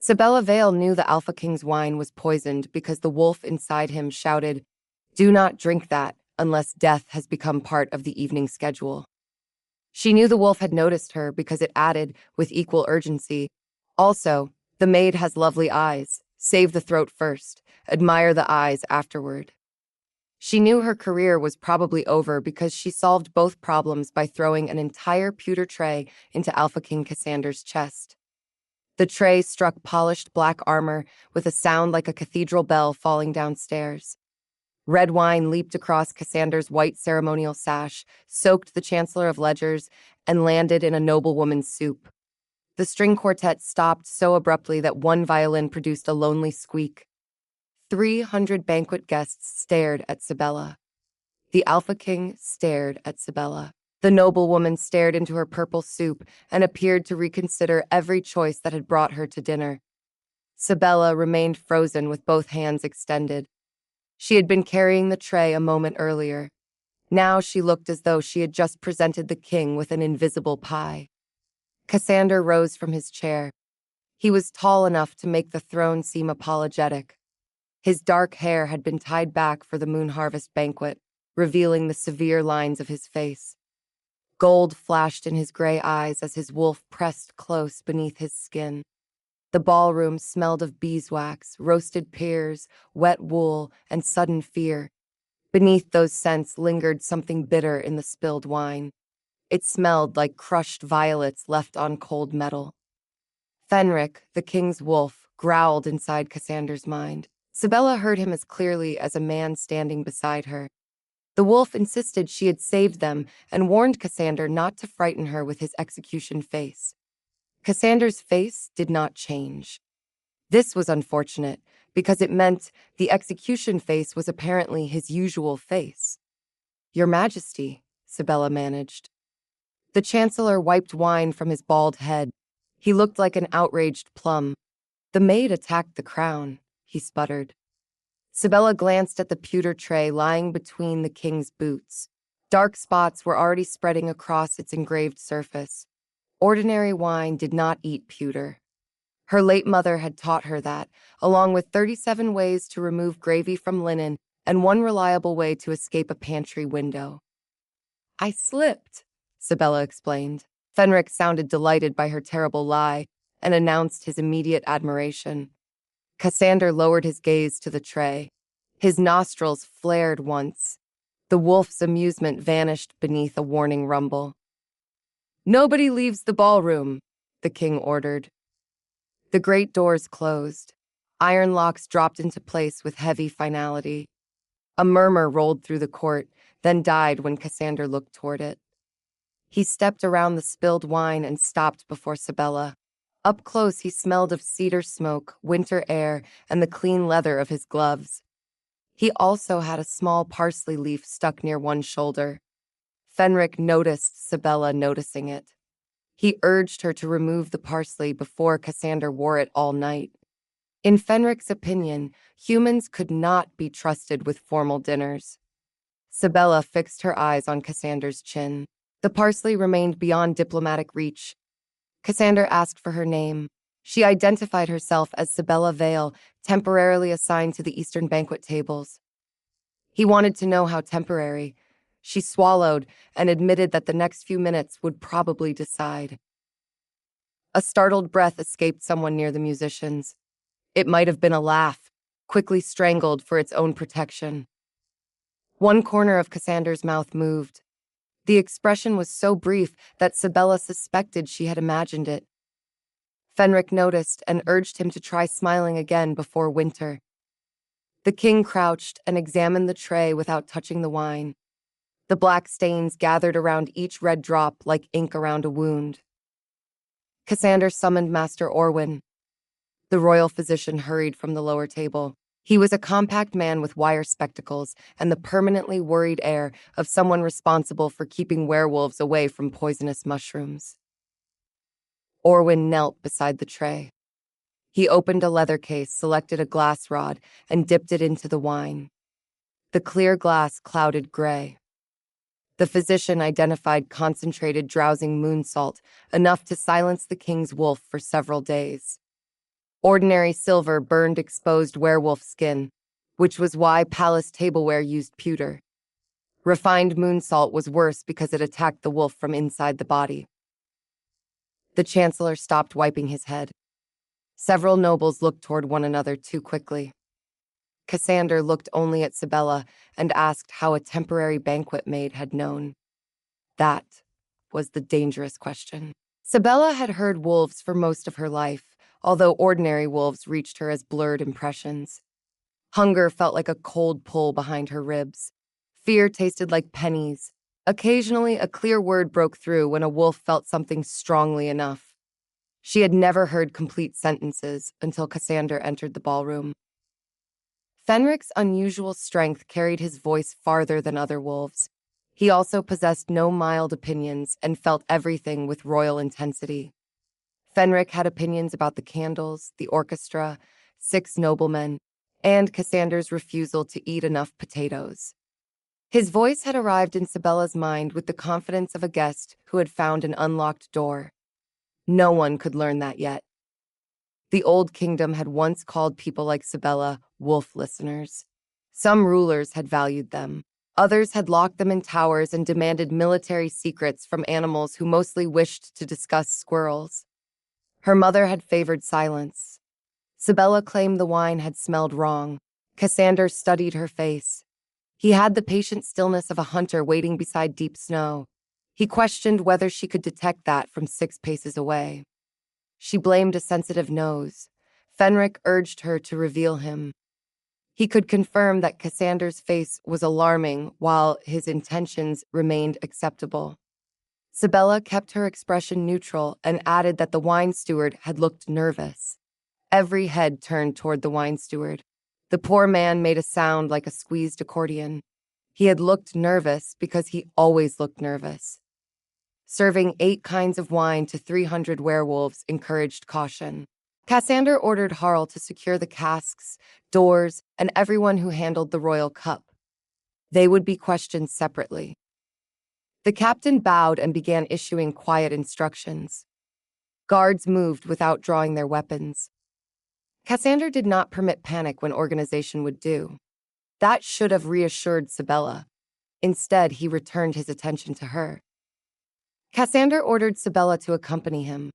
Sabella Vale knew the Alpha King's wine was poisoned because the wolf inside him shouted, "Do not drink that unless death has become part of the evening schedule." She knew the wolf had noticed her because it added, with equal urgency, "Also, the maid has lovely eyes. Save the throat first. Admire the eyes afterward." She knew her career was probably over because she solved both problems by throwing an entire pewter tray into Alpha King Cassander's chest. The tray struck polished black armor with a sound like a cathedral bell falling downstairs. Red wine leaped across Cassander's white ceremonial sash, soaked the Chancellor of Ledgers, and landed in a noblewoman's soup. The string quartet stopped so abruptly that one violin produced a lonely squeak. 300 banquet guests stared at Sabella. The Alpha King stared at Sabella. The noblewoman stared into her purple soup and appeared to reconsider every choice that had brought her to dinner. Sabella remained frozen with both hands extended. She had been carrying the tray a moment earlier. Now she looked as though she had just presented the king with an invisible pie. Cassander rose from his chair. He was tall enough to make the throne seem apologetic. His dark hair had been tied back for the moon harvest banquet, revealing the severe lines of his face. Gold flashed in his gray eyes as his wolf pressed close beneath his skin. The ballroom smelled of beeswax, roasted pears, wet wool, and sudden fear. Beneath those scents lingered something bitter in the spilled wine. It smelled like crushed violets left on cold metal. Fenric, the king's wolf, growled inside Cassander's mind. Sabella heard him as clearly as a man standing beside her. The wolf insisted she had saved them and warned Cassander not to frighten her with his execution face. Cassander's face did not change. This was unfortunate because it meant the execution face was apparently his usual face. "Your Majesty," Sabella managed. The Chancellor wiped wine from his bald head. He looked like an outraged plum. "The maid attacked the crown," he sputtered. Sabella glanced at the pewter tray lying between the king's boots. Dark spots were already spreading across its engraved surface. Ordinary wine did not eat pewter. Her late mother had taught her that, along with 37 ways to remove gravy from linen and one reliable way to escape a pantry window. "I slipped," Sabella explained. Fenric sounded delighted by her terrible lie and announced his immediate admiration. Cassander lowered his gaze to the tray. His nostrils flared once. The wolf's amusement vanished beneath a warning rumble. "Nobody leaves the ballroom," the king ordered. The great doors closed. Iron locks dropped into place with heavy finality. A murmur rolled through the court, then died when Cassander looked toward it. He stepped around the spilled wine and stopped before Sabella. Up close, he smelled of cedar smoke, winter air, and the clean leather of his gloves. He also had a small parsley leaf stuck near one shoulder. Fenric noticed Sabella noticing it. He urged her to remove the parsley before Cassander wore it all night. In Fenric's opinion, humans could not be trusted with formal dinners. Sabella fixed her eyes on Cassander's chin. The parsley remained beyond diplomatic reach. Cassander asked for her name. She identified herself as Sabella Vale, temporarily assigned to the Eastern banquet tables. He wanted to know how temporary. She swallowed and admitted that the next few minutes would probably decide. A startled breath escaped someone near the musicians. It might have been a laugh, quickly strangled for its own protection. One corner of Cassander's mouth moved. The expression was so brief that Sabella suspected she had imagined it. Fenric noticed and urged him to try smiling again before winter. The king crouched and examined the tray without touching the wine. The black stains gathered around each red drop like ink around a wound. Cassander summoned Master Orwin. The royal physician hurried from the lower table. He was a compact man with wire spectacles and the permanently worried air of someone responsible for keeping werewolves away from poisonous mushrooms. Orwin knelt beside the tray. He opened a leather case, selected a glass rod, and dipped it into the wine. The clear glass clouded gray. The physician identified concentrated drowsing moon salt, enough to silence the king's wolf for several days. Ordinary silver burned exposed werewolf skin, which was why palace tableware used pewter. Refined moon salt was worse because it attacked the wolf from inside the body. The chancellor stopped wiping his head. Several nobles looked toward one another too quickly. Cassander looked only at Sabella and asked how a temporary banquet maid had known. That was the dangerous question. Sabella had heard wolves for most of her life, although ordinary wolves reached her as blurred impressions. Hunger felt like a cold pull behind her ribs. Fear tasted like pennies. Occasionally, a clear word broke through when a wolf felt something strongly enough. She had never heard complete sentences until Cassander entered the ballroom. Fenric's unusual strength carried his voice farther than other wolves. He also possessed no mild opinions and felt everything with royal intensity. Fenric had opinions about the candles, the orchestra, 6 noblemen, and Cassander's refusal to eat enough potatoes. His voice had arrived in Sabella's mind with the confidence of a guest who had found an unlocked door. No one could learn that yet. The Old Kingdom had once called people like Sabella wolf listeners. Some rulers had valued them. Others had locked them in towers and demanded military secrets from animals who mostly wished to discuss squirrels. Her mother had favored silence. Sabella claimed the wine had smelled wrong. Cassander studied her face. He had the patient stillness of a hunter waiting beside deep snow. He questioned whether she could detect that from 6 paces away. She blamed a sensitive nose. Fenric urged her to reveal him. He could confirm that Cassander's face was alarming while his intentions remained acceptable. Sabella kept her expression neutral and added that the wine steward had looked nervous. Every head turned toward the wine steward. The poor man made a sound like a squeezed accordion. He had looked nervous because he always looked nervous. Serving 8 kinds of wine to 300 werewolves encouraged caution. Cassander ordered Harl to secure the casks, doors, and everyone who handled the royal cup. They would be questioned separately. The captain bowed and began issuing quiet instructions. Guards moved without drawing their weapons. Cassander did not permit panic when organization would do. That should have reassured Sabella. Instead, he returned his attention to her. Cassander ordered Sabella to accompany him.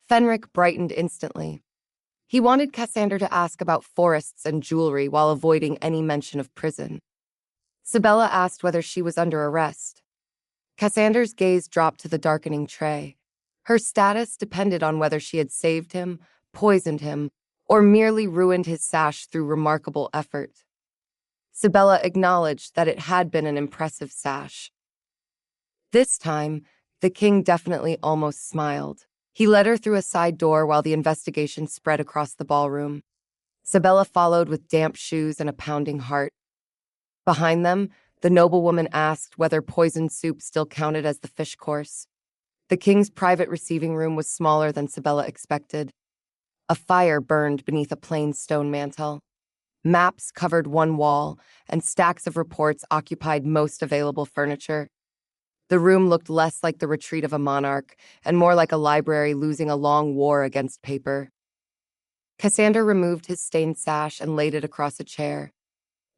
Fenric brightened instantly. He wanted Cassander to ask about forests and jewelry while avoiding any mention of prison. Sabella asked whether she was under arrest. Cassander's gaze dropped to the darkening tray. Her status depended on whether she had saved him, poisoned him, or merely ruined his sash through remarkable effort. Sabella acknowledged that it had been an impressive sash. This time, the king definitely almost smiled. He led her through a side door while the investigation spread across the ballroom. Sabella followed with damp shoes and a pounding heart. Behind them, the noblewoman asked whether poisoned soup still counted as the fish course. The king's private receiving room was smaller than Sabella expected. A fire burned beneath a plain stone mantel. Maps covered one wall, and stacks of reports occupied most available furniture. The room looked less like the retreat of a monarch and more like a library losing a long war against paper. Cassander removed his stained sash and laid it across a chair.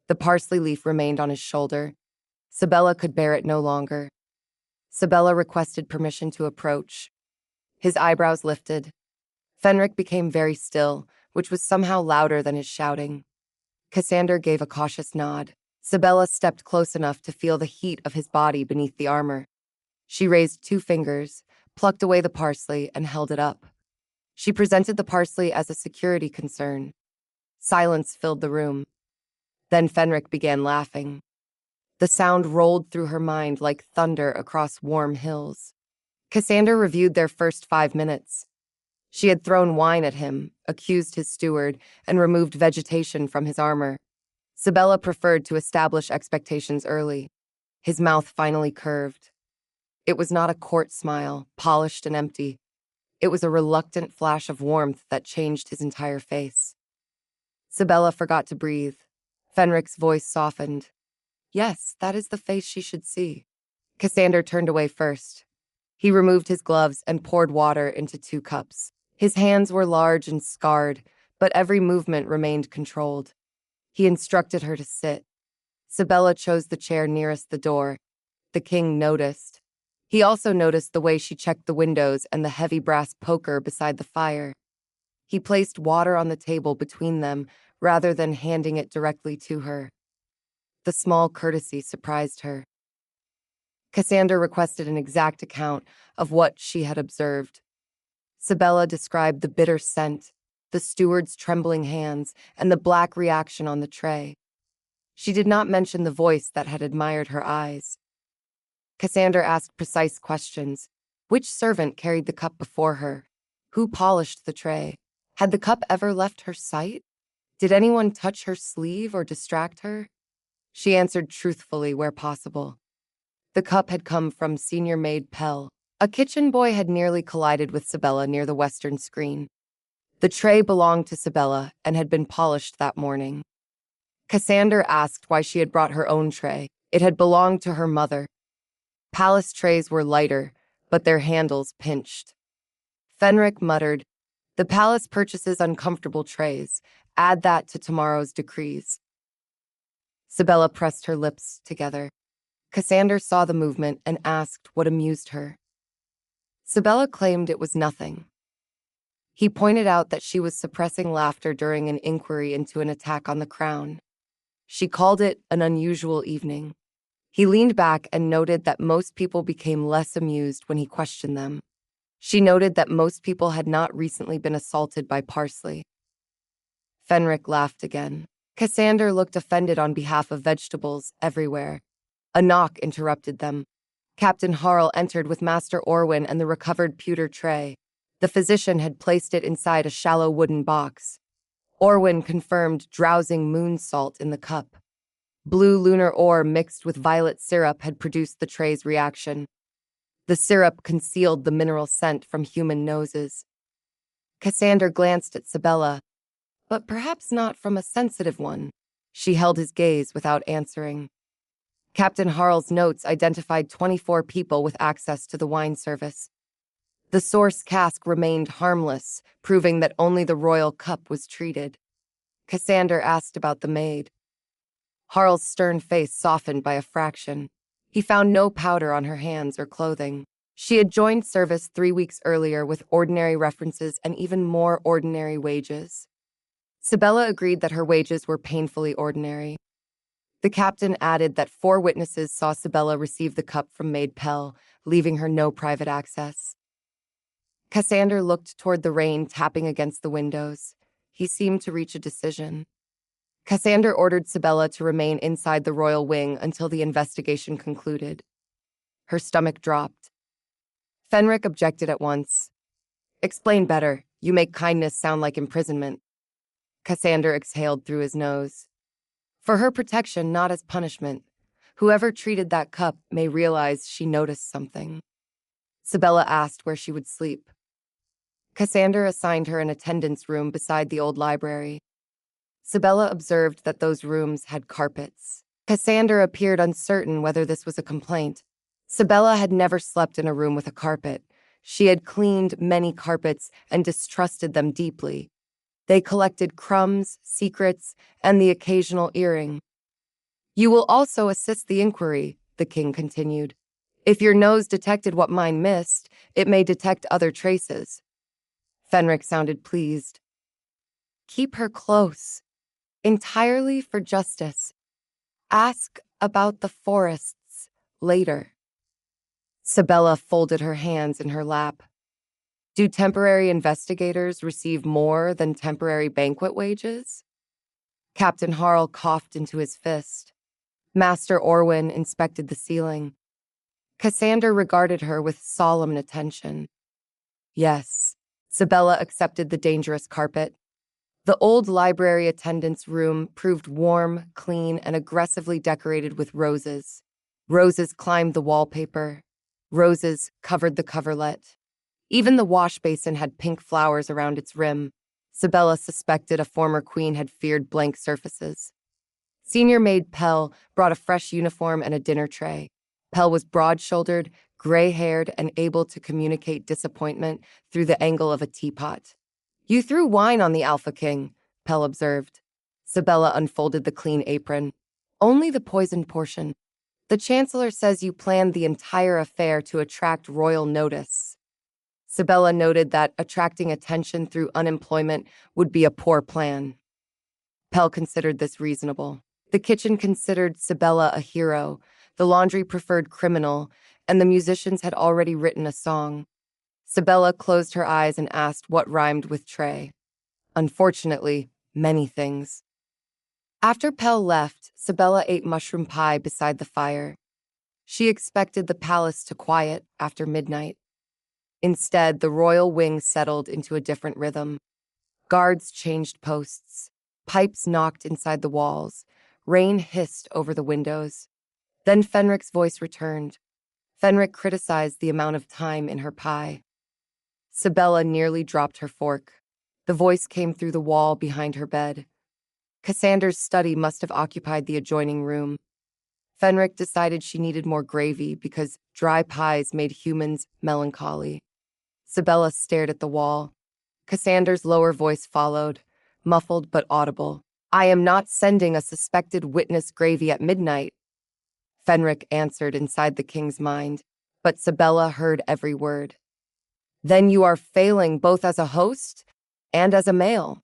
The parsley leaf remained on his shoulder. Sabella could bear it no longer. Sabella requested permission to approach. His eyebrows lifted. Fenric became very still, which was somehow louder than his shouting. Cassander gave a cautious nod. Sabella stepped close enough to feel the heat of his body beneath the armor. She raised 2 fingers, plucked away the parsley, and held it up. She presented the parsley as a security concern. Silence filled the room. Then Fenric began laughing. The sound rolled through her mind like thunder across warm hills. Cassander reviewed their first 5 minutes. She had thrown wine at him, accused his steward, and removed vegetation from his armor. Sabella preferred to establish expectations early. His mouth finally curved. It was not a court smile, polished and empty. It was a reluctant flash of warmth that changed his entire face. Sabella forgot to breathe. Fenric's voice softened. Yes, that is the face she should see. Cassander turned away first. He removed his gloves and poured water into 2 cups. His hands were large and scarred, but every movement remained controlled. He instructed her to sit. Sabella chose the chair nearest the door. The king noticed. He also noticed the way she checked the windows and the heavy brass poker beside the fire. He placed water on the table between them rather than handing it directly to her. The small courtesy surprised her. Cassander requested an exact account of what she had observed. Sabella described the bitter scent, the steward's trembling hands, and the black reaction on the tray. She did not mention the voice that had admired her eyes. Cassander asked precise questions. Which servant carried the cup before her? Who polished the tray? Had the cup ever left her sight? Did anyone touch her sleeve or distract her? She answered truthfully where possible. The cup had come from senior maid Pell. A kitchen boy had nearly collided with Sabella near the western screen. The tray belonged to Sabella and had been polished that morning. Cassander asked why she had brought her own tray. It had belonged to her mother. Palace trays were lighter, but their handles pinched. Fenric muttered, "The palace purchases uncomfortable trays. Add that to tomorrow's decrees." Sabella pressed her lips together. Cassander saw the movement and asked what amused her. Sabella claimed it was nothing. He pointed out that she was suppressing laughter during an inquiry into an attack on the crown. She called it an unusual evening. He leaned back and noted that most people became less amused when he questioned them. She noted that most people had not recently been assaulted by parsley. Fenric laughed again. Cassander looked offended on behalf of vegetables everywhere. A knock interrupted them. Captain Harl entered with Master Orwin and the recovered pewter tray. The physician had placed it inside a shallow wooden box. Orwin confirmed drowsing moon salt in the cup. Blue lunar ore mixed with violet syrup had produced the tray's reaction. The syrup concealed the mineral scent from human noses. Cassander glanced at Sabella, but perhaps not from a sensitive one. She held his gaze without answering. Captain Harl's notes identified 24 people with access to the wine service. The source cask remained harmless, proving that only the royal cup was treated. Cassander asked about the maid. Harl's stern face softened by a fraction. He found no powder on her hands or clothing. She had joined service 3 weeks earlier with ordinary references and even more ordinary wages. Sabella agreed that her wages were painfully ordinary. The captain added that 4 witnesses saw Sabella receive the cup from maid Pell, leaving her no private access. Cassander looked toward the rain tapping against the windows. He seemed to reach a decision. Cassander ordered Sabella to remain inside the royal wing until the investigation concluded. Her stomach dropped. Fenric objected at once. "Explain better. You make kindness sound like imprisonment." Cassander exhaled through his nose. "For her protection, not as punishment. Whoever treated that cup may realize she noticed something." Sabella asked where she would sleep. Cassander assigned her an attendance room beside the old library. Sabella observed that those rooms had carpets. Cassander appeared uncertain whether this was a complaint. Sabella had never slept in a room with a carpet. She had cleaned many carpets and distrusted them deeply. They collected crumbs, secrets, and the occasional earring. "You will also assist the inquiry," the king continued. "If your nose detected what mine missed, it may detect other traces." Fenric sounded pleased. "Keep her close. Entirely for justice. Ask about the forests later." Sabella folded her hands in her lap. "Do temporary investigators receive more than temporary banquet wages?" Captain Harl coughed into his fist. Master Orwin inspected the ceiling. Cassander regarded her with solemn attention. Yes, Sabella accepted the dangerous carpet. The old library attendant's room proved warm, clean, and aggressively decorated with roses. Roses climbed the wallpaper. Roses covered the coverlet. Even the wash basin had pink flowers around its rim. Sabella suspected a former queen had feared blank surfaces. Senior maid Pell brought a fresh uniform and a dinner tray. Pell was broad-shouldered, gray-haired, and able to communicate disappointment through the angle of a teapot. You threw wine on the Alpha King, Pell observed. Sabella unfolded the clean apron. Only the poisoned portion. The Chancellor says you planned the entire affair to attract royal notice. Sabella noted that attracting attention through unemployment would be a poor plan. Pell considered this reasonable. The kitchen considered Sabella a hero, the laundry preferred criminal, and the musicians had already written a song. Sabella closed her eyes and asked what rhymed with tray. Unfortunately, many things. After Pell left, Sabella ate mushroom pie beside the fire. She expected the palace to quiet after midnight. Instead, the royal wing settled into a different rhythm. Guards changed posts. Pipes knocked inside the walls. Rain hissed over the windows. Then Fenric's voice returned. Fenric criticized the amount of time in her pie. Sabella nearly dropped her fork. The voice came through the wall behind her bed. Cassander's study must have occupied the adjoining room. Fenric decided she needed more gravy because dry pies made humans melancholy. Sabella stared at the wall. Cassander's lower voice followed, muffled but audible. I am not sending a suspected witness gravy at midnight. Fenric answered inside the king's mind, but Sabella heard every word. Then you are failing both as a host and as a male.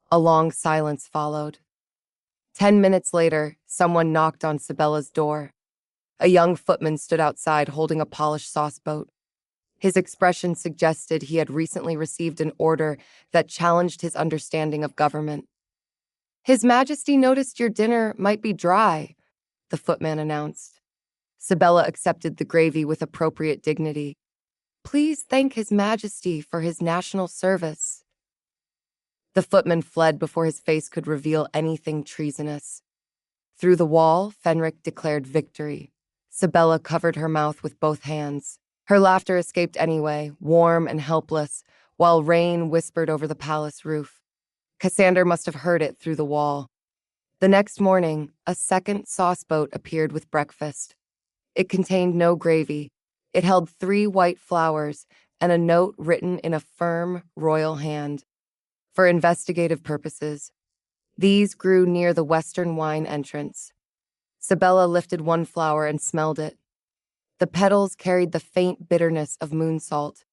A long silence followed. 10 minutes later, someone knocked on Sabella's door. A young footman stood outside holding a polished sauceboat. His expression suggested he had recently received an order that challenged his understanding of government. His Majesty noticed your dinner might be dry, the footman announced. Sabella accepted the gravy with appropriate dignity. Please thank His Majesty for his national service. The footman fled before his face could reveal anything treasonous. Through the wall, Fenric declared victory. Sabella covered her mouth with both hands. Her laughter escaped anyway, warm and helpless, while rain whispered over the palace roof. Cassander must have heard it through the wall. The next morning, a second sauceboat appeared with breakfast. It contained no gravy. It held 3 white flowers and a note written in a firm, royal hand. For investigative purposes. These grew near the western wine entrance. Sabella lifted one flower and smelled it. The petals carried the faint bitterness of moon salt.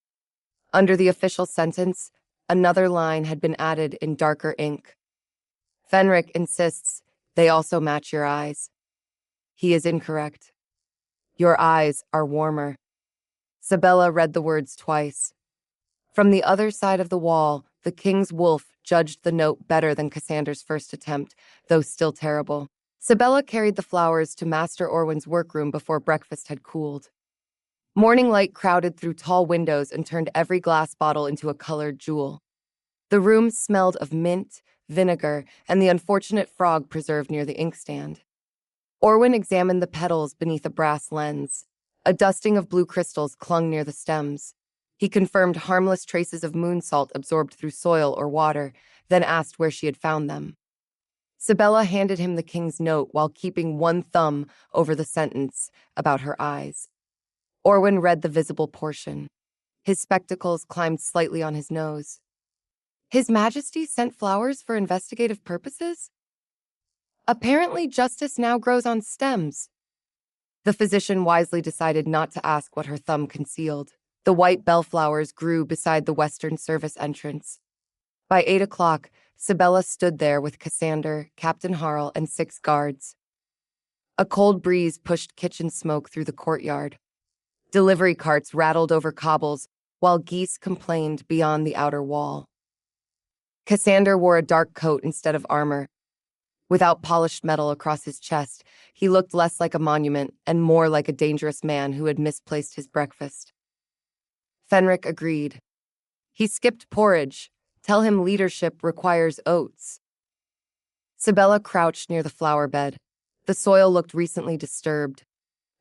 Under the official sentence, another line had been added in darker ink. Fenric insists they also match your eyes. He is incorrect. Your eyes are warmer. Sabella read the words twice. From the other side of the wall, the king's wolf judged the note better than Cassander's first attempt, though still terrible. Sabella carried the flowers to Master Orwin's workroom before breakfast had cooled. Morning light crowded through tall windows and turned every glass bottle into a colored jewel. The room smelled of mint, vinegar, and the unfortunate frog preserved near the inkstand. Orwin examined the petals beneath a brass lens. A dusting of blue crystals clung near the stems. He confirmed harmless traces of moon salt absorbed through soil or water, then asked where she had found them. Sabella handed him the king's note while keeping one thumb over the sentence about her eyes. Orwin read the visible portion. His spectacles climbed slightly on his nose. His Majesty sent flowers for investigative purposes? Apparently, justice now grows on stems. The physician wisely decided not to ask what her thumb concealed. The white bellflowers grew beside the western service entrance. By 8 o'clock, Sabella stood there with Cassander, Captain Harl, and 6 guards. A cold breeze pushed kitchen smoke through the courtyard. Delivery carts rattled over cobbles, while geese complained beyond the outer wall. Cassander wore a dark coat instead of armor. Without polished metal across his chest, he looked less like a monument and more like a dangerous man who had misplaced his breakfast. Fenric agreed. He skipped porridge. Tell him leadership requires oats. Sabella crouched near the flower bed. The soil looked recently disturbed.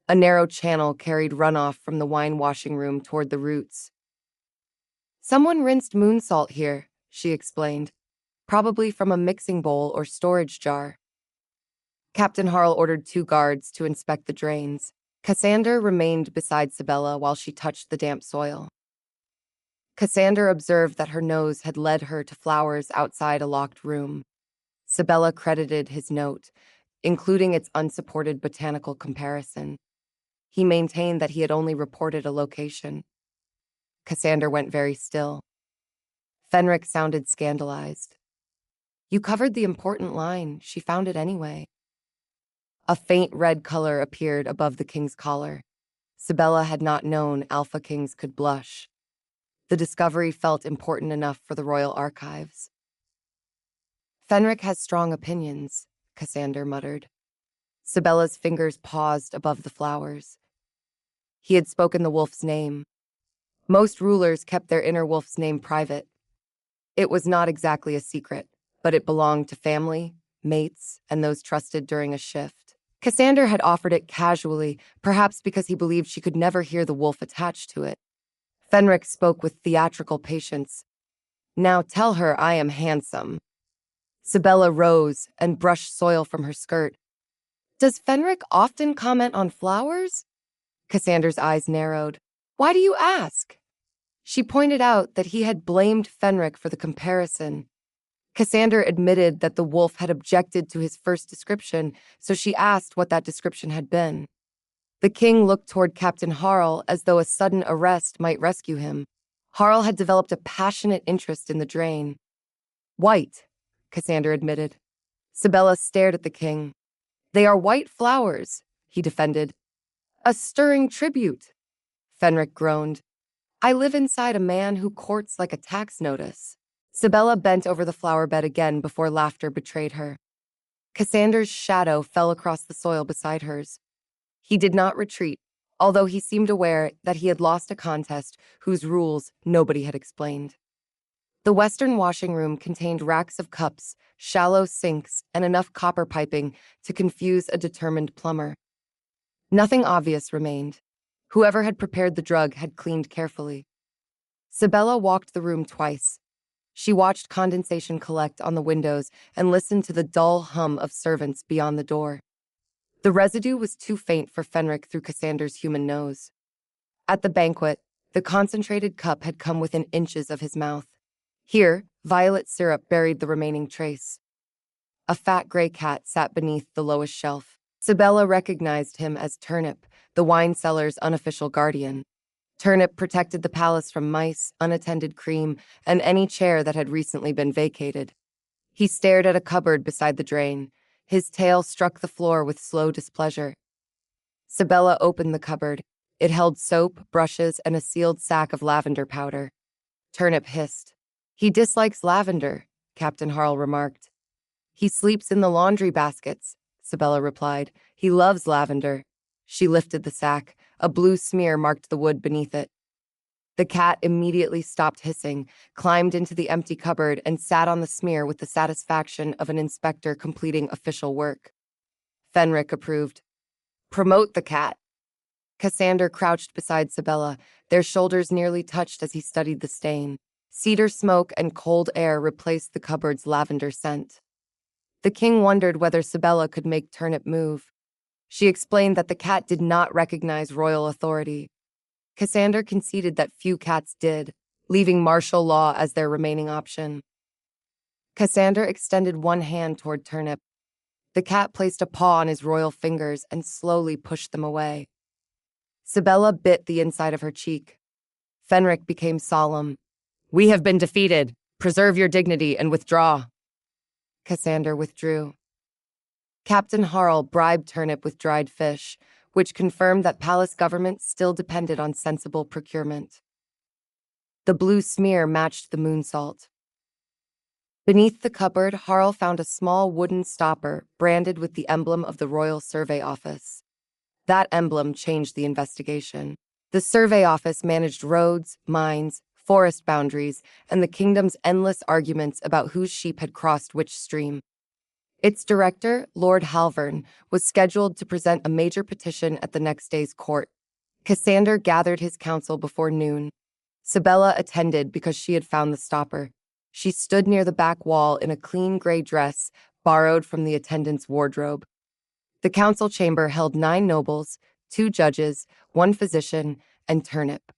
A narrow channel carried runoff from the wine washing room toward the roots. Someone rinsed moon salt here, she explained, probably from a mixing bowl or storage jar. Captain Harl ordered 2 guards to inspect the drains. Cassander remained beside Sabella while she touched the damp soil. Cassander observed that her nose had led her to flowers outside a locked room. Sabella credited his note, including its unsupported botanical comparison. He maintained that he had only reported a location. Cassander went very still. Fenric sounded scandalized. You covered the important line. She found it anyway. A faint red color appeared above the king's collar. Sabella had not known alpha kings could blush. The discovery felt important enough for the royal archives. Fenric has strong opinions, Cassander muttered. Sabella's fingers paused above the flowers. He had spoken the wolf's name. Most rulers kept their inner wolf's name private. It was not exactly a secret, but it belonged to family, mates, and those trusted during a shift. Cassander had offered it casually, perhaps because he believed she could never hear the wolf attached to it. Fenric spoke with theatrical patience. Now tell her I am handsome. Sabella rose and brushed soil from her skirt. Does Fenric often comment on flowers? Cassander's eyes narrowed. Why do you ask? She pointed out that he had blamed Fenric for the comparison. Cassander admitted that the wolf had objected to his first description, so she asked what that description had been. The king looked toward Captain Harl as though a sudden arrest might rescue him. Harl had developed a passionate interest in the drain. White, Cassander admitted. Sabella stared at the king. They are white flowers, he defended. A stirring tribute. Fenric groaned. I live inside a man who courts like a tax notice. Sabella bent over the flower bed again before laughter betrayed her. Cassander's shadow fell across the soil beside hers. He did not retreat, although he seemed aware that he had lost a contest whose rules nobody had explained. The western washing room contained racks of cups, shallow sinks, and enough copper piping to confuse a determined plumber. Nothing obvious remained. Whoever had prepared the drug had cleaned carefully. Sabella walked the room twice. She watched condensation collect on the windows and listened to the dull hum of servants beyond the door. The residue was too faint for Fenric through Cassander's human nose. At the banquet, the concentrated cup had come within inches of his mouth. Here, violet syrup buried the remaining trace. A fat gray cat sat beneath the lowest shelf. Sabella recognized him as Turnip, the wine cellar's unofficial guardian. Turnip protected the palace from mice, unattended cream, and any chair that had recently been vacated. He stared at a cupboard beside the drain. His tail struck the floor with slow displeasure. Sabella opened the cupboard. It held soap, brushes, and a sealed sack of lavender powder. Turnip hissed. He dislikes lavender, Captain Harl remarked. He sleeps in the laundry baskets, Sabella replied. He loves lavender. She lifted the sack. A blue smear marked the wood beneath it. The cat immediately stopped hissing, climbed into the empty cupboard, and sat on the smear with the satisfaction of an inspector completing official work. Fenric approved. Promote the cat. Cassander crouched beside Sabella. Their shoulders nearly touched as he studied the stain. Cedar smoke and cold air replaced the cupboard's lavender scent. The king wondered whether Sabella could make Turnip move. She explained that the cat did not recognize royal authority. Cassander conceded that few cats did, leaving martial law as their remaining option. Cassander extended one hand toward Turnip. The cat placed a paw on his royal fingers and slowly pushed them away. Sabella bit the inside of her cheek. Fenric became solemn. We have been defeated. Preserve your dignity and withdraw. Cassander withdrew. Captain Harl bribed Turnip with dried fish, which confirmed that palace government still depended on sensible procurement. The blue smear matched the moon salt. Beneath the cupboard, Harl found a small wooden stopper branded with the emblem of the Royal Survey Office. That emblem changed the investigation. The Survey Office managed roads, mines, forest boundaries, and the kingdom's endless arguments about whose sheep had crossed which stream. Its director, Lord Halvern, was scheduled to present a major petition at the next day's court. Cassander gathered his council before noon. Sabella attended because she had found the stopper. She stood near the back wall in a clean gray dress borrowed from the attendant's wardrobe. The council chamber held 9 nobles, 2 judges, 1 physician, and Turnip.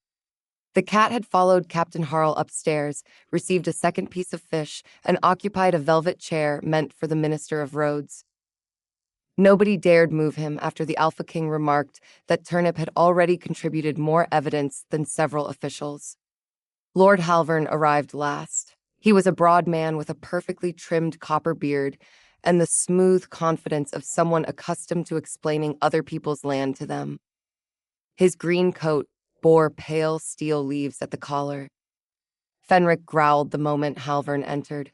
The cat had followed Captain Harl upstairs, received a second piece of fish, and occupied a velvet chair meant for the Minister of Roads. Nobody dared move him after the Alpha King remarked that Turnip had already contributed more evidence than several officials. Lord Halvern arrived last. He was a broad man with a perfectly trimmed copper beard and the smooth confidence of someone accustomed to explaining other people's land to them. His green coat bore pale steel leaves at the collar. Fenric growled the moment Halvern entered.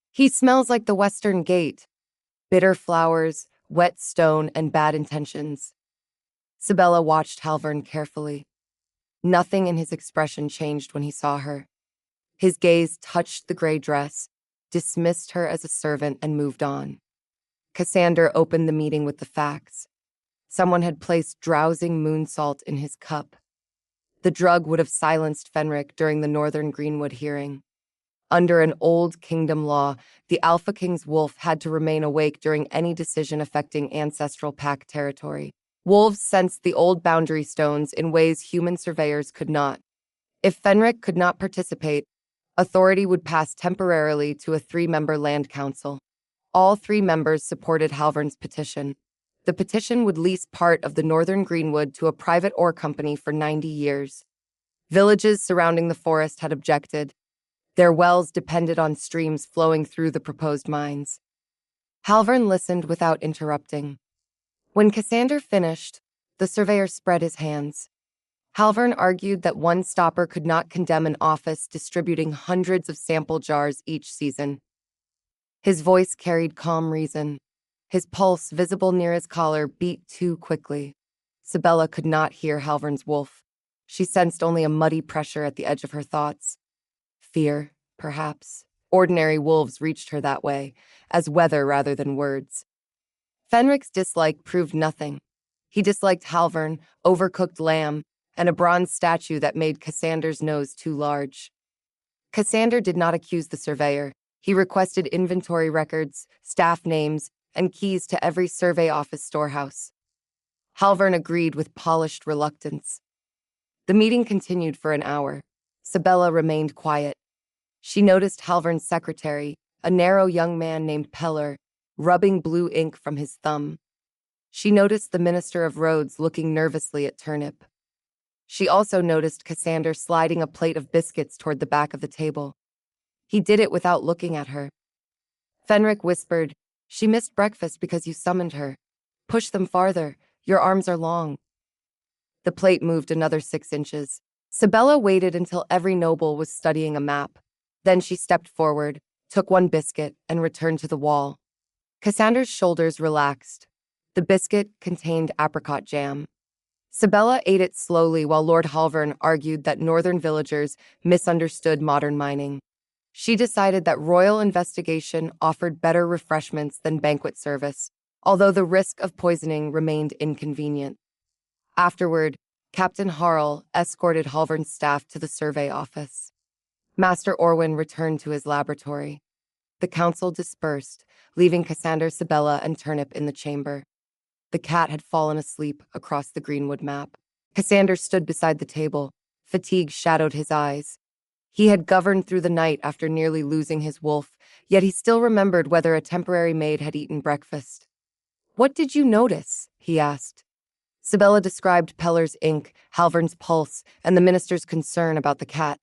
"He smells like the Western Gate. Bitter flowers, wet stone, and bad intentions." Sabella watched Halvern carefully. Nothing in his expression changed when he saw her. His gaze touched the gray dress, dismissed her as a servant, and moved on. Cassander opened the meeting with the facts. Someone had placed drowsing moon salt in his cup. The drug would have silenced Fenric during the Northern Greenwood hearing. Under an old kingdom law, the Alpha King's wolf had to remain awake during any decision affecting ancestral pack territory. Wolves sensed the old boundary stones in ways human surveyors could not. If Fenric could not participate, authority would pass temporarily to a 3-member land council. All 3 members supported Halvern's petition. The petition would lease part of the Northern Greenwood to a private ore company for 90 years. Villages surrounding the forest had objected. Their wells depended on streams flowing through the proposed mines. Halvern listened without interrupting. When Cassander finished, the surveyor spread his hands. Halvern argued that one stopper could not condemn an office distributing hundreds of sample jars each season. His voice carried calm reason. His pulse, visible near his collar, beat too quickly. Sabella could not hear Halvern's wolf. She sensed only a muddy pressure at the edge of her thoughts. Fear, perhaps. Ordinary wolves reached her that way, as weather rather than words. Fenric's dislike proved nothing. He disliked Halvern, overcooked lamb, and a bronze statue that made Cassander's nose too large. Cassander did not accuse the surveyor. He requested inventory records, staff names, and keys to every survey office storehouse. Halvern agreed with polished reluctance. The meeting continued for an hour. Sabella remained quiet. She noticed Halvern's secretary, a narrow young man named Peller, rubbing blue ink from his thumb. She noticed the Minister of Roads looking nervously at Turnip. She also noticed Cassander sliding a plate of biscuits toward the back of the table. He did it without looking at her. Fenric whispered, "She missed breakfast because you summoned her. Push them farther. Your arms are long." The plate moved another 6 inches. Sabella waited until every noble was studying a map. Then she stepped forward, took one biscuit, and returned to the wall. Cassander's shoulders relaxed. The biscuit contained apricot jam. Sabella ate it slowly while Lord Halvern argued that northern villagers misunderstood modern mining. She decided that royal investigation offered better refreshments than banquet service, although the risk of poisoning remained inconvenient. Afterward, Captain Harl escorted Halvern's staff to the survey office. Master Orwin returned to his laboratory. The council dispersed, leaving Cassander, Sabella, and Turnip in the chamber. The cat had fallen asleep across the Greenwood map. Cassander stood beside the table. Fatigue shadowed his eyes. He had governed through the night after nearly losing his wolf, yet he still remembered whether a temporary maid had eaten breakfast. "What did you notice?" he asked. Sabella described Peller's ink, Halvern's pulse, and the minister's concern about the cat.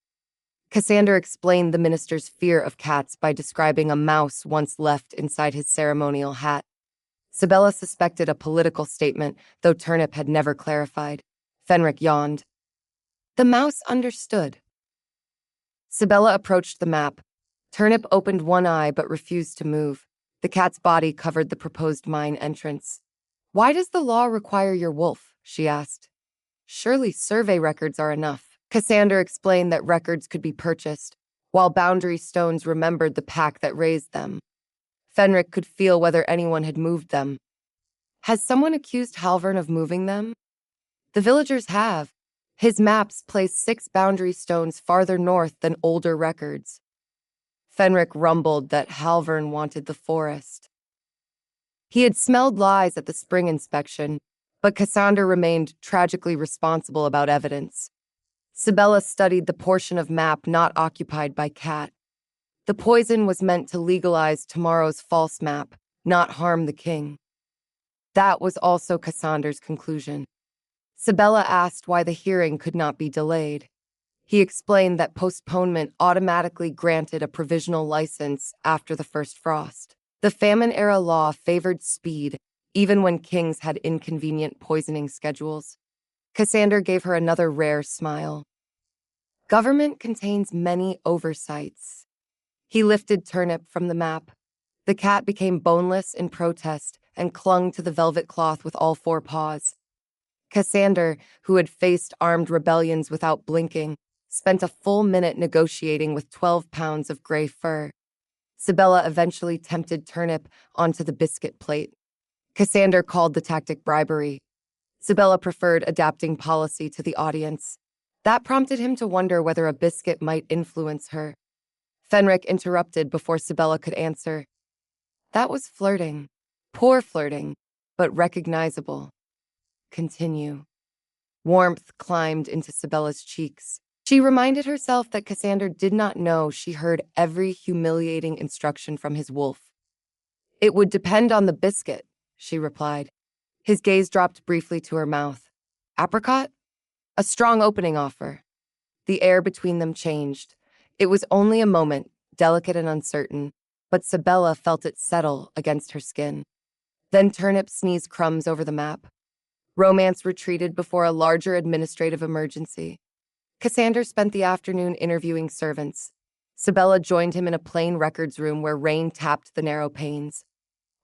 Cassander explained the minister's fear of cats by describing a mouse once left inside his ceremonial hat. Sabella suspected a political statement, though Turnip had never clarified. Fenric yawned. The mouse understood. Sabella approached the map. Turnip opened one eye but refused to move. The cat's body covered the proposed mine entrance. "Why does the law require your wolf?" she asked. "Surely survey records are enough." Cassander explained that records could be purchased, while boundary stones remembered the pack that raised them. Fenric could feel whether anyone had moved them. "Has someone accused Halvern of moving them?" "The villagers have. His maps place 6 boundary stones farther north than older records." Fenric rumbled that Halvern wanted the forest. He had smelled lies at the spring inspection, but Cassander remained tragically responsible about evidence. Sabella studied the portion of map not occupied by Cat. The poison was meant to legalize tomorrow's false map, not harm the king. That was also Cassander's conclusion. Sabella asked why the hearing could not be delayed. He explained that postponement automatically granted a provisional license after the first frost. The famine-era law favored speed, even when kings had inconvenient poisoning schedules. Cassander gave her another rare smile. Government contains many oversights. He lifted Turnip from the map. The cat became boneless in protest and clung to the velvet cloth with all four paws. Cassander, who had faced armed rebellions without blinking, spent a full minute negotiating with 12 pounds of gray fur. Sabella eventually tempted Turnip onto the biscuit plate. Cassander called the tactic bribery. Sabella preferred adapting policy to the audience. That prompted him to wonder whether a biscuit might influence her. Fenric interrupted before Sabella could answer. That was flirting. Poor flirting, but recognizable. Continue. Warmth climbed into Sabella's cheeks. She reminded herself that Cassander did not know she heard every humiliating instruction from his wolf. It would depend on the biscuit, she replied. His gaze dropped briefly to her mouth. Apricot? A strong opening offer. The air between them changed. It was only a moment, delicate and uncertain, but Sabella felt it settle against her skin. Then Turnip sneezed crumbs over the map. Romance retreated before a larger administrative emergency. Cassander spent the afternoon interviewing servants. Sabella joined him in a plain records room where rain tapped the narrow panes.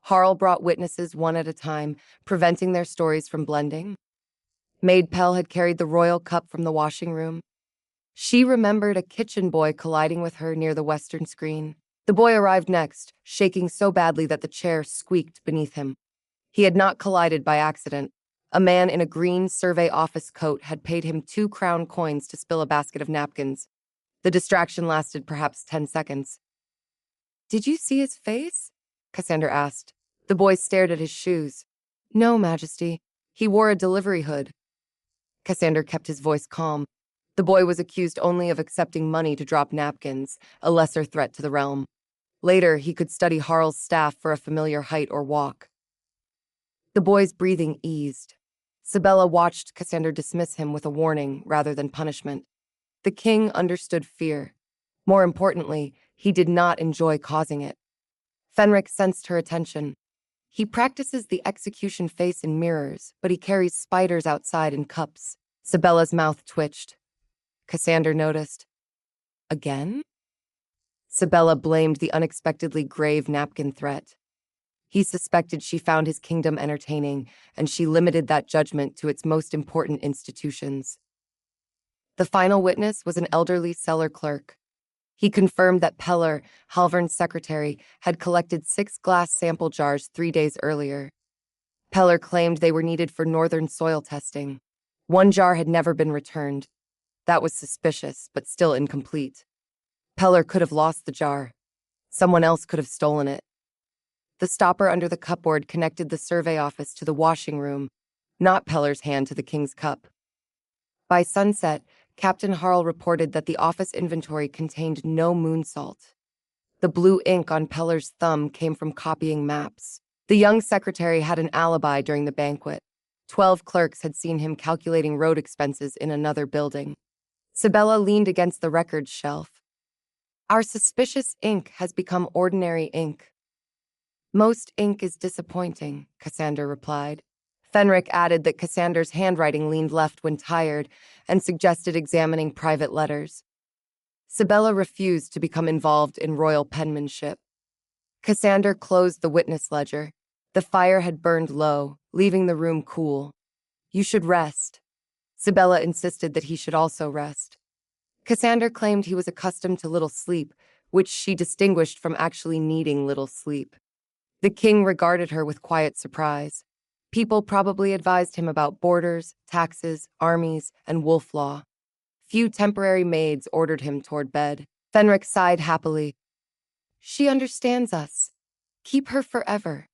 Harl brought witnesses one at a time, preventing their stories from blending. Maid Pell had carried the royal cup from the washing room. She remembered a kitchen boy colliding with her near the western screen. The boy arrived next, shaking so badly that the chair squeaked beneath him. He had not collided by accident. A man in a green survey office coat had paid him 2 crown coins to spill a basket of napkins. The distraction lasted perhaps 10 seconds. Did you see his face? Cassander asked. The boy stared at his shoes. No, Majesty. He wore a delivery hood. Cassander kept his voice calm. The boy was accused only of accepting money to drop napkins, a lesser threat to the realm. Later, he could study Harl's staff for a familiar height or walk. The boy's breathing eased. Sabella watched Cassander dismiss him with a warning rather than punishment. The king understood fear. More importantly, he did not enjoy causing it. Fenric sensed her attention. He practices the execution face in mirrors, but he carries spiders outside in cups. Sabella's mouth twitched. Cassander noticed. Again? Sabella blamed the unexpectedly grave napkin threat. He suspected she found his kingdom entertaining, and she limited that judgment to its most important institutions. The final witness was an elderly cellar clerk. He confirmed that Peller, Halvern's secretary, had collected 6 glass sample jars 3 days earlier. Peller claimed they were needed for northern soil testing. 1 jar had never been returned. That was suspicious, but still incomplete. Peller could have lost the jar. Someone else could have stolen it. The stopper under the cupboard connected the survey office to the washing room, not Peller's hand to the king's cup. By sunset, Captain Harl reported that the office inventory contained no moon salt. The blue ink on Peller's thumb came from copying maps. The young secretary had an alibi during the banquet. 12 clerks had seen him calculating road expenses in another building. Sabella leaned against the records shelf. Our suspicious ink has become ordinary ink. Most ink is disappointing, Cassander replied. Fenric added that Cassander's handwriting leaned left when tired and suggested examining private letters. Sabella refused to become involved in royal penmanship. Cassander closed the witness ledger. The fire had burned low, leaving the room cool. You should rest. Sabella insisted that he should also rest. Cassander claimed he was accustomed to little sleep, which she distinguished from actually needing little sleep. The king regarded her with quiet surprise. People probably advised him about borders, taxes, armies, and wolf law. Few temporary maids ordered him toward bed. Fenric sighed happily. She understands us. Keep her forever.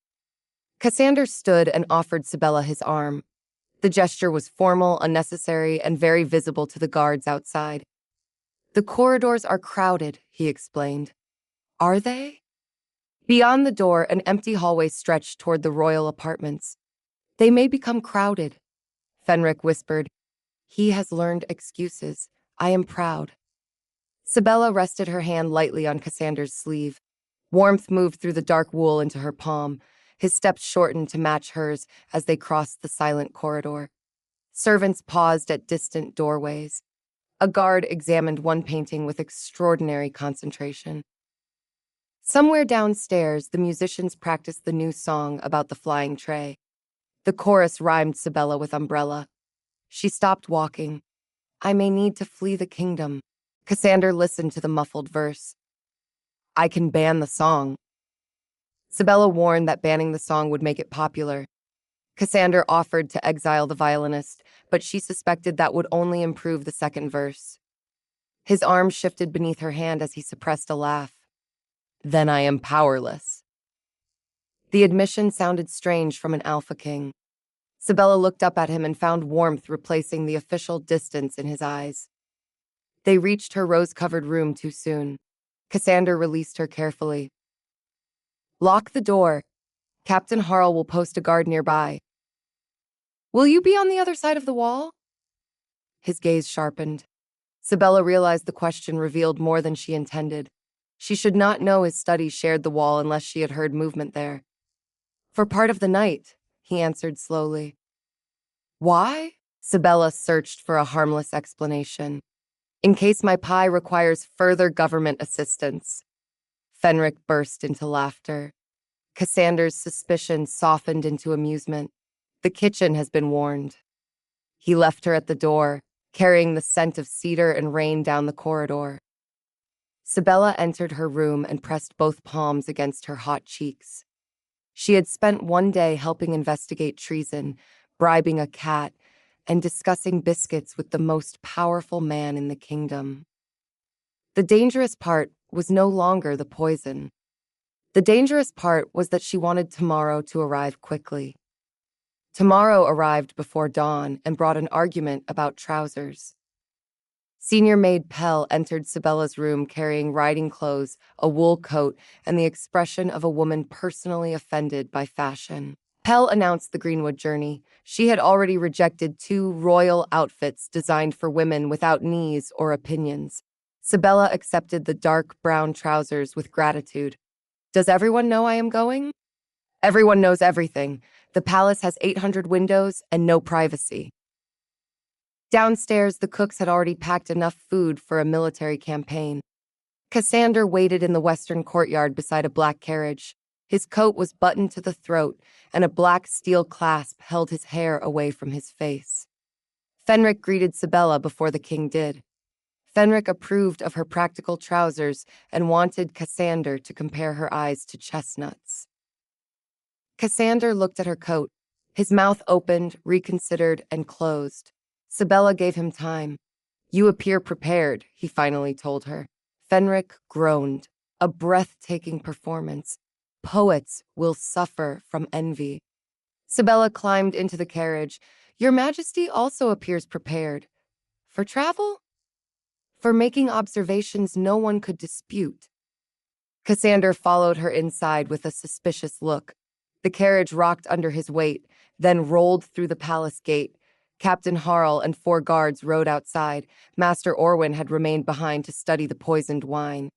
Cassander stood and offered Sabella his arm. The gesture was formal, unnecessary, and very visible to the guards outside. "The corridors are crowded," he explained. "Are they?" Beyond the door, an empty hallway stretched toward the royal apartments. "They may become crowded," Fenric whispered. "He has learned excuses. I am proud." Sabella rested her hand lightly on Cassander's sleeve. Warmth moved through the dark wool into her palm. His steps shortened to match hers as they crossed the silent corridor. Servants paused at distant doorways. A guard examined one painting with extraordinary concentration. Somewhere downstairs, the musicians practiced the new song about the flying tray. The chorus rhymed Sabella with umbrella. She stopped walking. "I may need to flee the kingdom." Cassander listened to the muffled verse. "I can ban the song." Sabella warned that banning the song would make it popular. Cassander offered to exile the violinist, but she suspected that would only improve the second verse. His arm shifted beneath her hand as he suppressed a laugh. "Then I am powerless." The admission sounded strange from an Alpha King. Sabella looked up at him and found warmth replacing the official distance in his eyes. They reached her rose-covered room too soon. Cassander released her carefully. "Lock the door. Captain Harl will post a guard nearby." "Will you be on the other side of the wall?" His gaze sharpened. Sabella realized the question revealed more than she intended. She should not know his study shared the wall unless she had heard movement there. "For part of the night," he answered slowly. "Why?" Sabella searched for a harmless explanation. "In case my pie requires further government assistance." Fenric burst into laughter. Cassander's suspicion softened into amusement. "The kitchen has been warned." He left her at the door, carrying the scent of cedar and rain down the corridor. Sabella entered her room and pressed both palms against her hot cheeks. She had spent one day helping investigate treason, bribing a cat, and discussing biscuits with the most powerful man in the kingdom. The dangerous part was no longer the poison. The dangerous part was that she wanted tomorrow to arrive quickly. Tomorrow arrived before dawn and brought an argument about trousers. Senior maid Pell entered Sabella's room carrying riding clothes, a wool coat, and the expression of a woman personally offended by fashion. Pell announced the Greenwood journey. She had already rejected 2 royal outfits designed for women without knees or opinions. Sabella accepted the dark brown trousers with gratitude. "Does everyone know I am going?" "Everyone knows everything. The palace has 800 windows and no privacy." Downstairs, the cooks had already packed enough food for a military campaign. Cassander waited in the western courtyard beside a black carriage. His coat was buttoned to the throat, and a black steel clasp held his hair away from his face. Fenric greeted Sabella before the king did. Fenric approved of her practical trousers and wanted Cassander to compare her eyes to chestnuts. Cassander looked at her coat. His mouth opened, reconsidered, and closed. Sabella gave him time. "You appear prepared," he finally told her. Fenric groaned. A breathtaking performance. Poets will suffer from envy. Sabella climbed into the carriage. "Your Majesty also appears prepared." "For travel?" "For making observations no one could dispute." Cassander followed her inside with a suspicious look. The carriage rocked under his weight, then rolled through the palace gate. Captain Harl and 4 guards rode outside. Master Orwin had remained behind to study the poisoned wine.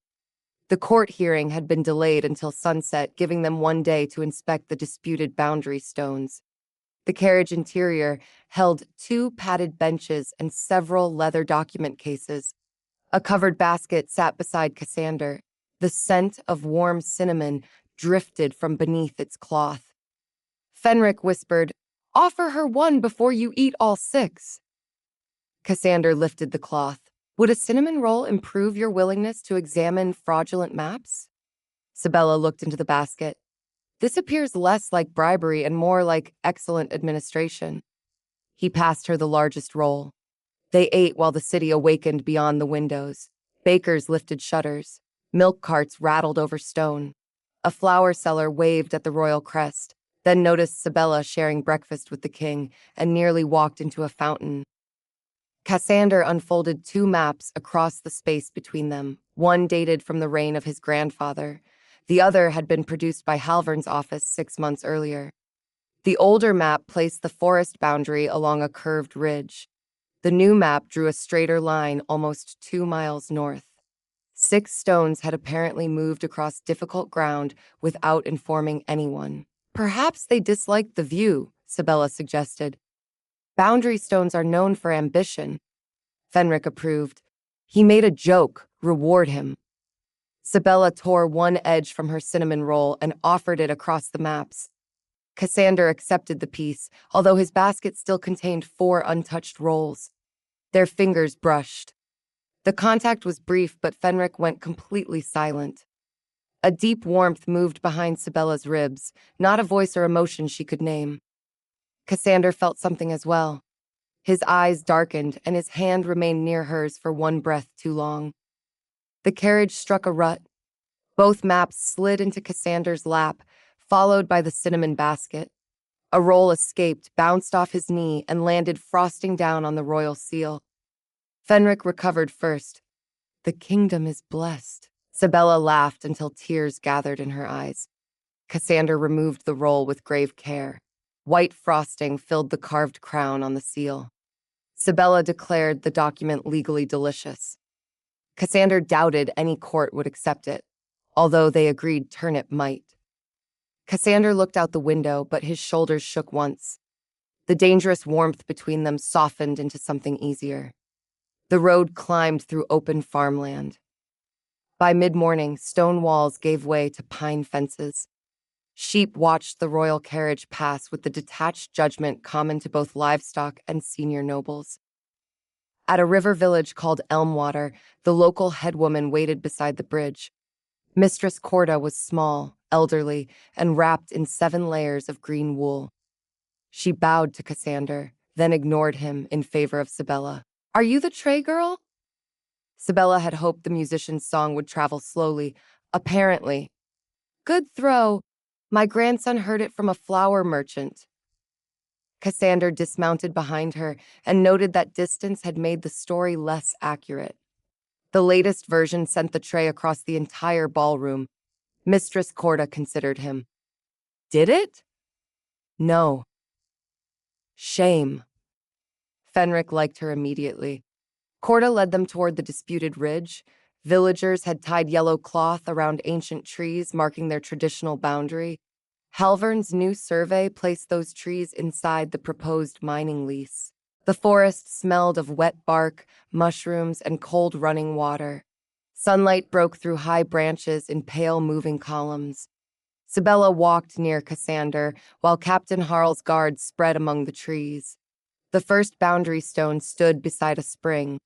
The court hearing had been delayed until sunset, giving them one day to inspect the disputed boundary stones. The carriage interior held 2 padded benches and several leather document cases. A covered basket sat beside Cassander. The scent of warm cinnamon drifted from beneath its cloth. Fenric whispered, "Offer her one before you eat all 6. Cassander lifted the cloth. "Would a cinnamon roll improve your willingness to examine fraudulent maps?" Sabella looked into the basket. "This appears less like bribery and more like excellent administration." He passed her the largest roll. They ate while the city awakened beyond the windows. Bakers lifted shutters. Milk carts rattled over stone. A flower seller waved at the royal crest. then noticed Sabella sharing breakfast with the king and nearly walked into a fountain. Cassander unfolded two maps across the space between them, one dated from the reign of his grandfather. The other had been produced by Halvern's office 6 months earlier. The older map placed the forest boundary along a curved ridge. The new map drew a straighter line almost 2 miles north. 6 stones had apparently moved across difficult ground without informing anyone. Perhaps they disliked the view, Sabella suggested. Boundary stones are known for ambition. Fenric approved. He made a joke, reward him. Sabella tore one edge from her cinnamon roll and offered it across the maps. Cassander accepted the piece, although his basket still contained 4 untouched rolls. Their fingers brushed. The contact was brief, but Fenric went completely silent. A deep warmth moved behind Sabella's ribs, not a voice or emotion she could name. Cassander felt something as well. His eyes darkened, and his hand remained near hers for one breath too long. The carriage struck a rut. Both maps slid into Cassander's lap, followed by the cinnamon basket. A roll escaped, bounced off his knee, and landed frosting down on the royal seal. Fenric recovered first. The kingdom is blessed. Sabella laughed until tears gathered in her eyes. Cassander removed the roll with grave care. White frosting filled the carved crown on the seal. Sabella declared the document legally delicious. Cassander doubted any court would accept it, although they agreed Turnip might. Cassander looked out the window, but his shoulders shook once. The dangerous warmth between them softened into something easier. The road climbed through open farmland. By mid-morning, stone walls gave way to pine fences. Sheep watched the royal carriage pass with the detached judgment common to both livestock and senior nobles. At a river village called Elmwater, the local headwoman waited beside the bridge. Mistress Corda was small, elderly, and wrapped in 7 layers of green wool. She bowed to Cassander, then ignored him in favor of Sabella. "Are you the tray girl?" Sabella had hoped the musician's song would travel slowly. Apparently. "Good throw. My grandson heard it from a flower merchant." Cassander dismounted behind her and noted that distance had made the story less accurate. The latest version sent the tray across the entire ballroom. Mistress Corda considered him. Did it? No. Shame. Fenric liked her immediately. Corda led them toward the disputed ridge. Villagers had tied yellow cloth around ancient trees, marking their traditional boundary. Halvern's new survey placed those trees inside the proposed mining lease. The forest smelled of wet bark, mushrooms, and cold running water. Sunlight broke through high branches in pale moving columns. Sabella walked near Cassander, while Captain Harl's guards spread among the trees. The first boundary stone stood beside a spring.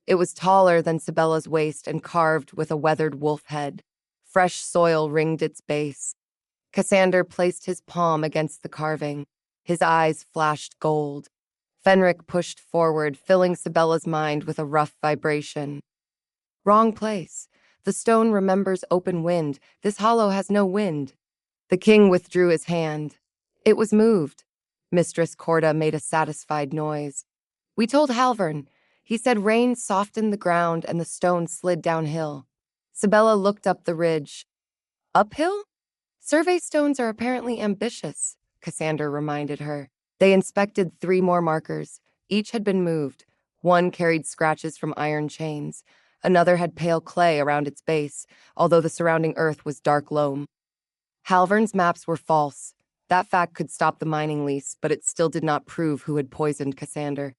It was taller than Sabella's waist and carved with a weathered wolf head. Fresh soil ringed its base. Cassander placed his palm against the carving. His eyes flashed gold. Fenric pushed forward, filling Sabella's mind with a rough vibration. Wrong place. The stone remembers open wind. This hollow has no wind. The king withdrew his hand. It was moved. Mistress Corda made a satisfied noise. We told Halvern. He said rain softened the ground and the stone slid downhill. Sabella looked up the ridge. Uphill? Survey stones are apparently ambitious, Cassander reminded her. They inspected 3 more markers. Each had been moved. One carried scratches from iron chains. Another had pale clay around its base, although the surrounding earth was dark loam. Halvern's maps were false. That fact could stop the mining lease, but it still did not prove who had poisoned Cassander.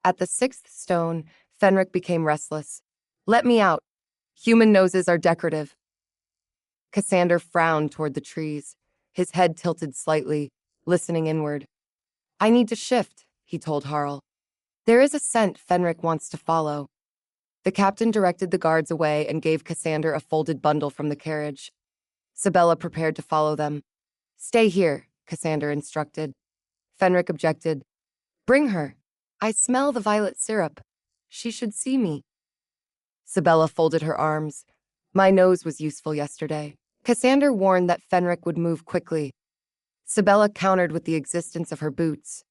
At the 6th stone, Fenric became restless. Let me out. Human noses are decorative. Cassander frowned toward the trees. His head tilted slightly, listening inward. I need to shift, he told Harl. There is a scent Fenric wants to follow. The captain directed the guards away and gave Cassander a folded bundle from the carriage. Sabella prepared to follow them. Stay here, Cassander instructed. Fenric objected. Bring her. I smell the violet syrup. She should see me. Sabella folded her arms. My nose was useful yesterday. Cassander warned that Fenric would move quickly. Sabella countered with the existence of her boots.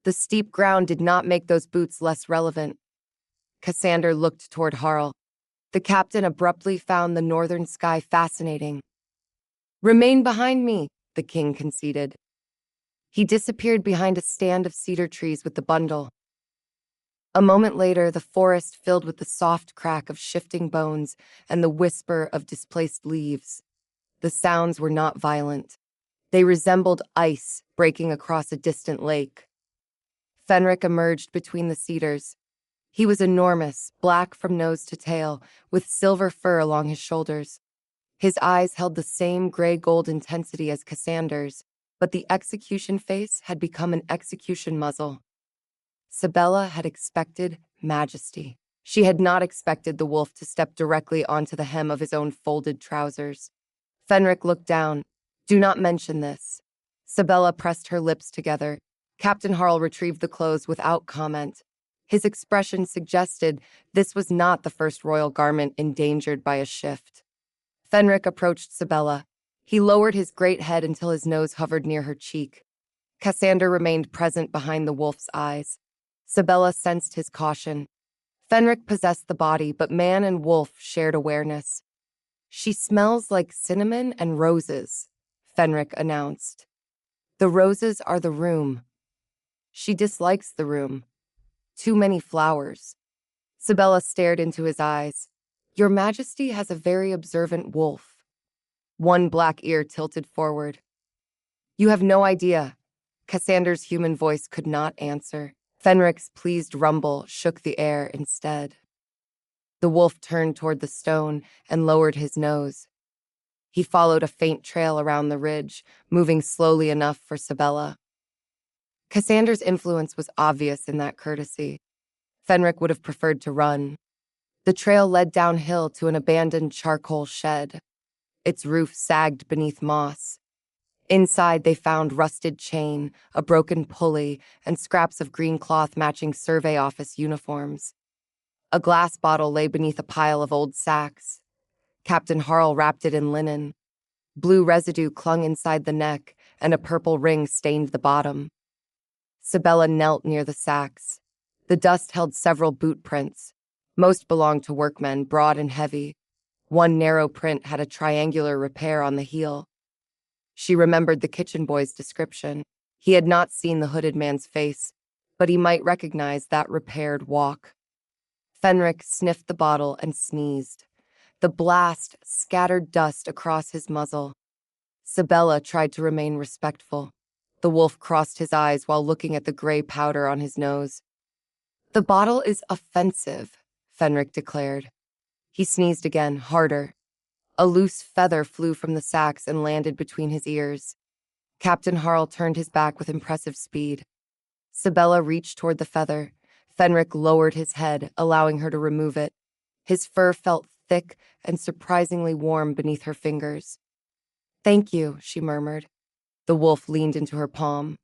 The steep ground did not make those boots less relevant. Cassander looked toward Harl. The captain abruptly found the northern sky fascinating. "Remain behind me," the king conceded. He disappeared behind a stand of cedar trees with the bundle. A moment later, the forest filled with the soft crack of shifting bones and the whisper of displaced leaves. The sounds were not violent. They resembled ice breaking across a distant lake. Fenric emerged between the cedars. He was enormous, black from nose to tail, with silver fur along his shoulders. His eyes held the same gray-gold intensity as Cassander's, but the execution face had become an execution muzzle. Sabella had expected majesty. She had not expected the wolf to step directly onto the hem of his own folded trousers. Fenric looked down. "Do not mention this." Sabella pressed her lips together. Captain Harl retrieved the clothes without comment. His expression suggested this was not the first royal garment endangered by a shift. Fenric approached Sabella. He lowered his great head until his nose hovered near her cheek. Cassander remained present behind the wolf's eyes. Sabella sensed his caution. Fenric possessed the body, but man and wolf shared awareness. "She smells like cinnamon and roses," Fenric announced. "The roses are the room. She dislikes the room. Too many flowers." Sabella stared into his eyes. "Your Majesty has a very observant wolf." One black ear tilted forward. "You have no idea." Cassander's human voice could not answer. Fenric's pleased rumble shook the air instead. The wolf turned toward the stone and lowered his nose. He followed a faint trail around the ridge, moving slowly enough for Sabella. Cassander's influence was obvious in that courtesy. Fenric would have preferred to run. The trail led downhill to an abandoned charcoal shed. Its roof sagged beneath moss. Inside, they found rusted chain, a broken pulley, and scraps of green cloth matching survey office uniforms. A glass bottle lay beneath a pile of old sacks. Captain Harl wrapped it in linen. Blue residue clung inside the neck, and a purple ring stained the bottom. Sabella knelt near the sacks. The dust held several boot prints. Most belonged to workmen, broad and heavy. One narrow print had a triangular repair on the heel. She remembered the kitchen boy's description. He had not seen the hooded man's face, but he might recognize that repaired walk. Fenric sniffed the bottle and sneezed. The blast scattered dust across his muzzle. Sabella tried to remain respectful. The wolf crossed his eyes while looking at the gray powder on his nose. "The bottle is offensive," Fenric declared. He sneezed again, harder. A loose feather flew from the sacks and landed between his ears. Captain Harl turned his back with impressive speed. Sabella reached toward the feather. Fenric lowered his head, allowing her to remove it. His fur felt thick and surprisingly warm beneath her fingers. "Thank you," she murmured. The wolf leaned into her palm.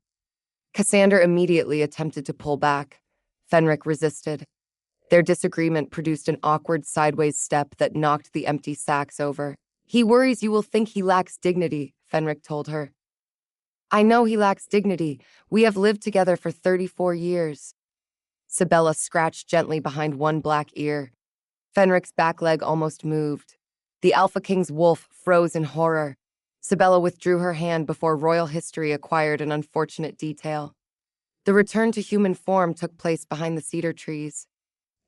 Cassander immediately attempted to pull back. Fenric resisted. Their disagreement produced an awkward sideways step that knocked the empty sacks over. "He worries you will think he lacks dignity," Fenric told her. "I know he lacks dignity. We have lived together for 34 years. Sabella scratched gently behind one black ear. Fenric's back leg almost moved. The Alpha King's wolf froze in horror. Sabella withdrew her hand before royal history acquired an unfortunate detail. The return to human form took place behind the cedar trees.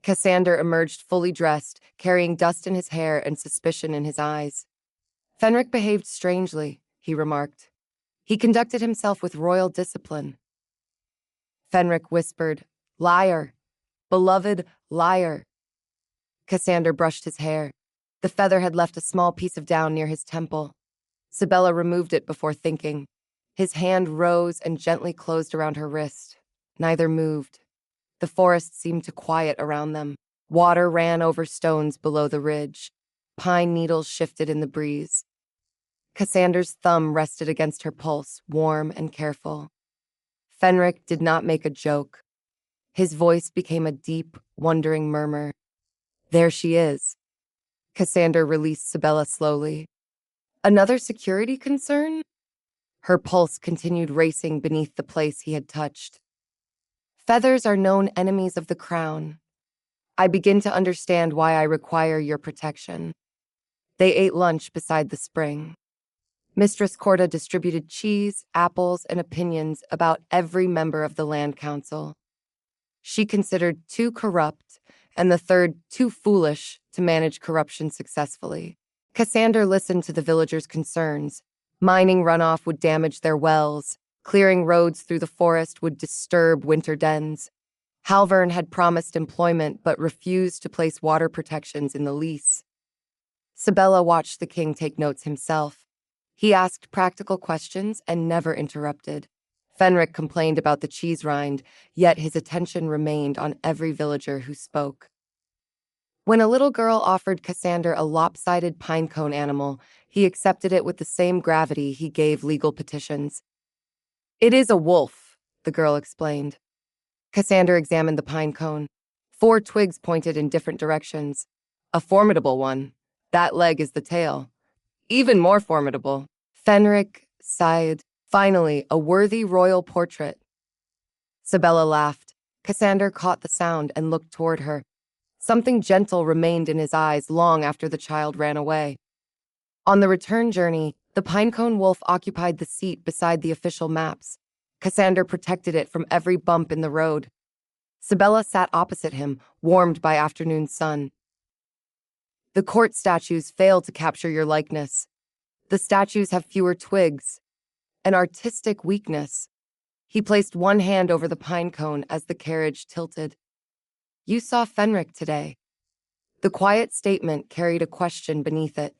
Cassander emerged fully dressed, carrying dust in his hair and suspicion in his eyes. "Fenric behaved strangely," he remarked. "He conducted himself with royal discipline." Fenric whispered, "Liar! Beloved liar!" Cassander brushed his hair. The feather had left a small piece of down near his temple. Sabella removed it before thinking. His hand rose and gently closed around her wrist. Neither moved. The forest seemed to quiet around them. Water ran over stones below the ridge. Pine needles shifted in the breeze. Cassander's thumb rested against her pulse, warm and careful. Fenric did not make a joke. His voice became a deep, wondering murmur. "There she is." Cassander released Sabella slowly. "Another security concern?" Her pulse continued racing beneath the place he had touched. Feathers are known enemies of the crown. I begin to understand why I require your protection. They ate lunch beside the spring. Mistress Corda distributed cheese, apples, and opinions about every member of the land council. She considered two corrupt and the third too foolish to manage corruption successfully. Cassander listened to the villagers' concerns. Mining runoff would damage their wells. Clearing roads through the forest would disturb winter dens. Halvern had promised employment but refused to place water protections in the lease. Sabella watched the king take notes himself. He asked practical questions and never interrupted. Fenric complained about the cheese rind, yet his attention remained on every villager who spoke. When a little girl offered Cassander a lopsided pinecone animal, he accepted it with the same gravity he gave legal petitions. "It is a wolf," the girl explained. Cassander examined the pinecone. 4 twigs pointed in different directions. A formidable one. That leg is the tail. Even more formidable. Fenric sighed. Finally, a worthy royal portrait. Sabella laughed. Cassander caught the sound and looked toward her. Something gentle remained in his eyes long after the child ran away. On the return journey, the pinecone wolf occupied the seat beside the official maps. Cassander protected it from every bump in the road. Sabella sat opposite him, warmed by afternoon sun. "The court statues fail to capture your likeness. The statues have fewer twigs. An artistic weakness." He placed one hand over the pinecone as the carriage tilted. "You saw Fenric today." The quiet statement carried a question beneath it.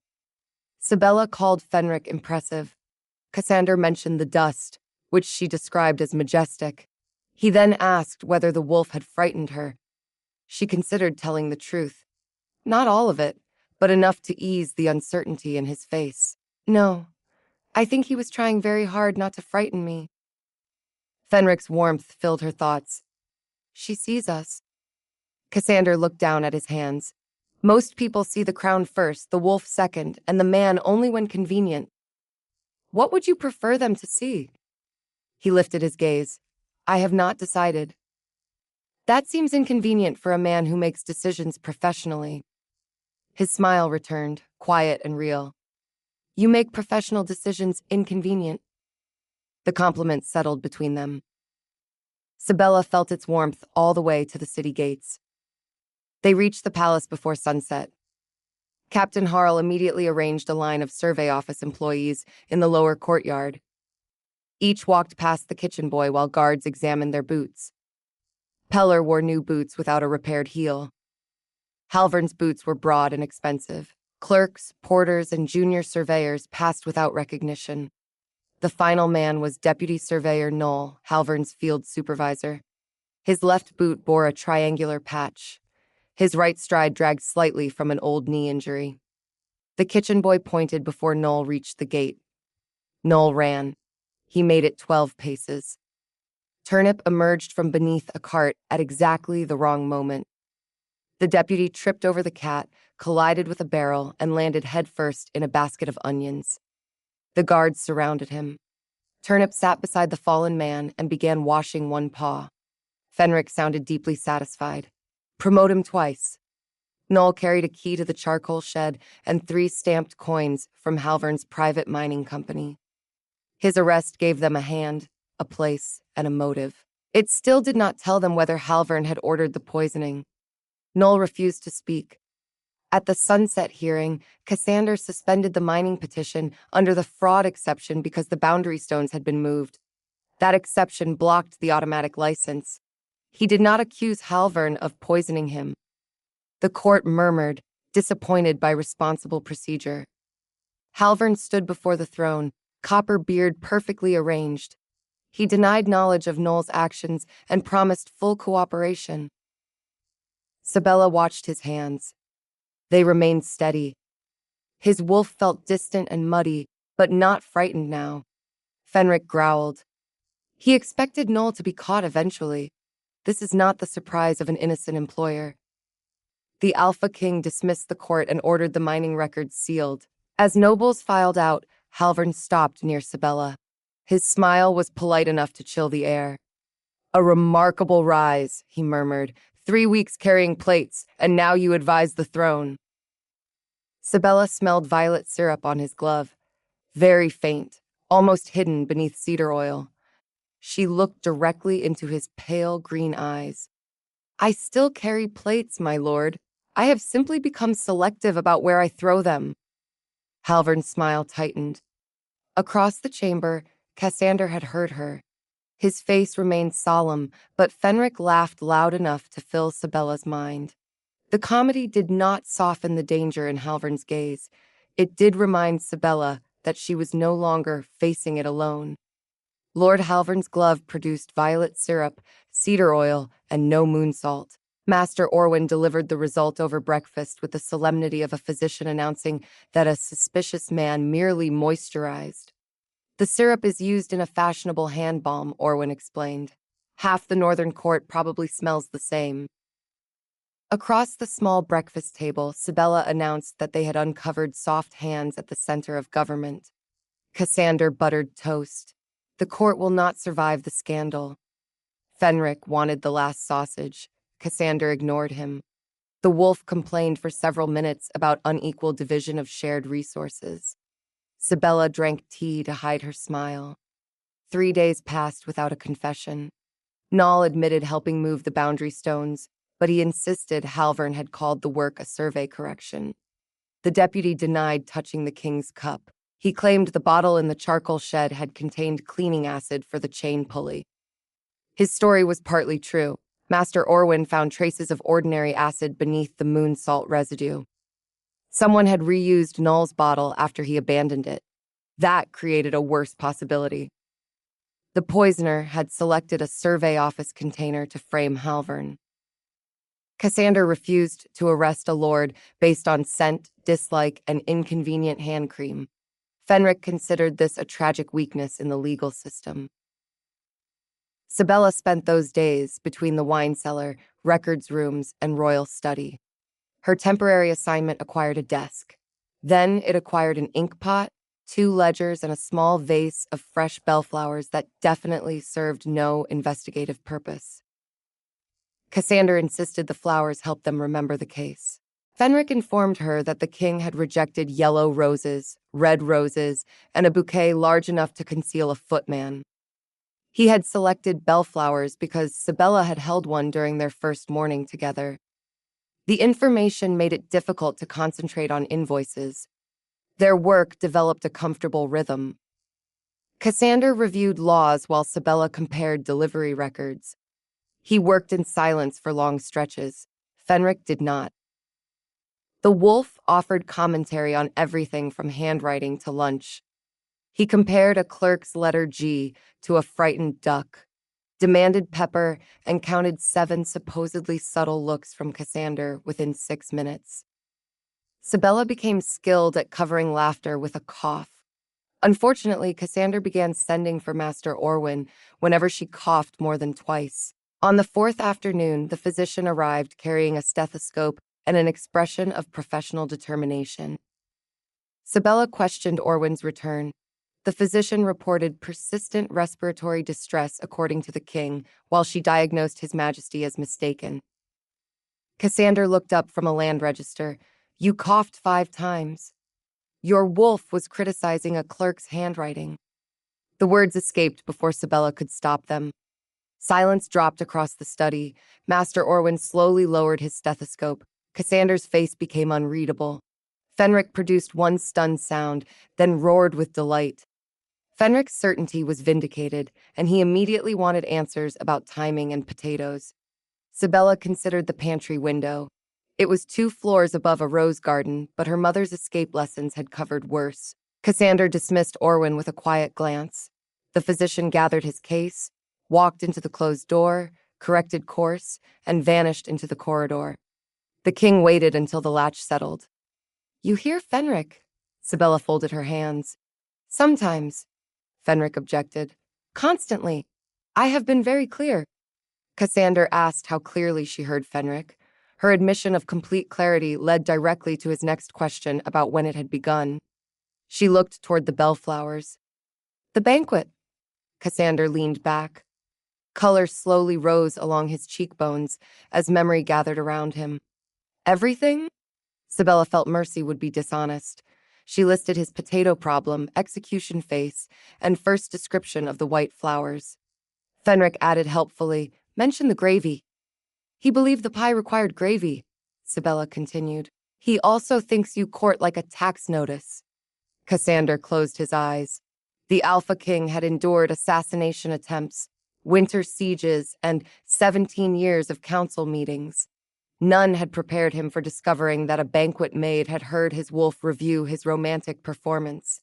Sabella called Fenric impressive. Cassander mentioned the dust, which she described as majestic. He then asked whether the wolf had frightened her. She considered telling the truth. Not all of it, but enough to ease the uncertainty in his face. "No, I think he was trying very hard not to frighten me." Fenric's warmth filled her thoughts. "She sees us." Cassander looked down at his hands. "Most people see the crown first, the wolf second, and the man only when convenient. What would you prefer them to see?" He lifted his gaze. "I have not decided." "That seems inconvenient for a man who makes decisions professionally." His smile returned, quiet and real. "You make professional decisions inconvenient." The compliment settled between them. Sabella felt its warmth all the way to the city gates. They reached the palace before sunset. Captain Harl immediately arranged a line of survey office employees in the lower courtyard. Each walked past the kitchen boy while guards examined their boots. Peller wore new boots without a repaired heel. Halvern's boots were broad and expensive. Clerks, porters, and junior surveyors passed without recognition. The final man was Deputy Surveyor Knoll, Halvern's field supervisor. His left boot bore a triangular patch. His right stride dragged slightly from an old knee injury. The kitchen boy pointed before Knoll reached the gate. Knoll ran. He made it 12 paces. Turnip emerged from beneath a cart at exactly the wrong moment. The deputy tripped over the cat, collided with a barrel, and landed headfirst in a basket of onions. The guards surrounded him. Turnip sat beside the fallen man and began washing one paw. Fenric sounded deeply satisfied. "Promote him twice." Knoll carried a key to the charcoal shed and 3 stamped coins from Halvern's private mining company. His arrest gave them a hand, a place, and a motive. It still did not tell them whether Halvern had ordered the poisoning. Knoll refused to speak. At the sunset hearing, Cassander suspended the mining petition under the fraud exception because the boundary stones had been moved. That exception blocked the automatic license. He did not accuse Halvern of poisoning him. The court murmured, disappointed by responsible procedure. Halvern stood before the throne, copper beard perfectly arranged. He denied knowledge of Knoll's actions and promised full cooperation. Sabella watched his hands. They remained steady. His wolf felt distant and muddy, but not frightened now. Fenric growled. He expected Knoll to be caught eventually. This is not the surprise of an innocent employer. The Alpha King dismissed the court and ordered the mining records sealed. As nobles filed out, Halvern stopped near Sabella. His smile was polite enough to chill the air. "A remarkable rise," he murmured. "3 weeks carrying plates, and now you advise the throne." Sabella smelled violet syrup on his glove, very faint, almost hidden beneath cedar oil. She looked directly into his pale green eyes. "I still carry plates, my lord. I have simply become selective about where I throw them." Halvern's smile tightened. Across the chamber, Cassander had heard her. His face remained solemn, but Fenric laughed loud enough to fill Sabella's mind. The comedy did not soften the danger in Halvern's gaze. It did remind Sabella that she was no longer facing it alone. Lord Halvern's glove produced violet syrup, cedar oil, and no moon salt. Master Orwin delivered the result over breakfast with the solemnity of a physician announcing that a suspicious man merely moisturized. "The syrup is used in a fashionable hand balm," Orwin explained. "Half the northern court probably smells the same." Across the small breakfast table, Sabella announced that they had uncovered soft hands at the center of government. Cassander buttered toast. "The court will not survive the scandal." Fenric wanted the last sausage. Cassander ignored him. The wolf complained for several minutes about unequal division of shared resources. Sabella drank tea to hide her smile. 3 days passed without a confession. Nall admitted helping move the boundary stones, but he insisted Halvern had called the work a survey correction. The deputy denied touching the king's cup. He claimed the bottle in the charcoal shed had contained cleaning acid for the chain pulley. His story was partly true. Master Orwin found traces of ordinary acid beneath the moon salt residue. Someone had reused Null's bottle after he abandoned it. That created a worse possibility. The poisoner had selected a survey office container to frame Halvern. Cassander refused to arrest a lord based on scent, dislike, and inconvenient hand cream. Fenric considered this a tragic weakness in the legal system. Sabella spent those days between the wine cellar, records rooms, and royal study. Her temporary assignment acquired a desk. Then it acquired an ink pot, 2 ledgers, and a small vase of fresh bellflowers that definitely served no investigative purpose. Cassander insisted the flowers help them remember the case. Fenric informed her that the king had rejected yellow roses, red roses, and a bouquet large enough to conceal a footman. He had selected bellflowers because Sabella had held one during their first morning together. The information made it difficult to concentrate on invoices. Their work developed a comfortable rhythm. Cassander reviewed laws while Sabella compared delivery records. He worked in silence for long stretches. Fenric did not. The wolf offered commentary on everything from handwriting to lunch. He compared a clerk's letter G to a frightened duck, demanded pepper, and counted 7 supposedly subtle looks from Cassander within 6 minutes. Sabella became skilled at covering laughter with a cough. Unfortunately, Cassander began sending for Master Orwin whenever she coughed more than twice. On the 4th afternoon, the physician arrived carrying a stethoscope and an expression of professional determination. Sabella questioned Orwin's return. The physician reported persistent respiratory distress according to the king, while she diagnosed His Majesty as mistaken. Cassander looked up from a land register. "You coughed 5 times. Your wolf was criticizing a clerk's handwriting." The words escaped before Sabella could stop them. Silence dropped across the study. Master Orwin slowly lowered his stethoscope. Cassander's face became unreadable. Fenric produced one stunned sound, then roared with delight. Fenric's certainty was vindicated, and he immediately wanted answers about timing and potatoes. Sabella considered the pantry window. It was 2 floors above a rose garden, but her mother's escape lessons had covered worse. Cassander dismissed Orwin with a quiet glance. The physician gathered his case, walked into the closed door, corrected course, and vanished into the corridor. The king waited until the latch settled. "You hear Fenric?" Sabella folded her hands. "Sometimes," Fenric objected. "Constantly. I have been very clear." Cassander asked how clearly she heard Fenric. Her admission of complete clarity led directly to his next question about when it had begun. She looked toward the bellflowers. "The banquet. Cassander leaned back. Color slowly rose along his cheekbones as memory gathered around him. Everything? Sabella felt Mercy would be dishonest. She listed his potato problem, execution face, and first description of the white flowers. Fenric added helpfully, "Mention the gravy." "He believed the pie required gravy," Sabella continued. "He also thinks you court like a tax notice." Cassander closed his eyes. The Alpha King had endured assassination attempts, winter sieges, and 17 years of council meetings. None had prepared him for discovering that a banquet maid had heard his wolf review his romantic performance.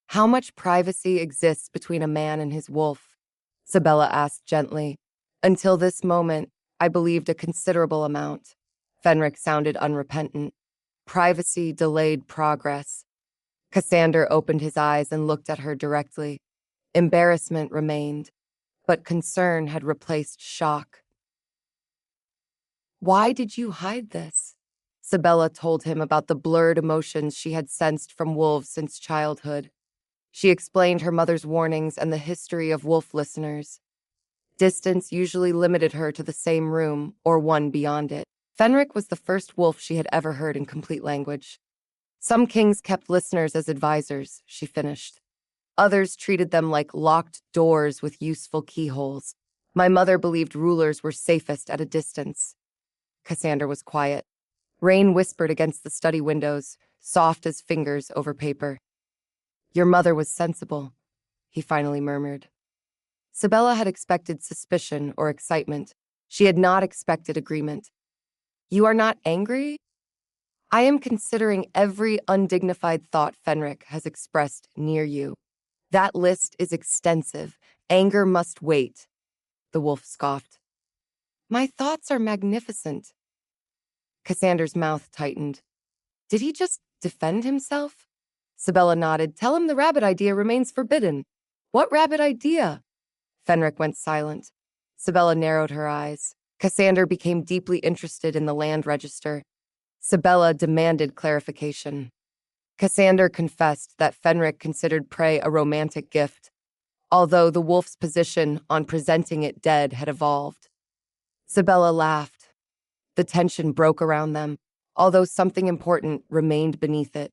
"How much privacy exists between a man and his wolf?" Sabella asked gently. "Until this moment, I believed a considerable amount." Fenric sounded unrepentant. Privacy delayed progress. Cassander opened his eyes and looked at her directly. Embarrassment remained, but concern had replaced shock. "Why did you hide this?" Sabella told him about the blurred emotions she had sensed from wolves since childhood. She explained her mother's warnings and the history of wolf listeners. Distance usually limited her to the same room or one beyond it. Fenric was the first wolf she had ever heard in complete language. "Some kings kept listeners as advisors," she finished. "Others treated them like locked doors with useful keyholes. My mother believed rulers were safest at a distance." Cassander was quiet. Rain whispered against the study windows, soft as fingers over paper. "Your mother was sensible," he finally murmured. Sabella had expected suspicion or excitement. She had not expected agreement. "You are not angry?" "I am considering every undignified thought Fenric has expressed near you. That list is extensive. Anger must wait," the wolf scoffed. "My thoughts are magnificent." Cassander's mouth tightened. Did he just defend himself? Sabella nodded. "Tell him the rabbit idea remains forbidden." "What rabbit idea?" Fenric went silent. Sabella narrowed her eyes. Cassander became deeply interested in the land register. Sabella demanded clarification. Cassander confessed that Fenric considered prey a romantic gift, although the wolf's position on presenting it dead had evolved. Sabella laughed. The tension broke around them, although something important remained beneath it.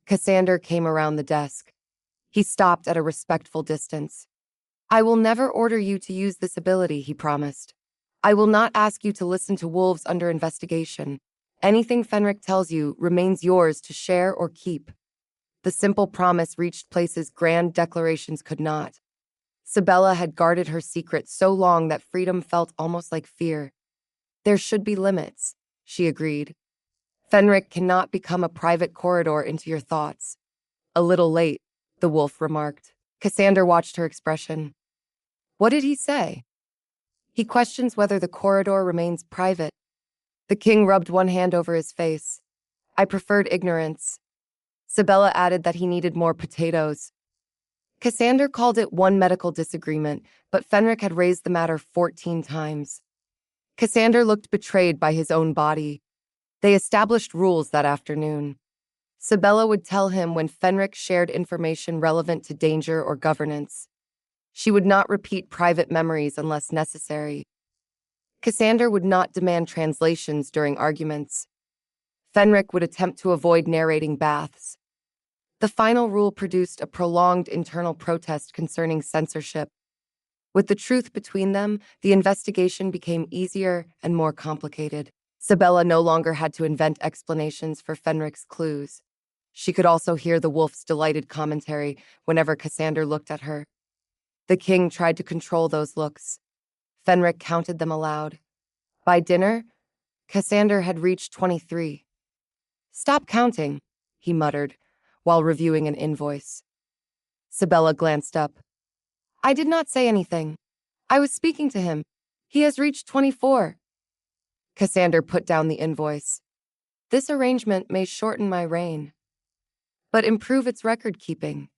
Cassander came around the desk. He stopped at a respectful distance. "I will never order you to use this ability," he promised. "I will not ask you to listen to wolves under investigation. Anything Fenric tells you remains yours to share or keep." The simple promise reached places grand declarations could not. Sabella had guarded her secret so long that freedom felt almost like fear. "There should be limits," she agreed. "Fenric cannot become a private corridor into your thoughts." "A little late," the wolf remarked. Cassander watched her expression. "What did he say?" "He questions whether the corridor remains private." The king rubbed one hand over his face. "I preferred ignorance." Sabella added that he needed more potatoes. Cassander called it one medical disagreement, but Fenric had raised the matter 14 times. Cassander looked betrayed by his own body. They established rules that afternoon. Sabella would tell him when Fenric shared information relevant to danger or governance. She would not repeat private memories unless necessary. Cassander would not demand translations during arguments. Fenric would attempt to avoid narrating baths. The final rule produced a prolonged internal protest concerning censorship. With the truth between them, the investigation became easier and more complicated. Sabella no longer had to invent explanations for Fenric's clues. She could also hear the wolf's delighted commentary whenever Cassander looked at her. The king tried to control those looks. Fenric counted them aloud. By dinner, Cassander had reached 23. "Stop counting," he muttered, while reviewing an invoice. Sabella glanced up. "I did not say anything. I was speaking to him. He has reached 24. Cassander put down the invoice. "This arrangement may shorten my reign, but improve its record-keeping."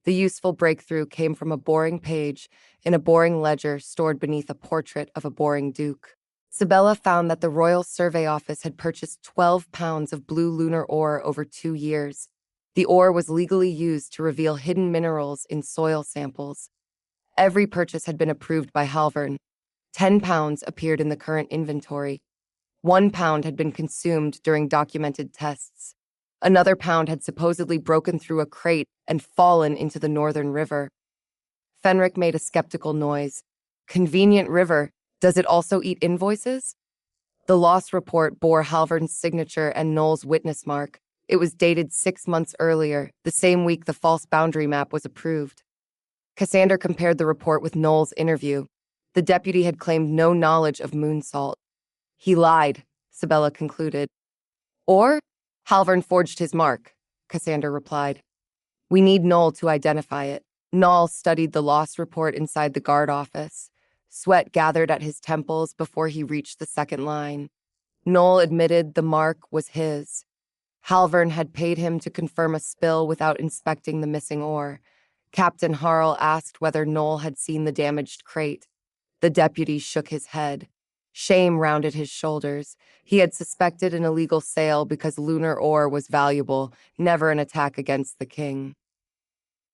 The useful breakthrough came from a boring page in a boring ledger stored beneath a portrait of a boring duke. Sabella found that the Royal Survey Office had purchased 12 pounds of blue lunar ore over 2 years. The ore was legally used to reveal hidden minerals in soil samples. Every purchase had been approved by Halvern. 10 pounds appeared in the current inventory. 1 pound had been consumed during documented tests. Another pound had supposedly broken through a crate and fallen into the northern river. Fenric made a skeptical noise. Convenient river. Does it also eat invoices? The loss report bore Halvern's signature and Noel's witness mark. It was dated 6 months earlier, the same week the false boundary map was approved. Cassander compared the report with Noel's interview. The deputy had claimed no knowledge of moon salt. He lied, Sabella concluded. Or Halvern forged his mark, Cassander replied. We need Noel to identify it. Noel studied the loss report inside the guard office. Sweat gathered at his temples before he reached the second line. Noel admitted the mark was his. Halvern had paid him to confirm a spill without inspecting the missing ore. Captain Harl asked whether Noel had seen the damaged crate. The deputy shook his head. Shame rounded his shoulders. He had suspected an illegal sale because lunar ore was valuable, never an attack against the king.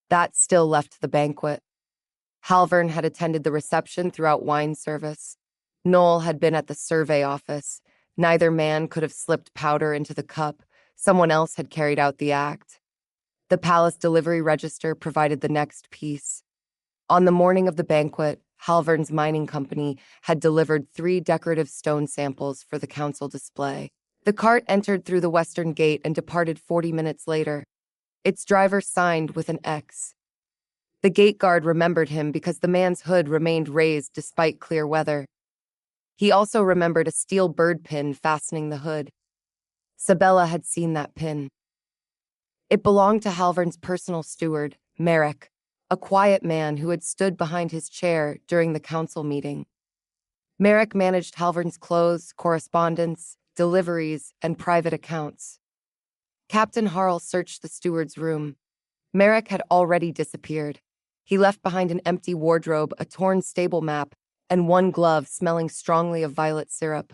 That still left the banquet. Halvern had attended the reception throughout wine service. Noel had been at the survey office. Neither man could have slipped powder into the cup. Someone else had carried out the act. The palace delivery register provided the next piece. On the morning of the banquet, Halvern's mining company had delivered 3 decorative stone samples for the council display. The cart entered through the western gate and departed 40 minutes later. Its driver signed with an X. The gate guard remembered him because the man's hood remained raised despite clear weather. He also remembered a steel bird pin fastening the hood. Sabella had seen that pin. It belonged to Halvern's personal steward, Merrick, a quiet man who had stood behind his chair during the council meeting. Merrick managed Halvern's clothes, correspondence, deliveries, and private accounts. Captain Harl searched the steward's room. Merrick had already disappeared. He left behind an empty wardrobe, a torn stable map, and one glove smelling strongly of violet syrup.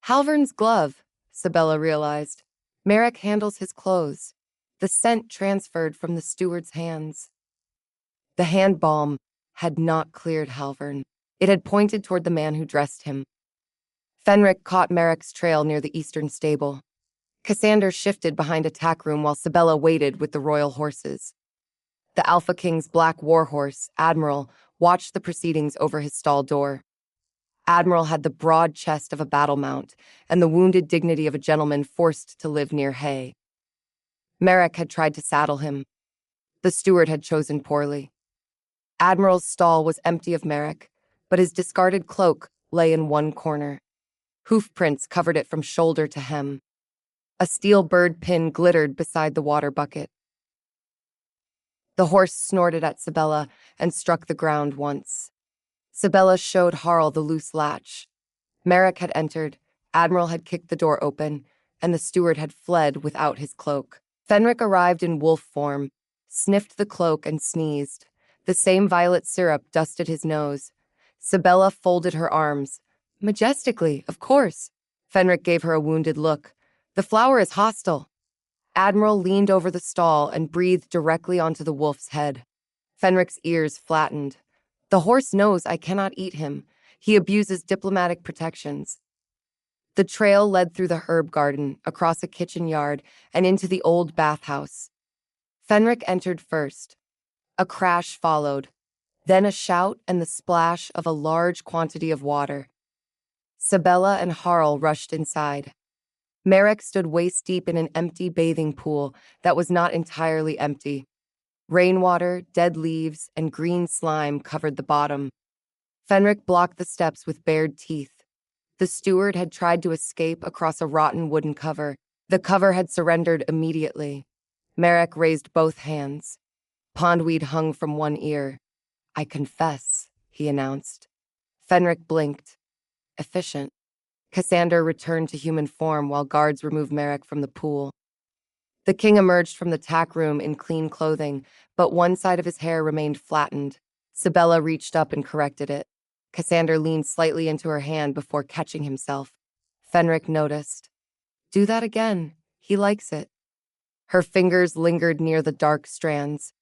Halvern's glove, Sabella realized. Merrick handles his clothes. The scent transferred from the steward's hands. The hand balm had not cleared Halvern. It had pointed toward the man who dressed him. Fenric caught Merrick's trail near the eastern stable. Cassander shifted behind a tack room while Sabella waited with the royal horses. The Alpha King's black warhorse, Admiral, watched the proceedings over his stall door. Admiral had the broad chest of a battle mount and the wounded dignity of a gentleman forced to live near hay. Merrick had tried to saddle him. The steward had chosen poorly. Admiral's stall was empty of Merrick, but his discarded cloak lay in one corner. Hoof prints covered it from shoulder to hem. A steel bird pin glittered beside the water bucket. The horse snorted at Sabella and struck the ground once. Sabella showed Harl the loose latch. Merrick had entered, Admiral had kicked the door open, and the steward had fled without his cloak. Fenric arrived in wolf form, sniffed the cloak and sneezed. The same violet syrup dusted his nose. Sabella folded her arms. Majestically, of course. Fenric gave her a wounded look. The flower is hostile. Admiral leaned over the stall and breathed directly onto the wolf's head. Fenric's ears flattened. The horse knows I cannot eat him. He abuses diplomatic protections. The trail led through the herb garden, across a kitchen yard, and into the old bathhouse. Fenric entered first. A crash followed, then a shout and the splash of a large quantity of water. Sabella and Harl rushed inside. Merrick stood waist-deep in an empty bathing pool that was not entirely empty. Rainwater, dead leaves, and green slime covered the bottom. Fenric blocked the steps with bared teeth. The steward had tried to escape across a rotten wooden cover. The cover had surrendered immediately. Merrick raised both hands. Pondweed hung from one ear. I confess, he announced. Fenric blinked. Efficient. Cassander returned to human form while guards removed Merrick from the pool. The king emerged from the tack room in clean clothing, but one side of his hair remained flattened. Sabella reached up and corrected it. Cassander leaned slightly into her hand before catching himself. Fenric noticed. Do that again. He likes it. Her fingers lingered near the dark strands.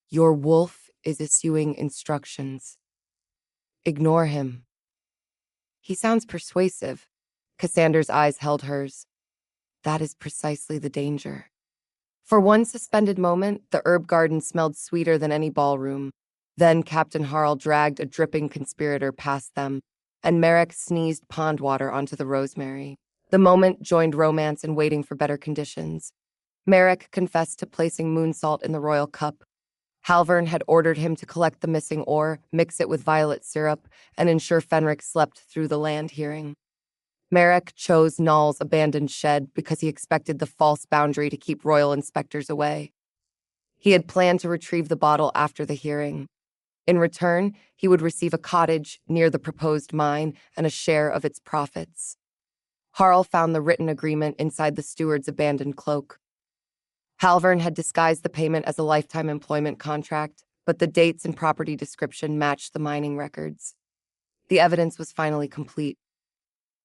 Your wolf is issuing instructions. Ignore him. He sounds persuasive. Cassander's eyes held hers. That is precisely the danger. For one suspended moment, the herb garden smelled sweeter than any ballroom. Then Captain Harl dragged a dripping conspirator past them, and Merrick sneezed pond water onto the rosemary. The moment joined romance and waiting for better conditions. Merrick confessed to placing moon salt in the royal cup. Halvern had ordered him to collect the missing ore, mix it with violet syrup, and ensure Fenric slept through the land hearing. Merrick chose Nall's abandoned shed because he expected the false boundary to keep royal inspectors away. He had planned to retrieve the bottle after the hearing. In return, he would receive a cottage near the proposed mine and a share of its profits. Harl found the written agreement inside the steward's abandoned cloak. Halvern had disguised the payment as a lifetime employment contract, but the dates and property description matched the mining records. The evidence was finally complete.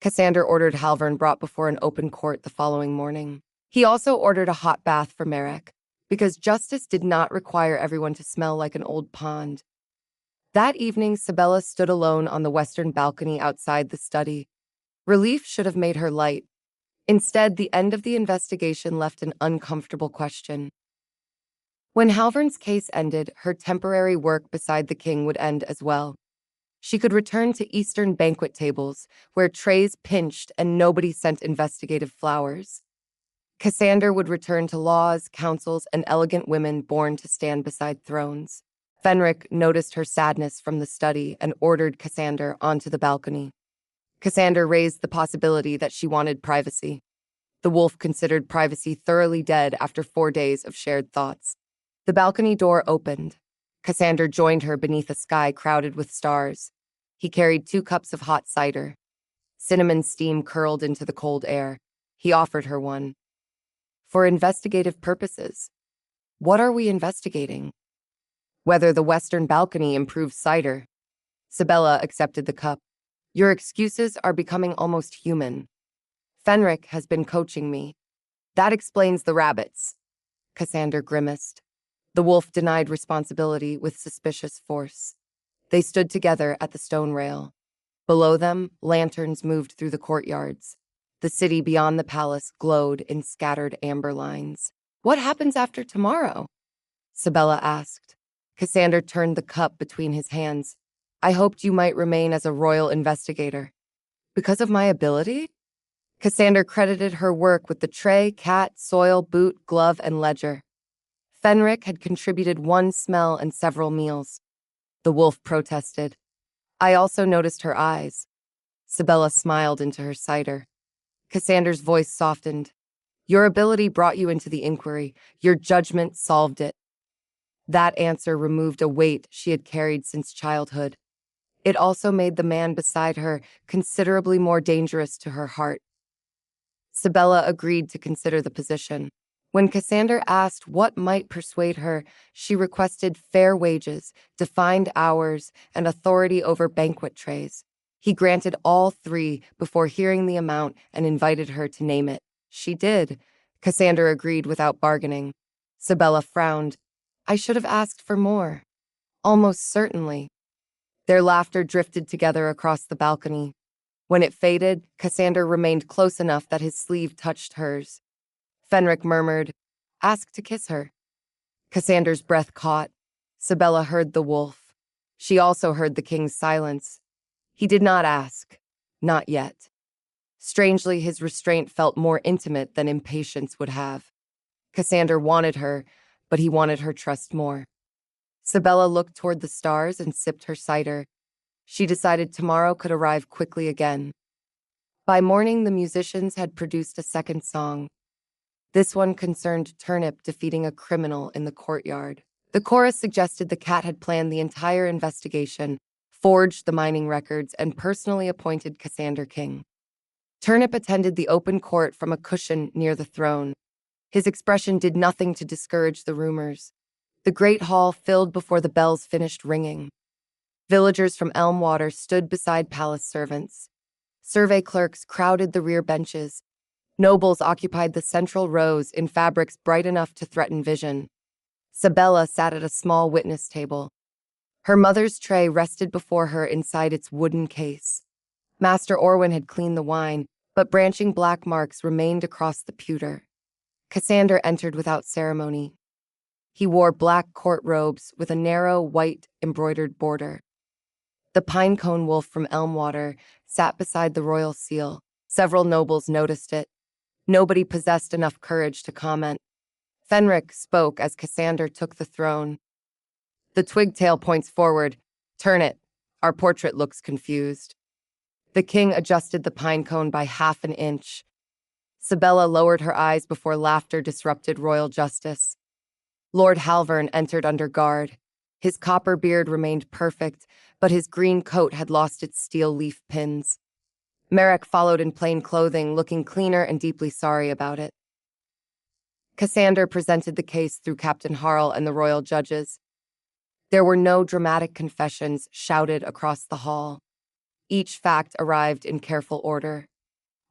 Cassander ordered Halvern brought before an open court the following morning. He also ordered a hot bath for Merrick, because justice did not require everyone to smell like an old pond. That evening, Sabella stood alone on the western balcony outside the study. Relief should have made her light. Instead, the end of the investigation left an uncomfortable question. When Halvern's case ended, her temporary work beside the king would end as well. She could return to Eastern banquet tables, where trays pinched and nobody sent investigative flowers. Cassander would return to laws, councils, and elegant women born to stand beside thrones. Fenric noticed her sadness from the study and ordered Cassander onto the balcony. Cassander raised the possibility that she wanted privacy. The wolf considered privacy thoroughly dead after 4 days of shared thoughts. The balcony door opened. Cassander joined her beneath a sky crowded with stars. He carried 2 cups of hot cider. Cinnamon steam curled into the cold air. He offered her one. For investigative purposes. What are we investigating? Whether the western balcony improves cider. Sabella accepted the cup. Your excuses are becoming almost human. Fenric has been coaching me. That explains the rabbits. Cassander grimaced. The wolf denied responsibility with suspicious force. They stood together at the stone rail. Below them, lanterns moved through the courtyards. The city beyond the palace glowed in scattered amber lines. What happens after tomorrow? Sabella asked. Cassander turned the cup between his hands. I hoped you might remain as a royal investigator. Because of my ability? Cassander credited her work with the tray, cat, soil, boot, glove, and ledger. Fenric had contributed 1 smell and several meals. The wolf protested. I also noticed her eyes. Sabella smiled into her cider. Cassander's voice softened. Your ability brought you into the inquiry. Your judgment solved it. That answer removed a weight she had carried since childhood. It also made the man beside her considerably more dangerous to her heart. Sabella agreed to consider the position. When Cassander asked what might persuade her, she requested fair wages, defined hours, and authority over banquet trays. He granted all 3 before hearing the amount and invited her to name it. She did. Cassander agreed without bargaining. Sabella frowned. I should have asked for more. Almost certainly. Their laughter drifted together across the balcony. When it faded, Cassander remained close enough that his sleeve touched hers. Fenric murmured, Ask to kiss her. Cassander's breath caught. Sabella heard the wolf. She also heard the king's silence. He did not ask. Not yet. Strangely, his restraint felt more intimate than impatience would have. Cassander wanted her, but he wanted her trust more. Sabella looked toward the stars and sipped her cider. She decided tomorrow could arrive quickly again. By morning, the musicians had produced a second song. This one concerned Turnip defeating a criminal in the courtyard. The chorus suggested the cat had planned the entire investigation, forged the mining records, and personally appointed Cassander king. Turnip attended the open court from a cushion near the throne. His expression did nothing to discourage the rumors. The great hall filled before the bells finished ringing. Villagers from Elmwater stood beside palace servants. Survey clerks crowded the rear benches. Nobles occupied the central rows in fabrics bright enough to threaten vision. Sabella sat at a small witness table. Her mother's tray rested before her inside its wooden case. Master Orwin had cleaned the wine, but branching black marks remained across the pewter. Cassander entered without ceremony. He wore black court robes with a narrow, white, embroidered border. The pinecone wolf from Elmwater sat beside the royal seal. Several nobles noticed it. Nobody possessed enough courage to comment. Fenric spoke as Cassander took the throne. The twigtail points forward. Turn it. Our portrait looks confused. The king adjusted the pinecone by half an inch. Sabella lowered her eyes before laughter disrupted royal justice. Lord Halvern entered under guard. His copper beard remained perfect, but his green coat had lost its steel leaf pins. Merrick followed in plain clothing, looking cleaner and deeply sorry about it. Cassander presented the case through Captain Harl and the royal judges. There were no dramatic confessions shouted across the hall. Each fact arrived in careful order.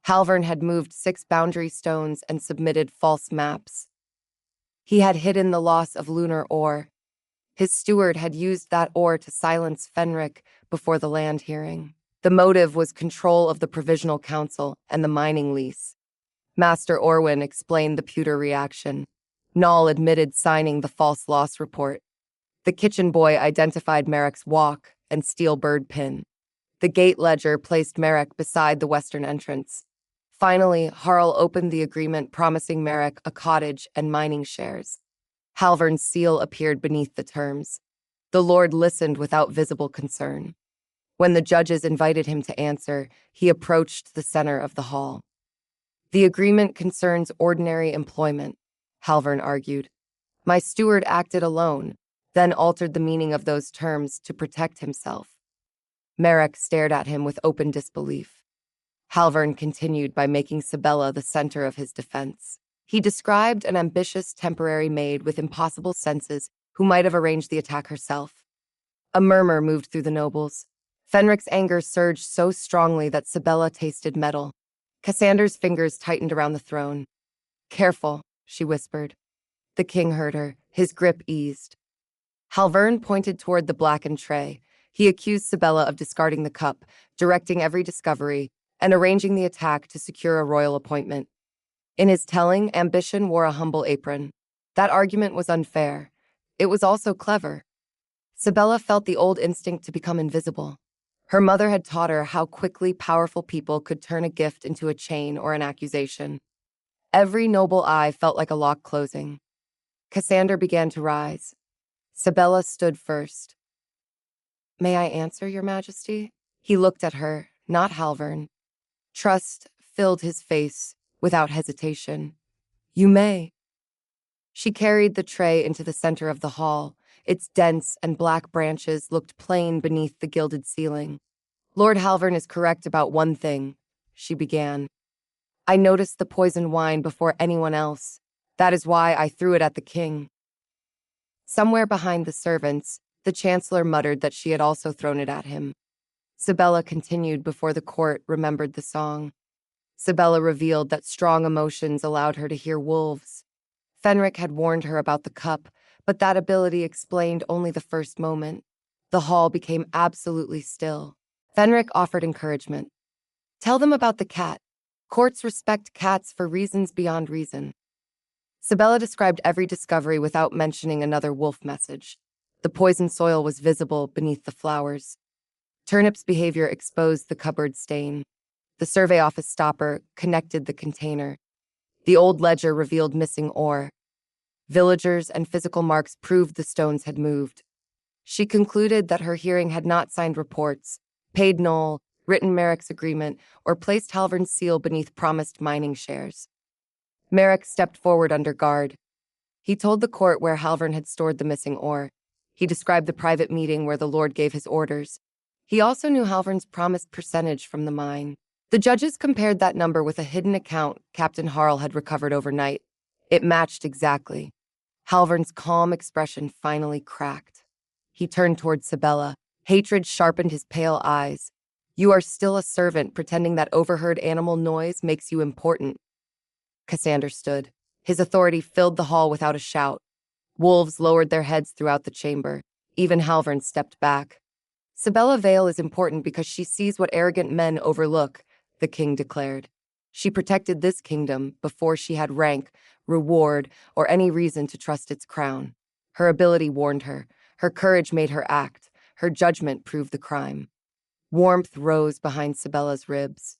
Halvern had moved 6 boundary stones and submitted false maps. He had hidden the loss of lunar ore. His steward had used that ore to silence Fenric before the land hearing. The motive was control of the Provisional Council and the mining lease. Master Orwin explained the pewter reaction. Noll admitted signing the false loss report. The kitchen boy identified Merrick's walk and steel bird pin. The gate ledger placed Merrick beside the western entrance. Finally, Harl opened the agreement promising Merrick a cottage and mining shares. Halvern's seal appeared beneath the terms. The lord listened without visible concern. When the judges invited him to answer, he approached the center of the hall. The agreement concerns ordinary employment, Halvern argued. My steward acted alone, then altered the meaning of those terms to protect himself. Merrick stared at him with open disbelief. Halvern continued by making Sabella the center of his defense. He described an ambitious temporary maid with impossible senses who might have arranged the attack herself. A murmur moved through the nobles. Fenric's anger surged so strongly that Sabella tasted metal. Cassander's fingers tightened around the throne. Careful, she whispered. The king heard her. His grip eased. Halvern pointed toward the blackened tray. He accused Sabella of discarding the cup, directing every discovery, and arranging the attack to secure a royal appointment. In his telling, ambition wore a humble apron. That argument was unfair. It was also clever. Sabella felt the old instinct to become invisible. Her mother had taught her how quickly powerful people could turn a gift into a chain or an accusation. Every noble eye felt like a lock closing. Cassander began to rise. Sabella stood first. May I answer, Your Majesty? He looked at her, not Halvern. Trust filled his face without hesitation. You may. She carried the tray into the center of the hall. Its dense and black branches looked plain beneath the gilded ceiling. Lord Halvern is correct about one thing, she began. I noticed the poisoned wine before anyone else. That is why I threw it at the king. Somewhere behind the servants, the chancellor muttered that she had also thrown it at him. Sabella continued before the court remembered the song. Sabella revealed that strong emotions allowed her to hear wolves. Fenric had warned her about the cup, but that ability explained only the first moment. The hall became absolutely still. Fenric offered encouragement. Tell them about the cat. Courts respect cats for reasons beyond reason. Sabella described every discovery without mentioning another wolf message. The poisoned soil was visible beneath the flowers. Turnip's behavior exposed the cupboard stain. The survey office stopper connected the container. The old ledger revealed missing ore. Villagers and physical marks proved the stones had moved. She concluded that her hearing had not signed reports, paid Noll, written Merrick's agreement, or placed Halvern's seal beneath promised mining shares. Merrick stepped forward under guard. He told the court where Halvern had stored the missing ore. He described the private meeting where the Lord gave his orders. He also knew Halvern's promised percentage from the mine. The judges compared that number with a hidden account Captain Harl had recovered overnight. It matched exactly. Halvern's calm expression finally cracked. He turned toward Sabella. Hatred sharpened his pale eyes. You are still a servant, pretending that overheard animal noise makes you important. Cassander stood. His authority filled the hall without a shout. Wolves lowered their heads throughout the chamber. Even Halvern stepped back. Sabella Vale is important because she sees what arrogant men overlook, the king declared. She protected this kingdom before she had rank, reward, or any reason to trust its crown. Her ability warned her. Her courage made her act. Her judgment proved the crime. Warmth rose behind Sabella's ribs.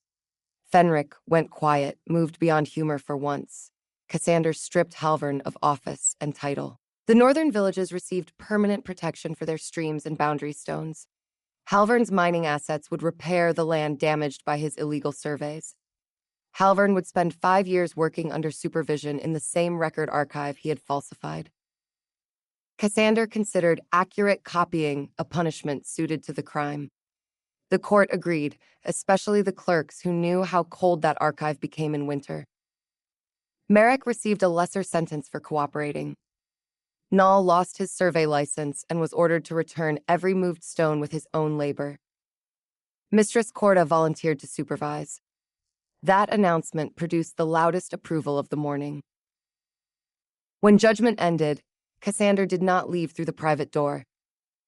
Fenric went quiet, moved beyond humor for once. Cassander stripped Halvern of office and title. The northern villages received permanent protection for their streams and boundary stones. Halvern's mining assets would repair the land damaged by his illegal surveys. Halvern would spend 5 years working under supervision in the same record archive he had falsified. Cassander considered accurate copying a punishment suited to the crime. The court agreed, especially the clerks who knew how cold that archive became in winter. Merrick received a lesser sentence for cooperating. Nall lost his survey license and was ordered to return every moved stone with his own labor. Mistress Corda volunteered to supervise. That announcement produced the loudest approval of the morning. When judgment ended, Cassander did not leave through the private door.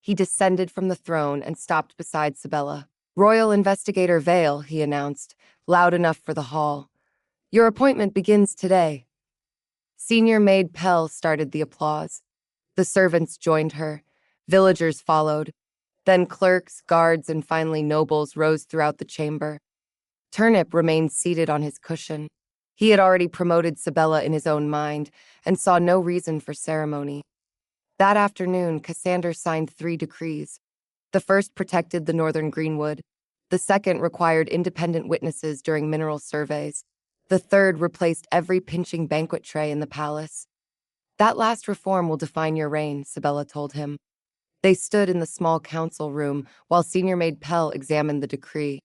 He descended from the throne and stopped beside Sabella. "Royal Investigator Vale," he announced, loud enough for the hall. "Your appointment begins today." Senior maid Pell started the applause. The servants joined her. Villagers followed. Then clerks, guards, and finally nobles rose throughout the chamber. Turnip remained seated on his cushion. He had already promoted Sabella in his own mind and saw no reason for ceremony. That afternoon, Cassander signed 3 decrees. The first protected the northern Greenwood. The second required independent witnesses during mineral surveys. The third replaced every pinching banquet tray in the palace. "That last reform will define your reign," Sabella told him. They stood in the small council room while senior maid Pell examined the decree.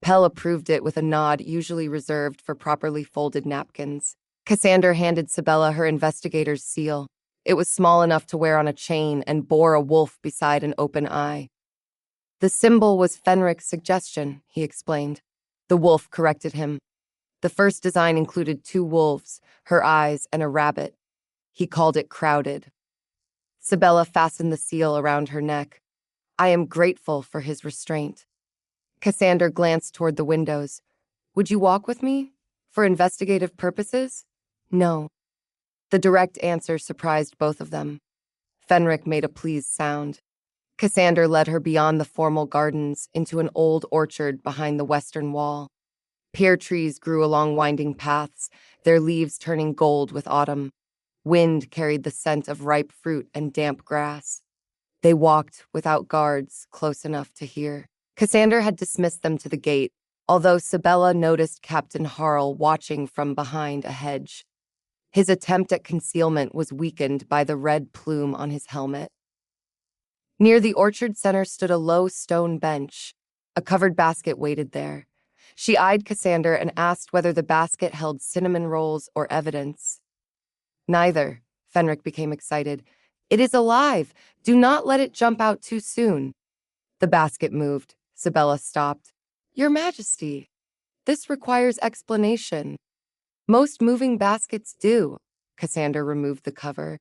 Pell approved it with a nod usually reserved for properly folded napkins. Cassander handed Sabella her investigator's seal. It was small enough to wear on a chain and bore a wolf beside an open eye. "The symbol was Fenric's suggestion," he explained. The wolf corrected him. The first design included 2 wolves, her eyes, and a rabbit. He called it crowded. Sabella fastened the seal around her neck. "I am grateful for his restraint." Cassander glanced toward the windows. "Would you walk with me? For investigative purposes?" "No." The direct answer surprised both of them. Fenric made a pleased sound. Cassander led her beyond the formal gardens into an old orchard behind the western wall. Pear trees grew along winding paths, their leaves turning gold with autumn. Wind carried the scent of ripe fruit and damp grass. They walked without guards close enough to hear. Cassander had dismissed them to the gate, although Sabella noticed Captain Harl watching from behind a hedge. His attempt at concealment was weakened by the red plume on his helmet. Near the orchard center stood a low stone bench. A covered basket waited there. She eyed Cassander and asked whether the basket held cinnamon rolls or evidence. "Neither." Fenric became excited. "It is alive. Do not let it jump out too soon." The basket moved. Sabella stopped. "Your Majesty, this requires explanation." "Most moving baskets do." Cassander removed the cover.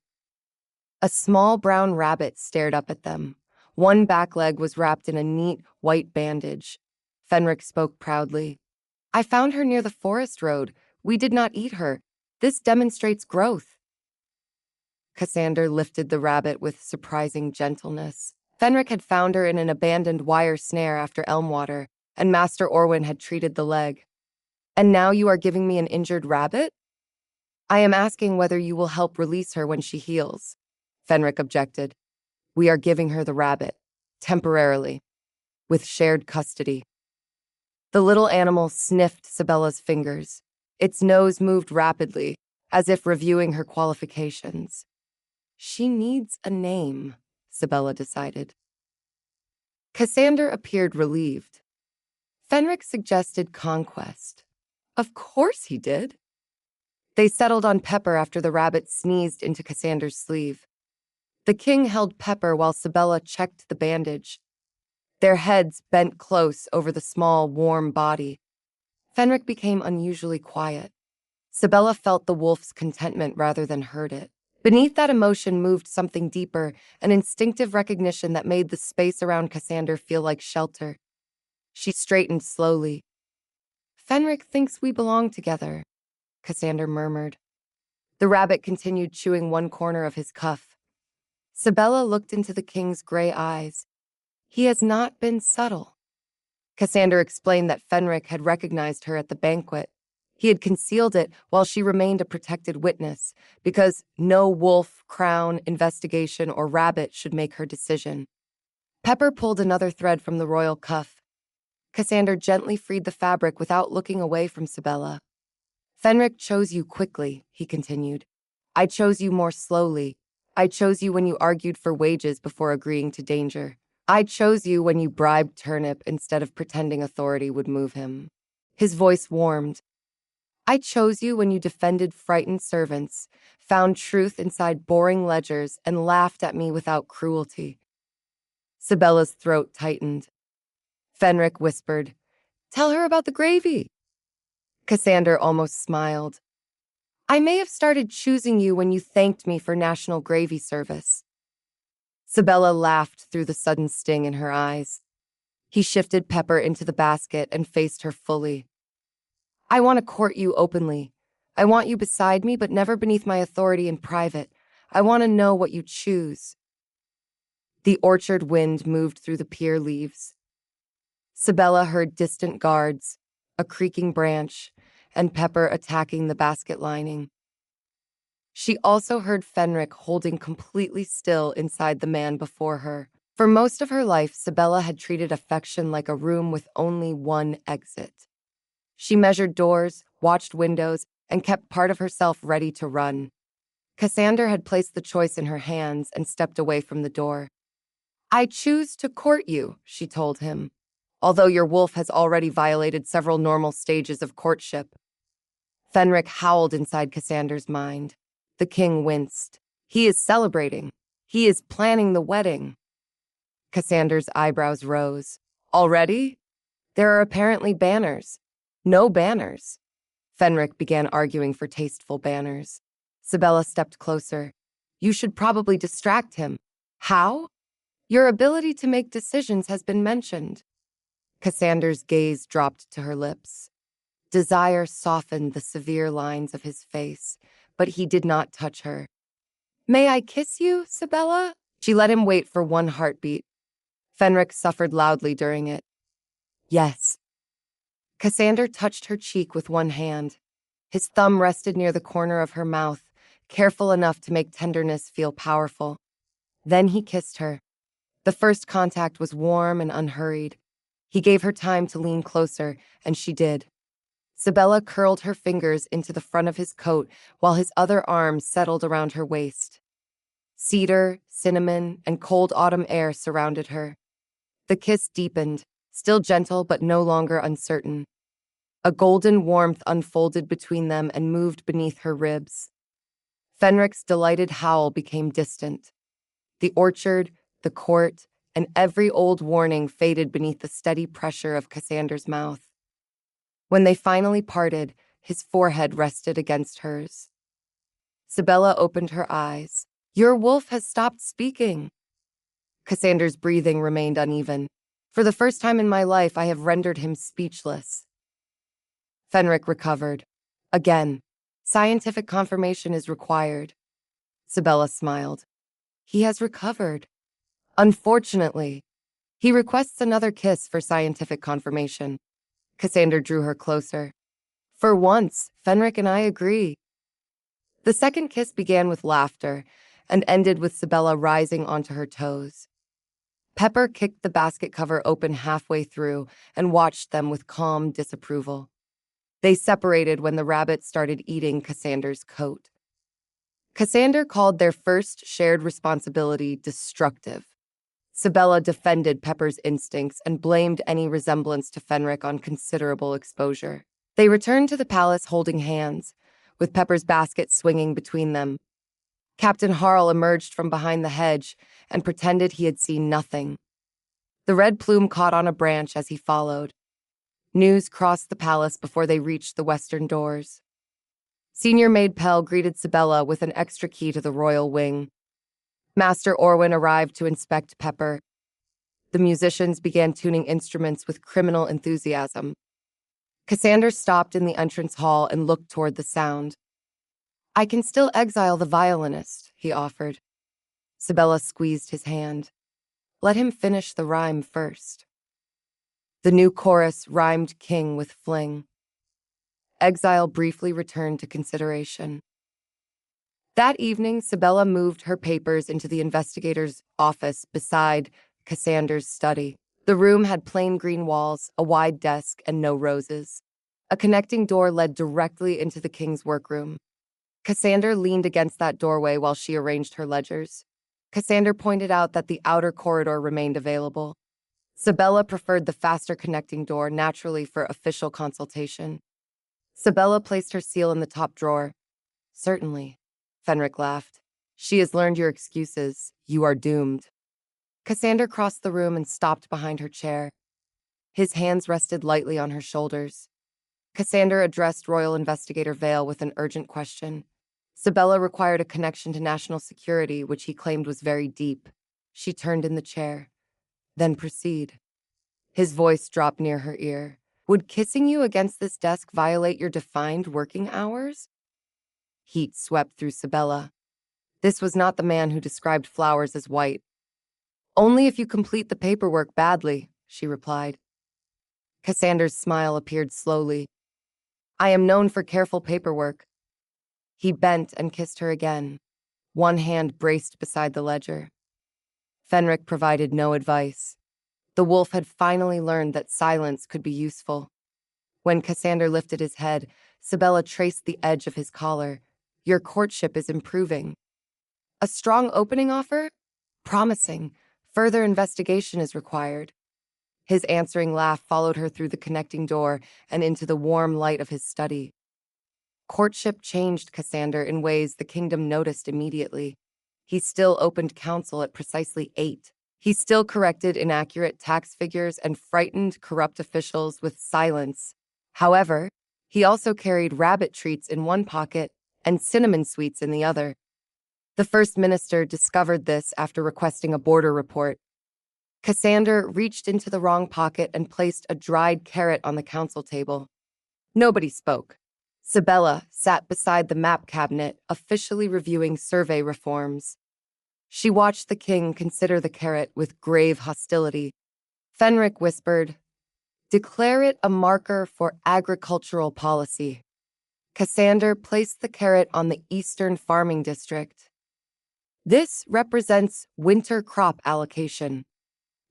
A small brown rabbit stared up at them. One back leg was wrapped in a neat white bandage. Fenric spoke proudly. "I found her near the forest road. We did not eat her. This demonstrates growth." Cassander lifted the rabbit with surprising gentleness. Fenric had found her in an abandoned wire snare after Elmwater, and Master Orwin had treated the leg. "And now you are giving me an injured rabbit?" "I am asking whether you will help release her when she heals." Fenric objected. "We are giving her the rabbit, temporarily, with shared custody." The little animal sniffed Sabella's fingers. Its nose moved rapidly, as if reviewing her qualifications. "She needs a name," Sabella decided. Cassander appeared relieved. Fenric suggested Conquest. Of course he did. They settled on Pepper after the rabbit sneezed into Cassander's sleeve. The king held Pepper while Sabella checked the bandage. Their heads bent close over the small, warm body. Fenric became unusually quiet. Sabella felt the wolf's contentment rather than hurt it. Beneath that emotion moved something deeper, an instinctive recognition that made the space around Cassander feel like shelter. She straightened slowly. "Fenric thinks we belong together," Cassander murmured. The rabbit continued chewing one corner of his cuff. Sabella looked into the king's gray eyes. "He has not been subtle." Cassander explained that Fenric had recognized her at the banquet. He had concealed it while she remained a protected witness, because no wolf, crown, investigation, or rabbit should make her decision. Pepper pulled another thread from the royal cuff. Cassander gently freed the fabric without looking away from Sabella. "Fenric chose you quickly," he continued. "I chose you more slowly. I chose you when you argued for wages before agreeing to danger. I chose you when you bribed Turnip instead of pretending authority would move him." His voice warmed. "I chose you when you defended frightened servants, found truth inside boring ledgers, and laughed at me without cruelty." Sabella's throat tightened. Fenric whispered, "Tell her about the gravy." Cassander almost smiled. "I may have started choosing you when you thanked me for National Gravy Service." Sabella laughed through the sudden sting in her eyes. He shifted Pepper into the basket and faced her fully. "I want to court you openly. I want you beside me, but never beneath my authority in private. I want to know what you choose." The orchard wind moved through the pier leaves. Sabella heard distant guards, a creaking branch, and Pepper attacking the basket lining. She also heard Fenric holding completely still inside the man before her. For most of her life, Sabella had treated affection like a room with only one exit. She measured doors, watched windows, and kept part of herself ready to run. Cassander had placed the choice in her hands and stepped away from the door. "I choose to court you," she told him, "although your wolf has already violated several normal stages of courtship." Fenric howled inside Cassander's mind. The king winced. He is celebrating. He is planning the wedding. Cassander's eyebrows rose. "Already? There are apparently banners." "No banners." Fenric began arguing for tasteful banners. Sabella stepped closer. "You should probably distract him." "How?" "Your ability to make decisions has been mentioned." Cassander's gaze dropped to her lips. Desire softened the severe lines of his face, but he did not touch her. "May I kiss you, Sabella?" She let him wait for one heartbeat. Fenric suffered loudly during it. "Yes." Cassander touched her cheek with one hand. His thumb rested near the corner of her mouth, careful enough to make tenderness feel powerful. Then he kissed her. The first contact was warm and unhurried. He gave her time to lean closer, and she did. Sabella curled her fingers into the front of his coat while his other arm settled around her waist. Cedar, cinnamon, and cold autumn air surrounded her. The kiss deepened, still gentle but no longer uncertain. A golden warmth unfolded between them and moved beneath her ribs. Fenric's delighted howl became distant. The orchard, the court, and every old warning faded beneath the steady pressure of Cassander's mouth. When they finally parted, his forehead rested against hers. Sabella opened her eyes. "Your wolf has stopped speaking." Cassander's breathing remained uneven. "For the first time in my life, I have rendered him speechless." Fenric recovered. "Again, scientific confirmation is required." Sabella smiled. "He has recovered." "Unfortunately." "He requests another kiss for scientific confirmation." Cassander drew her closer. "For once, Fenric and I agree." The second kiss began with laughter and ended with Sabella rising onto her toes. Pepper kicked the basket cover open halfway through and watched them with calm disapproval. They separated when the rabbit started eating Cassander's coat. Cassander called their first shared responsibility destructive. Sabella defended Pepper's instincts and blamed any resemblance to Fenric on considerable exposure. They returned to the palace holding hands, with Pepper's basket swinging between them. Captain Harl emerged from behind the hedge and pretended he had seen nothing. The red plume caught on a branch as he followed. News crossed the palace before they reached the western doors. Senior maid Pell greeted Sabella with an extra key to the royal wing. Master Orwin arrived to inspect Pepper. The musicians began tuning instruments with criminal enthusiasm. Cassander stopped in the entrance hall and looked toward the sound. "I can still exile the violinist," he offered. Sabella squeezed his hand. "Let him finish the rhyme first." The new chorus rhymed king with fling. Exile briefly returned to consideration. That evening, Sabella moved her papers into the investigator's office beside Cassander's study. The room had plain green walls, a wide desk, and no roses. A connecting door led directly into the king's workroom. Cassander leaned against that doorway while she arranged her ledgers. Cassander pointed out that the outer corridor remained available. Sabella preferred the faster connecting door, naturally for official consultation. Sabella placed her seal in the top drawer. "Certainly," Fenric laughed. "She has learned your excuses. You are doomed." Cassander crossed the room and stopped behind her chair. His hands rested lightly on her shoulders. Cassander addressed Royal Investigator Vale with an urgent question. Sabella required a connection to national security, which he claimed was very deep. She turned in the chair. "Then proceed." His voice dropped near her ear. "Would kissing you against this desk violate your defined working hours?" Heat swept through Sabella. This was not the man who described flowers as white. "Only if you complete the paperwork badly," she replied. Cassander's smile appeared slowly. "I am known for careful paperwork." He bent and kissed her again. One hand braced beside the ledger. Fenric provided no advice. The wolf had finally learned that silence could be useful. When Cassander lifted his head, Sabella traced the edge of his collar. "Your courtship is improving." "A strong opening offer?" "Promising. Further investigation is required." His answering laugh followed her through the connecting door and into the warm light of his study. Courtship changed Cassander in ways the kingdom noticed immediately. He still opened council at precisely 8. He still corrected inaccurate tax figures and frightened corrupt officials with silence. However, he also carried rabbit treats in one pocket and cinnamon sweets in the other. The First Minister discovered this after requesting a border report. Cassander reached into the wrong pocket and placed a dried carrot on the council table. Nobody spoke. Sabella sat beside the map cabinet, officially reviewing survey reforms. She watched the king consider the carrot with grave hostility. Fenric whispered, "Declare it a marker for agricultural policy." Cassander placed the carrot on the Eastern Farming District. "This represents winter crop allocation."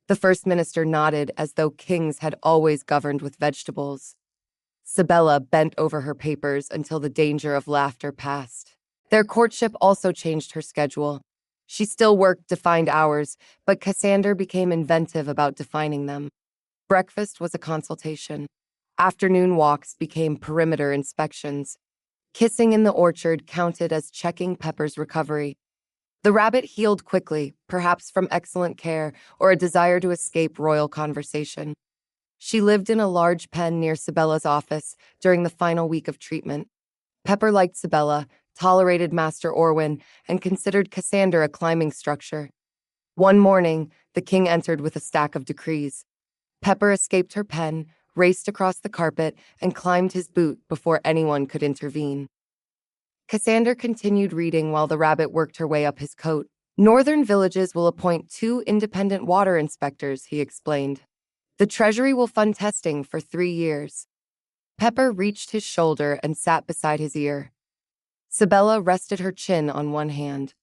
The First Minister nodded as though kings had always governed with vegetables. Sabella bent over her papers until the danger of laughter passed. Their courtship also changed her schedule. She still worked defined hours, but Cassander became inventive about defining them. Breakfast was a consultation. Afternoon walks became perimeter inspections. Kissing in the orchard counted as checking Pepper's recovery. The rabbit healed quickly, perhaps from excellent care or a desire to escape royal conversation. She lived in a large pen near Sabella's office during the final week of treatment. Pepper liked Sabella, tolerated Master Orwin, and considered Cassander a climbing structure. One morning, the king entered with a stack of decrees. Pepper escaped her pen, raced across the carpet, and climbed his boot before anyone could intervene. Cassander continued reading while the rabbit worked her way up his coat. "Northern villages will appoint 2 independent water inspectors," he explained. "The Treasury will fund testing for 3 years." Pepper reached his shoulder and sat beside his ear. Sabella rested her chin on one hand.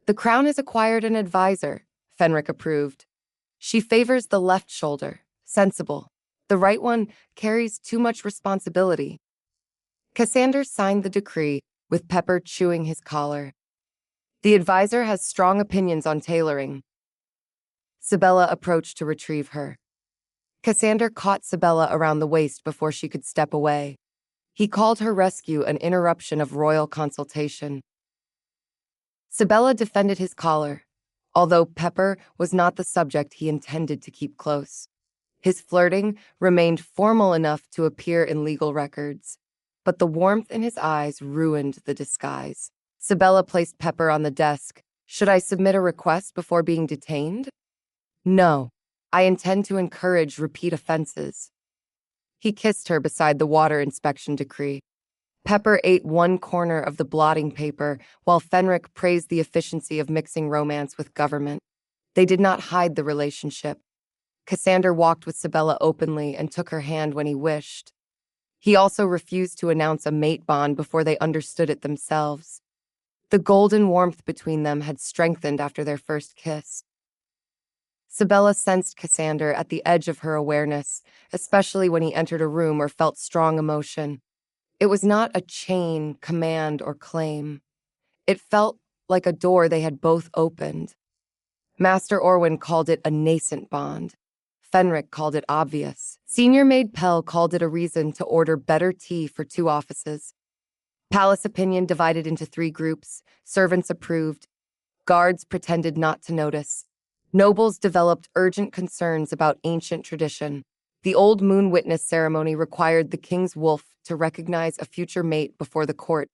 "The Crown has acquired an advisor," Fenric approved. "She favors the left shoulder, sensible. The right one carries too much responsibility." Cassander signed the decree, with Pepper chewing his collar. "The advisor has strong opinions on tailoring." Sabella approached to retrieve her. Cassander caught Sabella around the waist before she could step away. He called her rescue an interruption of royal consultation. Sabella defended his collar, although Pepper was not the subject he intended to keep close. His flirting remained formal enough to appear in legal records. but the warmth in his eyes ruined the disguise. Sabella placed Pepper on the desk. Should I submit a request before being detained? No. I intend to encourage repeat offenses. He kissed her beside the water inspection decree. Pepper ate one corner of the blotting paper, while Fenric praised the efficiency of mixing romance with government. They did not hide the relationship. Cassander walked with Sabella openly and took her hand when he wished. He also refused to announce a mate bond before they understood it themselves. The golden warmth between them had strengthened after their first kiss. Sabella sensed Cassander at the edge of her awareness, especially when he entered a room or felt strong emotion. It was not a chain, command, or claim. It felt like a door they had both opened. Master Orwin called it a nascent bond. Fenric called it obvious. Senior Maid Pell called it a reason to order better tea for 2 offices. Palace opinion divided into 3 groups. Servants approved. Guards pretended not to notice. Nobles developed urgent concerns about ancient tradition. The old moon witness ceremony required the king's wolf to recognize a future mate before the court.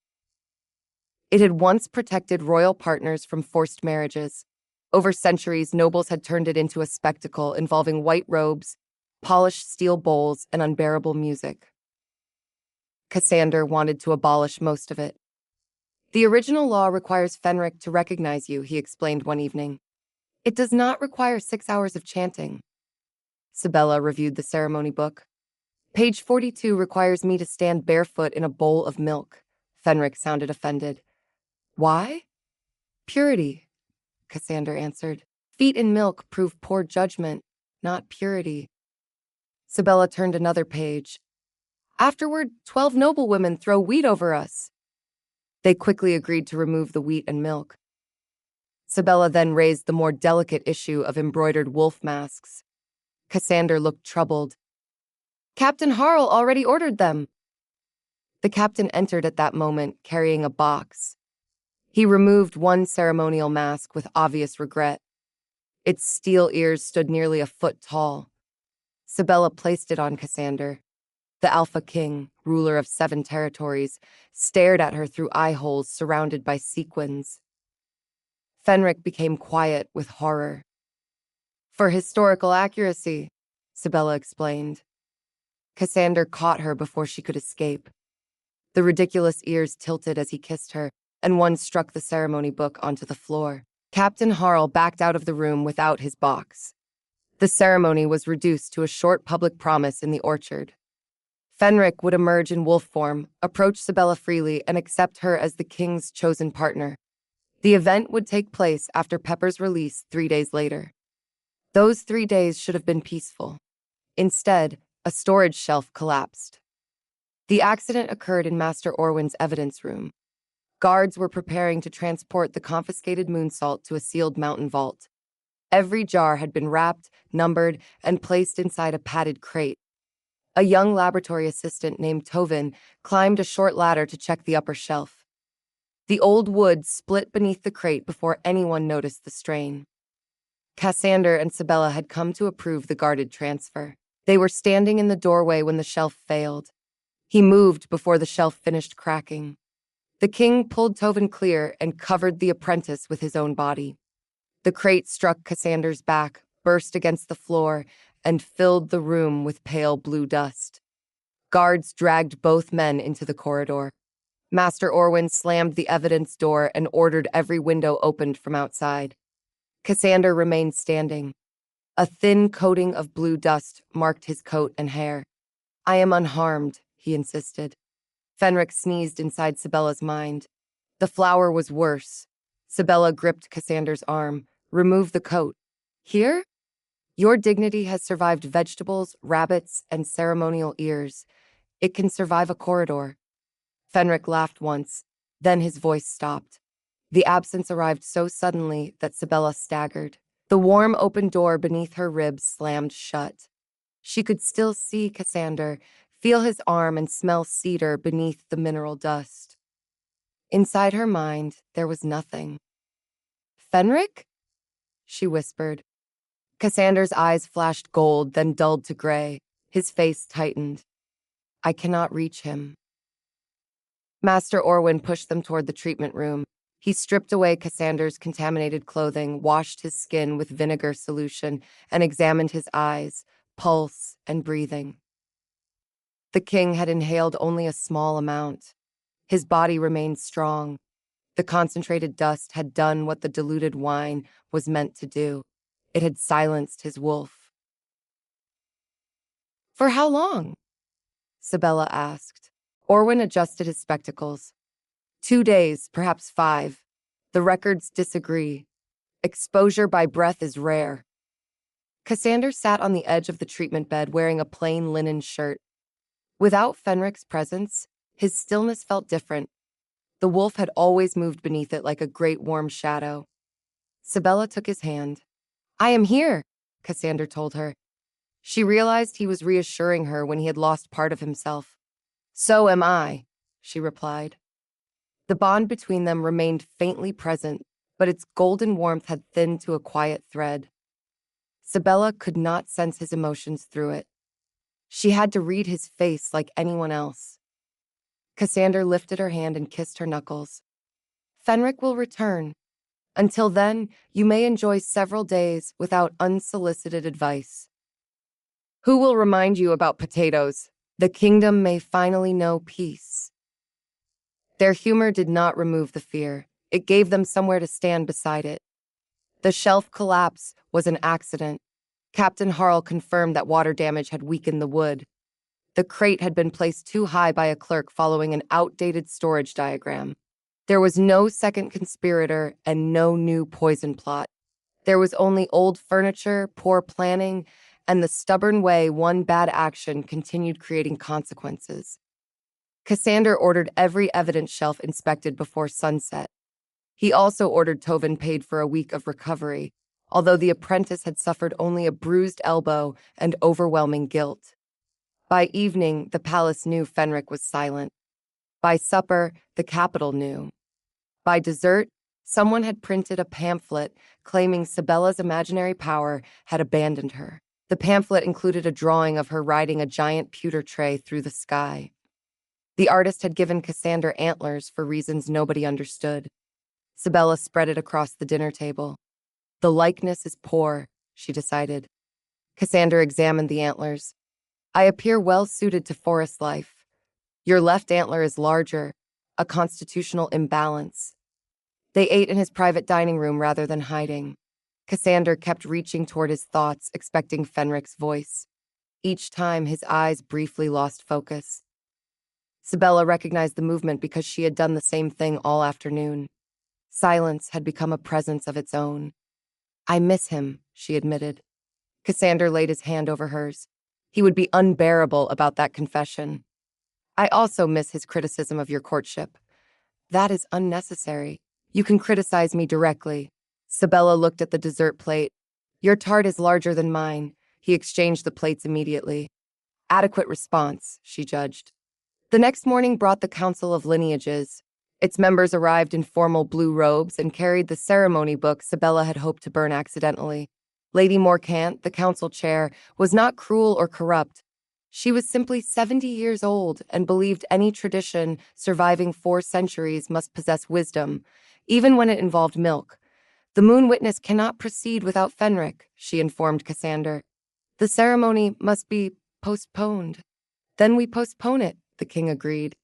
It had once protected royal partners from forced marriages. Over centuries, nobles had turned it into a spectacle involving white robes, polished steel bowls, and unbearable music. Cassander wanted to abolish most of it. The original law requires Fenric to recognize you, he explained one evening. It does not require 6 hours of chanting. Sabella reviewed the ceremony book. Page 42 requires me to stand barefoot in a bowl of milk. Fenric sounded offended. Why? Purity, Cassander answered. Feet in milk prove poor judgment, not purity. Sabella turned another page. Afterward, 12 noblewomen throw wheat over us. They quickly agreed to remove the wheat and milk. Sabella then raised the more delicate issue of embroidered wolf masks. Cassander looked troubled. Captain Harl already ordered them. The captain entered at that moment, carrying a box. He removed one ceremonial mask with obvious regret. Its steel ears stood nearly a foot tall. Sabella placed it on Cassander. The Alpha King, ruler of 7 territories, stared at her through eye holes surrounded by sequins. Fenric became quiet with horror. For historical accuracy, Sabella explained. Cassander caught her before she could escape. The ridiculous ears tilted as he kissed her, and one struck the ceremony book onto the floor. Captain Harl backed out of the room without his box. The ceremony was reduced to a short public promise in the orchard. Fenric would emerge in wolf form, approach Sabella freely, and accept her as the king's chosen partner. The event would take place after Pepper's release 3 days later. Those 3 days should have been peaceful. Instead, a storage shelf collapsed. The accident occurred in Master Orwin's evidence room. Guards were preparing to transport the confiscated moon salt to a sealed mountain vault. Every jar had been wrapped, numbered, and placed inside a padded crate. A young laboratory assistant named Tovin climbed a short ladder to check the upper shelf. The old wood split beneath the crate before anyone noticed the strain. Cassander and Sabella had come to approve the guarded transfer. They were standing in the doorway when the shelf failed. He moved before the shelf finished cracking. The king pulled Tovin clear and covered the apprentice with his own body. The crate struck Cassander's back, burst against the floor, and filled the room with pale blue dust. Guards dragged both men into the corridor. Master Orwin slammed the evidence door and ordered every window opened from outside. Cassander remained standing. A thin coating of blue dust marked his coat and hair. I am unharmed, he insisted. Fenric sneezed inside Sabella's mind. The flower was worse. Sabella gripped Cassander's arm. Remove the coat. Here? Your dignity has survived vegetables, rabbits, and ceremonial ears. It can survive a corridor. Fenric laughed once. Then his voice stopped. The absence arrived so suddenly that Sabella staggered. The warm open door beneath her ribs slammed shut. She could still see Cassander, feel his arm, and smell cedar beneath the mineral dust. Inside her mind, there was nothing. Fenric? She whispered. Cassander's eyes flashed gold, then dulled to gray. His face tightened. I cannot reach him. Master Orwin pushed them toward the treatment room. He stripped away Cassander's contaminated clothing, washed his skin with vinegar solution, and examined his eyes, pulse, and breathing. The king had inhaled only a small amount. His body remained strong. The concentrated dust had done what the diluted wine was meant to do. It had silenced his wolf. "For how long?" Sabella asked. Orwin adjusted his spectacles. 2 days, perhaps 5. The records disagree. Exposure by breath is rare. Cassander sat on the edge of the treatment bed wearing a plain linen shirt. Without Fenric's presence, his stillness felt different. The wolf had always moved beneath it like a great warm shadow. Sabella took his hand. "I am here," Cassander told her. She realized he was reassuring her when he had lost part of himself. "So am I," she replied. The bond between them remained faintly present, but its golden warmth had thinned to a quiet thread. Sabella could not sense his emotions through it. She had to read his face like anyone else. Cassander lifted her hand and kissed her knuckles. "Fenric will return. Until then, you may enjoy several days without unsolicited advice. Who will remind you about potatoes? The kingdom may finally know peace." Their humor did not remove the fear. It gave them somewhere to stand beside it. The shelf collapse was an accident. Captain Harl confirmed that water damage had weakened the wood. The crate had been placed too high by a clerk following an outdated storage diagram. There was no second conspirator and no new poison plot. There was only old furniture, poor planning, and the stubborn way one bad action continued creating consequences. Cassander ordered every evidence shelf inspected before sunset. He also ordered Tovin paid for a week of recovery, although the apprentice had suffered only a bruised elbow and overwhelming guilt. By evening, the palace knew Fenric was silent. By supper, the capital knew. By dessert, someone had printed a pamphlet claiming Sabella's imaginary power had abandoned her. The pamphlet included a drawing of her riding a giant pewter tray through the sky. The artist had given Cassander antlers for reasons nobody understood. Sabella spread it across the dinner table. "The likeness is poor," she decided. Cassander examined the antlers. "I appear well suited to forest life. Your left antler is larger, a constitutional imbalance." They ate in his private dining room rather than hiding. Cassander kept reaching toward his thoughts, expecting Fenric's voice. Each time, his eyes briefly lost focus. Sabella recognized the movement because she had done the same thing all afternoon. Silence had become a presence of its own. "I miss him," she admitted. Cassander laid his hand over hers. He would be unbearable about that confession. "I also miss his criticism of your courtship. That is unnecessary. You can criticize me directly." Sabella looked at the dessert plate. "Your tart is larger than mine." He exchanged the plates immediately. "Adequate response," she judged. The next morning brought the Council of Lineages. Its members arrived in formal blue robes and carried the ceremony book Sabella had hoped to burn accidentally. Lady Morcant, the council chair, was not cruel or corrupt. She was simply 70 years old and believed any tradition surviving 4 centuries must possess wisdom, even when it involved milk. "The moon witness cannot proceed without Fenric," she informed Cassander. "The ceremony must be postponed." "Then we postpone it," the king agreed.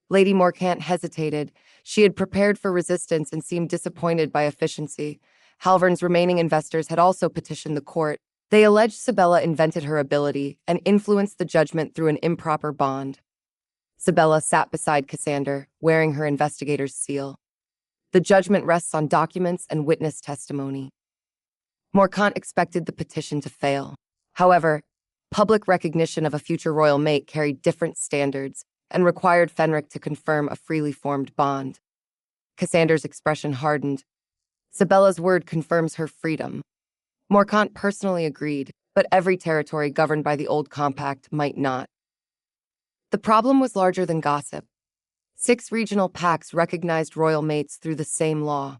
Lady Morcant hesitated. She had prepared for resistance and seemed disappointed by efficiency. Halvern's remaining investors had also petitioned the court. They alleged Sabella invented her ability and influenced the judgment through an improper bond. Sabella sat beside Cassander, wearing her investigator's seal. "The judgment rests on documents and witness testimony." Morcant expected the petition to fail. However, public recognition of a future royal mate carried different standards and required Fenric to confirm a freely formed bond. Cassander's expression hardened. "Sabella's word confirms her freedom." Morcant personally agreed, but every territory governed by the old compact might not. The problem was larger than gossip. 6 regional pacts recognized royal mates through the same law.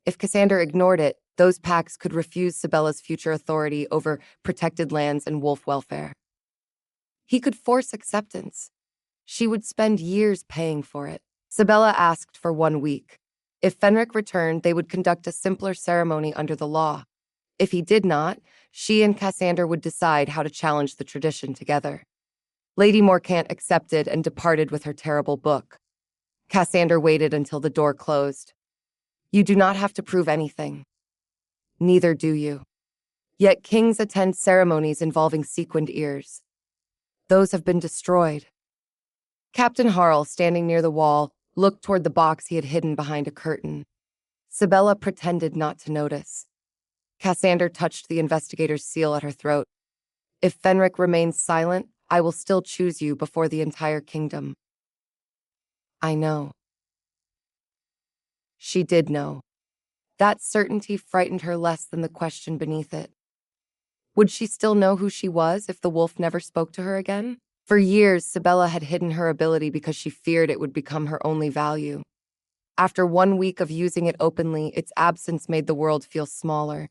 If Cassander ignored it, those pacts could refuse Sabella's future authority over protected lands and wolf welfare. He could force acceptance. She would spend years paying for it. Sabella asked for 1 week. If Fenric returned, they would conduct a simpler ceremony under the law. If he did not, she and Cassander would decide how to challenge the tradition together. Lady Morcant accepted and departed with her terrible book. Cassander waited until the door closed. You do not have to prove anything. Neither do you. Yet kings attend ceremonies involving sequined ears. Those have been destroyed. Captain Harl, standing near the wall, looked toward the box he had hidden behind a curtain. Sabella pretended not to notice. Cassander touched the investigator's seal at her throat. If Fenric remains silent, I will still choose you before the entire kingdom. I know. She did know. That certainty frightened her less than the question beneath it. Would she still know who she was if the wolf never spoke to her again? For years, Sabella had hidden her ability because she feared it would become her only value. After 1 week of using it openly, its absence made the world feel smaller.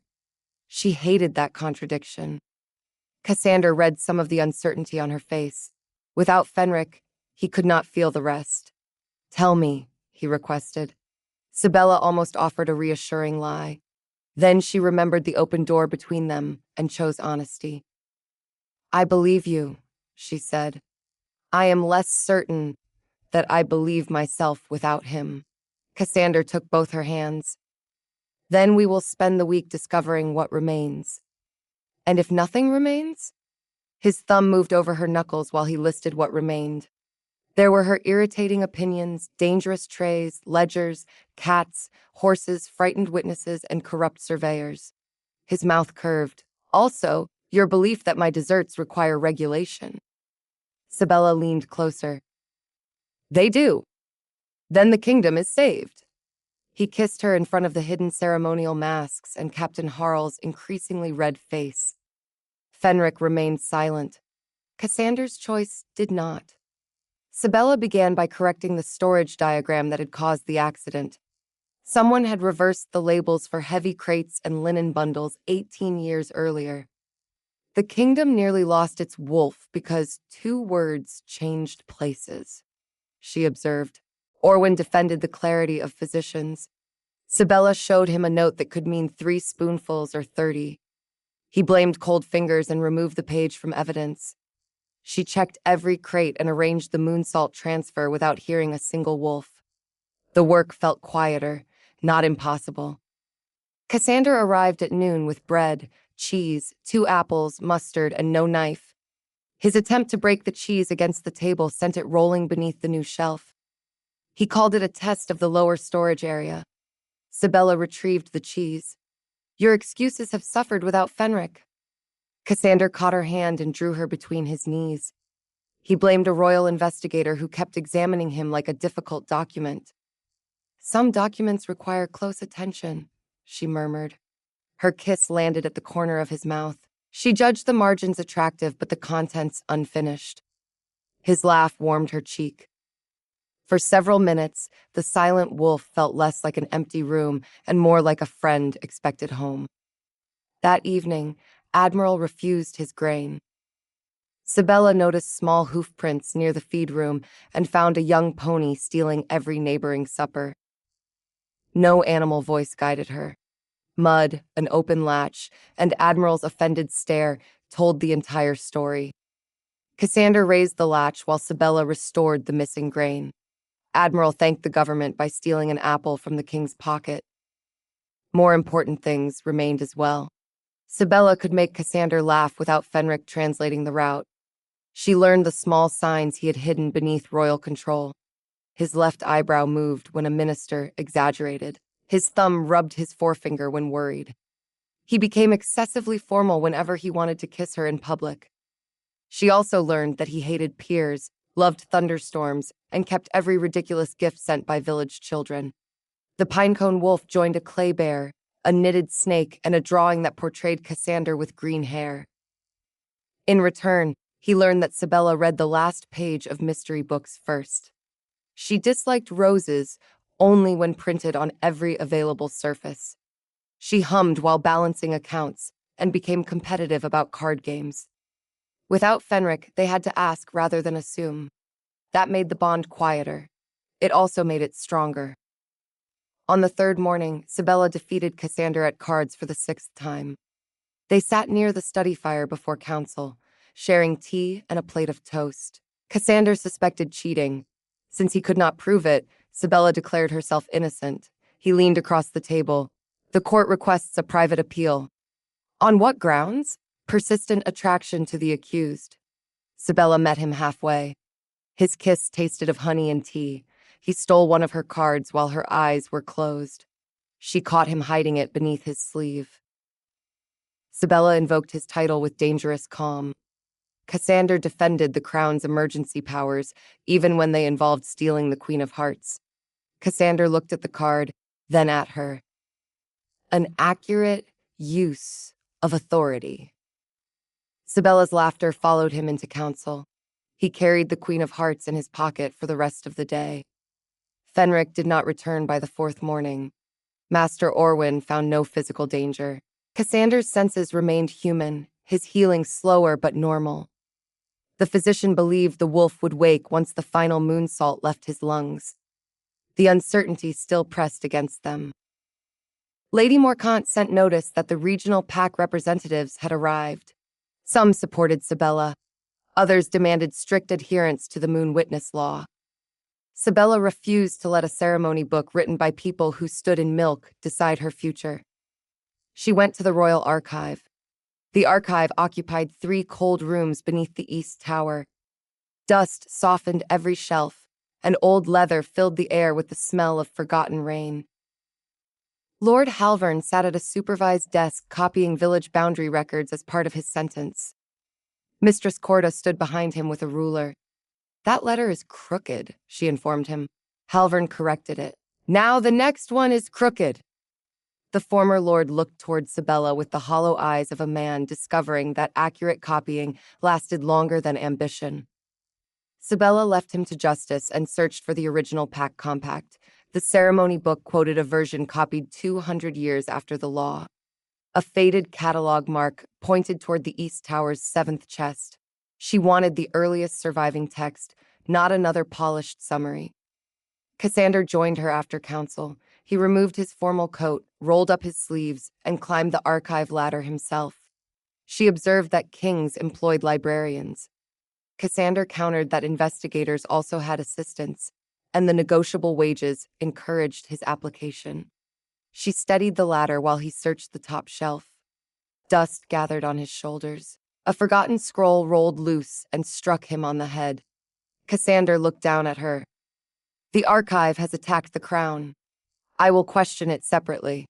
She hated that contradiction. Cassander read some of the uncertainty on her face. Without Fenric, he could not feel the rest. Tell me, he requested. Sabella almost offered a reassuring lie. Then she remembered the open door between them and chose honesty. I believe you, she said. I am less certain that I believe myself without him. Cassander took both her hands. Then we will spend the week discovering what remains. And if nothing remains? His thumb moved over her knuckles while he listed what remained. There were her irritating opinions, dangerous trays, ledgers, cats, horses, frightened witnesses, and corrupt surveyors. His mouth curved. Also, your belief that my desserts require regulation. Sabella leaned closer. They do. Then the kingdom is saved. He kissed her in front of the hidden ceremonial masks and Captain Harl's increasingly red face. Fenric remained silent. Cassander's choice did not. Sabella began by correcting the storage diagram that had caused the accident. Someone had reversed the labels for heavy crates and linen bundles 18 years earlier. The kingdom nearly lost its wolf because 2 words changed places, she observed. Orwin defended the clarity of physicians. Sabella showed him a note that could mean 3 spoonfuls or 30. He blamed cold fingers and removed the page from evidence. She checked every crate and arranged the moonsalt transfer without hearing a single wolf. The work felt quieter, not impossible. Cassander arrived at noon with bread, cheese, 2 apples, mustard, and no knife. His attempt to break the cheese against the table sent it rolling beneath the new shelf. He called it a test of the lower storage area. Sabella retrieved the cheese. Your excuses have suffered without Fenric. Cassander caught her hand and drew her between his knees. He blamed a royal investigator who kept examining him like a difficult document. Some documents require close attention, she murmured. Her kiss landed at the corner of his mouth. She judged the margins attractive, but the contents unfinished. His laugh warmed her cheek. For several minutes, the silent wolf felt less like an empty room and more like a friend expected home. That evening, Admiral refused his grain. Sabella noticed small hoof prints near the feed room and found a young pony stealing every neighboring supper. No animal voice guided her. Mud, an open latch, and Admiral's offended stare told the entire story. Cassander raised the latch while Sabella restored the missing grain. Admiral thanked the government by stealing an apple from the king's pocket. More important things remained as well. Sabella could make Cassander laugh without Fenric translating the route. She learned the small signs he had hidden beneath royal control. His left eyebrow moved when a minister exaggerated. His thumb rubbed his forefinger when worried. He became excessively formal whenever he wanted to kiss her in public. She also learned that he hated peers, loved thunderstorms, and kept every ridiculous gift sent by village children. The pinecone wolf joined a clay bear, a knitted snake, and a drawing that portrayed Cassander with green hair. In return, he learned that Sabella read the last page of mystery books first. She disliked roses only when printed on every available surface. She hummed while balancing accounts and became competitive about card games. Without Fenric, they had to ask rather than assume. That made the bond quieter. it also made it stronger. On the third morning, Sabella defeated Cassander at cards for the sixth time. They sat near the study fire before council, sharing tea and a plate of toast. Cassander suspected cheating. Since he could not prove it, Sabella declared herself innocent. He leaned across the table. The court requests a private appeal. On what grounds? Persistent attraction to the accused. Sabella met him halfway. His kiss tasted of honey and tea. He stole one of her cards while her eyes were closed. She caught him hiding it beneath his sleeve. Sabella invoked his title with dangerous calm. Cassander defended the crown's emergency powers, even when they involved stealing the Queen of Hearts. Cassander looked at the card, then at her. An accurate use of authority. Sabella's laughter followed him into council. He carried the Queen of Hearts in his pocket for the rest of the day. Fenric did not return by the fourth morning. Master Orwyn found no physical danger. Cassander's senses remained human, his healing slower but normal. The physician believed the wolf would wake once the final moon salt left his lungs. The uncertainty still pressed against them. Lady Morcant sent notice that the regional pack representatives had arrived. Some supported Sabella. Others demanded strict adherence to the Moon Witness law. Sabella refused to let a ceremony book written by people who stood in milk decide her future. She went to the Royal Archive. The archive occupied 3 cold rooms beneath the East Tower. Dust softened every shelf, and old leather filled the air with the smell of forgotten rain. Lord Halvern sat at a supervised desk copying village boundary records as part of his sentence. Mistress Corda stood behind him with a ruler. That letter is crooked, she informed him. Halvern corrected it. Now the next one is crooked. The former lord looked toward Sabella with the hollow eyes of a man discovering that accurate copying lasted longer than ambition. Sabella left him to justice and searched for the original pact compact. The ceremony book quoted a version copied 200 years after the law. A faded catalog mark pointed toward the East Tower's 7th chest. She wanted the earliest surviving text, not another polished summary. Cassander joined her after council. He removed his formal coat, rolled up his sleeves, and climbed the archive ladder himself. She observed that kings employed librarians. Cassander countered that investigators also had assistants, and the negotiable wages encouraged his application. She steadied the ladder while he searched the top shelf. Dust gathered on his shoulders. A forgotten scroll rolled loose and struck him on the head. Cassander looked down at her. The archive has attacked the crown. I will question it separately.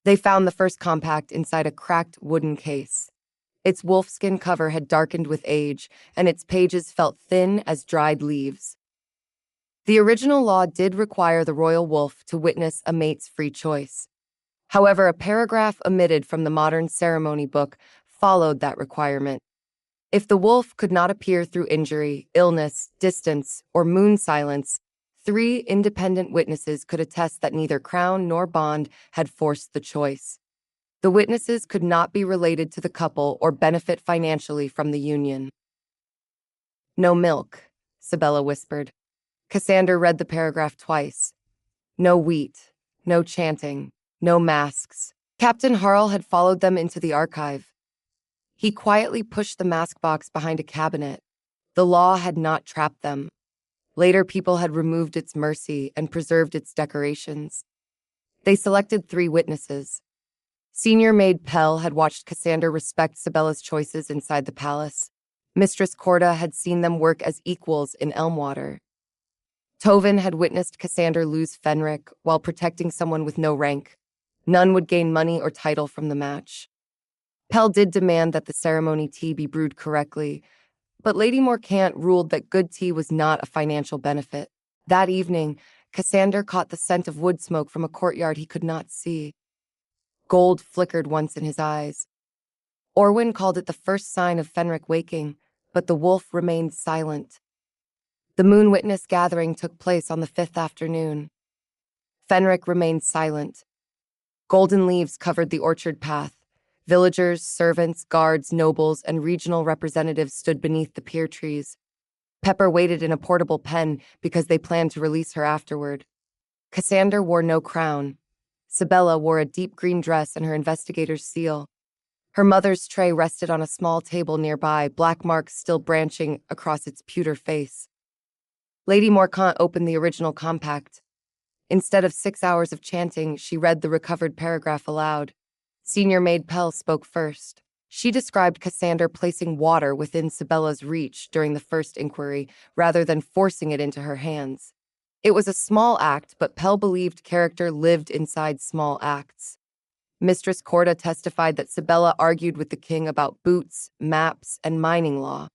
They found the first compact inside a cracked wooden case. Its wolfskin cover had darkened with age, and its pages felt thin as dried leaves. The original law did require the royal wolf to witness a mate's free choice. However, a paragraph omitted from the modern ceremony book followed that requirement. If the wolf could not appear through injury, illness, distance, or moon silence, 3 independent witnesses could attest that neither crown nor bond had forced the choice. The witnesses could not be related to the couple or benefit financially from the union. No milk, Sabella whispered. Cassander read the paragraph twice. No wheat, no chanting, no masks. Captain Harl had followed them into the archive. He quietly pushed the mask box behind a cabinet. The law had not trapped them. Later people had removed its mercy and preserved its decorations. They selected 3 witnesses. Senior maid Pell had watched Cassander respect Sabella's choices inside the palace. Mistress Corda had seen them work as equals in Elmwater. Tovin had witnessed Cassander lose Fenric while protecting someone with no rank. None would gain money or title from the match. Pell did demand that the ceremony tea be brewed correctly, but Lady Morcant ruled that good tea was not a financial benefit. That evening, Cassander caught the scent of wood smoke from a courtyard he could not see. Gold flickered once in his eyes. Orwyn called it the first sign of Fenric waking, but the wolf remained silent. The Moon Witness gathering took place on the 5th afternoon. Fenric remained silent. Golden leaves covered the orchard path. Villagers, servants, guards, nobles, and regional representatives stood beneath the pear trees. Pepper waited in a portable pen because they planned to release her afterward. Cassander wore no crown. Sabella wore a deep green dress and her investigator's seal. Her mother's tray rested on a small table nearby, black marks still branching across its pewter face. Lady Morcant opened the original compact. Instead of 6 hours of chanting, she read the recovered paragraph aloud. Senior maid Pell spoke first. She described Cassander placing water within Sabella's reach during the first inquiry, rather than forcing it into her hands. It was a small act, but Pell believed character lived inside small acts. Mistress Corda testified that Sabella argued with the king about boots, maps, and mining law.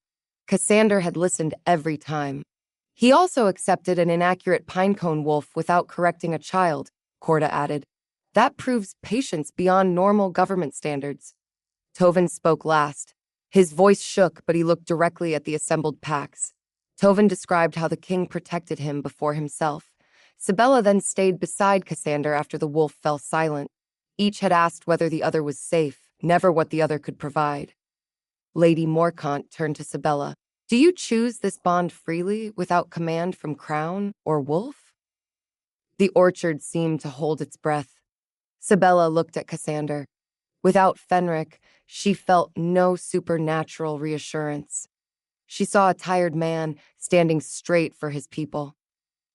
Cassander had listened every time. He also accepted an inaccurate pinecone wolf without correcting a child, Corda added. That proves patience beyond normal government standards. Tovin spoke last. His voice shook, but he looked directly at the assembled packs. Tovin described how the king protected him before himself. Sabella then stayed beside Cassander after the wolf fell silent. Each had asked whether the other was safe, never what the other could provide. Lady Morcant turned to Sabella. Do you choose this bond freely, without command from crown or wolf? The orchard seemed to hold its breath. Sabella looked at Cassander. Without Fenric, she felt no supernatural reassurance. She saw a tired man standing straight for his people.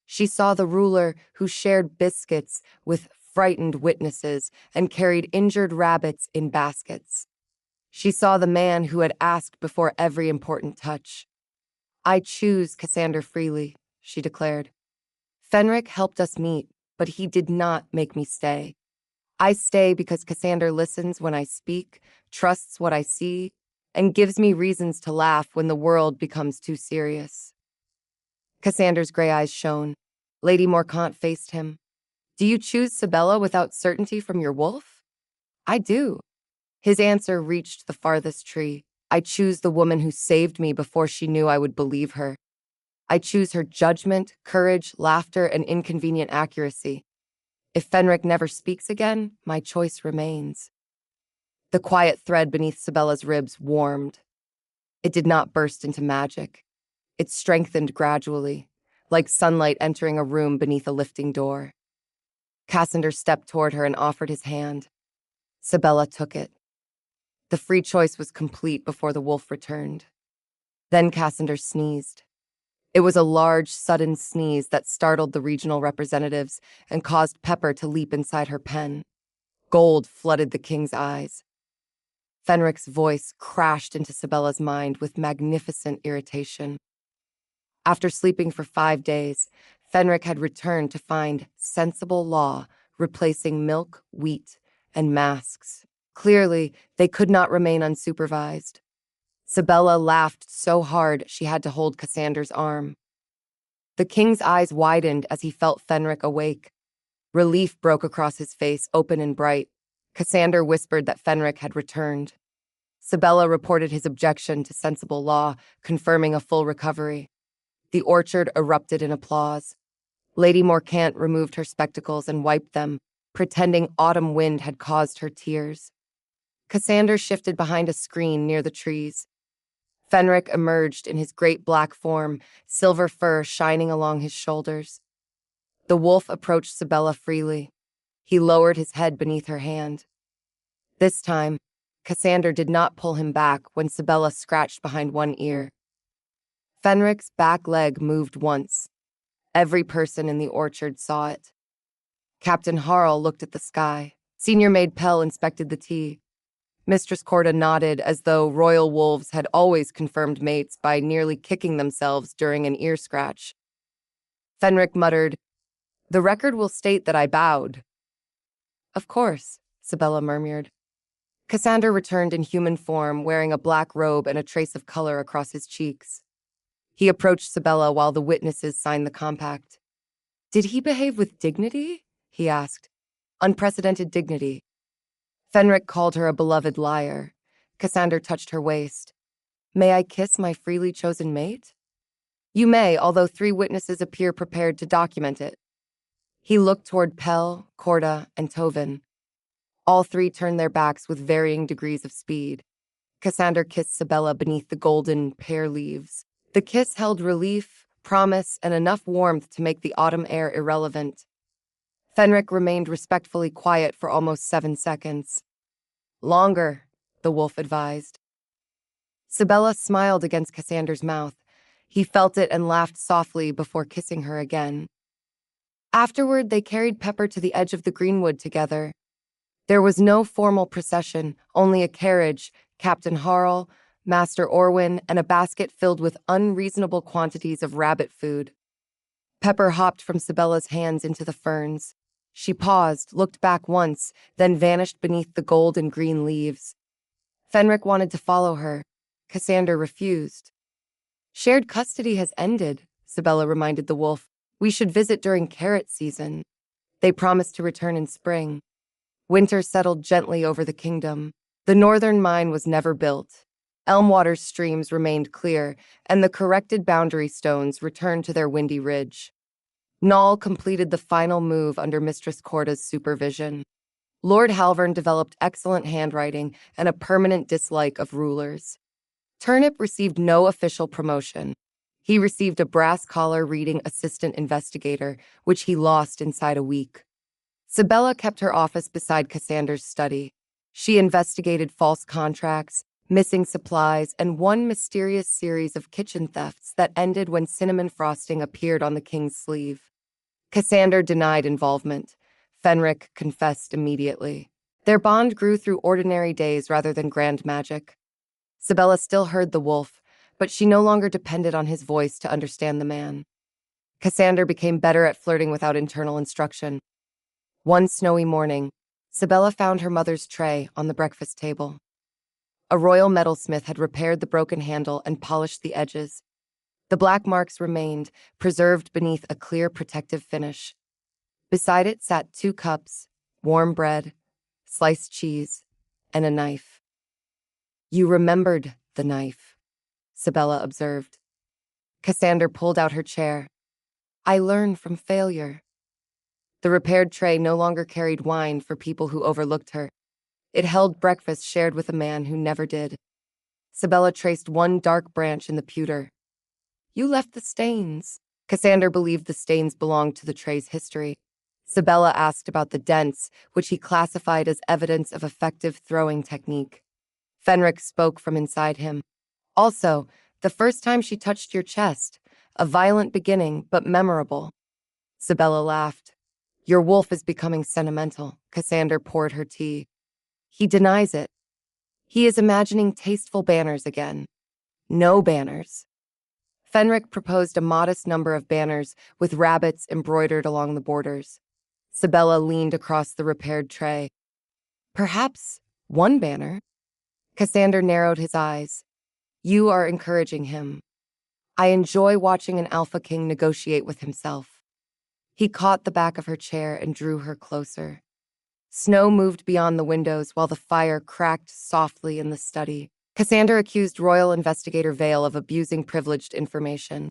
She saw the ruler who shared biscuits with frightened witnesses and carried injured rabbits in baskets. She saw the man who had asked before every important touch. I choose Cassander freely, she declared. Fenric helped us meet, but he did not make me stay. I stay because Cassander listens when I speak, trusts what I see, and gives me reasons to laugh when the world becomes too serious. Cassander's gray eyes shone. Lady Morcant faced him. Do you choose Sabella without certainty from your wolf? I do. His answer reached the farthest tree. I choose the woman who saved me before she knew I would believe her. I choose her judgment, courage, laughter, and inconvenient accuracy. If Fenric never speaks again, my choice remains. The quiet thread beneath Sabella's ribs warmed. It did not burst into magic. It strengthened gradually, like sunlight entering a room beneath a lifting door. Cassander stepped toward her and offered his hand. Sabella took it. The free choice was complete before the wolf returned. Then Cassander sneezed. It was a large, sudden sneeze that startled the regional representatives and caused Pepper to leap inside her pen. Gold flooded the king's eyes. Fenric's voice crashed into Sabella's mind with magnificent irritation. After sleeping for 5 days, Fenric had returned to find sensible law replacing milk, wheat, and masks. Clearly, they could not remain unsupervised. Sabella laughed so hard she had to hold Cassander's arm. The king's eyes widened as he felt Fenric awake. Relief broke across his face, open and bright. Cassander whispered that Fenric had returned. Sabella reported his objection to sensible law, confirming a full recovery. The orchard erupted in applause. Lady Morcant removed her spectacles and wiped them, pretending autumn wind had caused her tears. Cassander shifted behind a screen near the trees. Fenric emerged in his great black form, silver fur shining along his shoulders. The wolf approached Sabella freely. He lowered his head beneath her hand. This time, Cassander did not pull him back when Sabella scratched behind one ear. Fenric's back leg moved once. Every person in the orchard saw it. Captain Harl looked at the sky. Senior maid Pell inspected the tea. Mistress Corda nodded as though royal wolves had always confirmed mates by nearly kicking themselves during an ear scratch. Fenric muttered, "The record will state that I bowed." "Of course," Sabella murmured. Cassander returned in human form, wearing a black robe and a trace of color across his cheeks. He approached Sabella while the witnesses signed the compact. "Did he behave with dignity?" he asked. "Unprecedented dignity." Fenric called her a beloved liar. Cassander touched her waist. "May I kiss my freely chosen mate?" "You may, although 3 witnesses appear prepared to document it." He looked toward Pell, Corda, and Tovin. All 3 turned their backs with varying degrees of speed. Cassander kissed Sabella beneath the golden pear leaves. The kiss held relief, promise, and enough warmth to make the autumn air irrelevant. Fenric remained respectfully quiet for almost 7 seconds. Longer, the wolf advised. Sabella smiled against Cassander's mouth. He felt it and laughed softly before kissing her again. Afterward, they carried Pepper to the edge of the greenwood together. There was no formal procession, only a carriage, Captain Harl, Master Orwin, and a basket filled with unreasonable quantities of rabbit food. Pepper hopped from Sabella's hands into the ferns. She paused, looked back once, then vanished beneath the gold and green leaves. Fenric wanted to follow her. Cassander refused. Shared custody has ended, Sabella reminded the wolf. We should visit during carrot season. They promised to return in spring. Winter settled gently over the kingdom. The northern mine was never built. Elmwater's streams remained clear, and the corrected boundary stones returned to their windy ridge. Noll completed the final move under Mistress Corda's supervision. Lord Halvern developed excellent handwriting and a permanent dislike of rulers. Turnip received no official promotion. He received a brass collar reading assistant investigator, which he lost inside a week. Sabella kept her office beside Cassander's study. She investigated false contracts, missing supplies, and one mysterious series of kitchen thefts that ended when cinnamon frosting appeared on the king's sleeve. Cassander denied involvement. Fenric confessed immediately. Their bond grew through ordinary days rather than grand magic. Sabella still heard the wolf, but she no longer depended on his voice to understand the man. Cassander became better at flirting without internal instruction. One snowy morning, Sabella found her mother's tray on the breakfast table. A royal metalsmith had repaired the broken handle and polished the edges. The black marks remained, preserved beneath a clear protective finish. Beside it sat 2 cups, warm bread, sliced cheese, and a knife. You remembered the knife, Sabella observed. Cassander pulled out her chair. I learned from failure. The repaired tray no longer carried wine for people who overlooked her. It held breakfast shared with a man who never did. Sabella traced one dark branch in the pewter. You left the stains. Cassander believed the stains belonged to the tray's history. Sabella asked about the dents, which he classified as evidence of effective throwing technique. Fenric spoke from inside him. Also, the first time she touched your chest, a violent beginning, but memorable. Sabella laughed. Your wolf is becoming sentimental. Cassander poured her tea. He denies it. He is imagining tasteful banners again. No banners. Fenric proposed a modest number of banners with rabbits embroidered along the borders. Sabella leaned across the repaired tray. Perhaps 1 banner. Cassander narrowed his eyes. You are encouraging him. I enjoy watching an alpha king negotiate with himself. He caught the back of her chair and drew her closer. Snow moved beyond the windows while the fire cracked softly in the study. Cassander accused Royal Investigator Vale of abusing privileged information.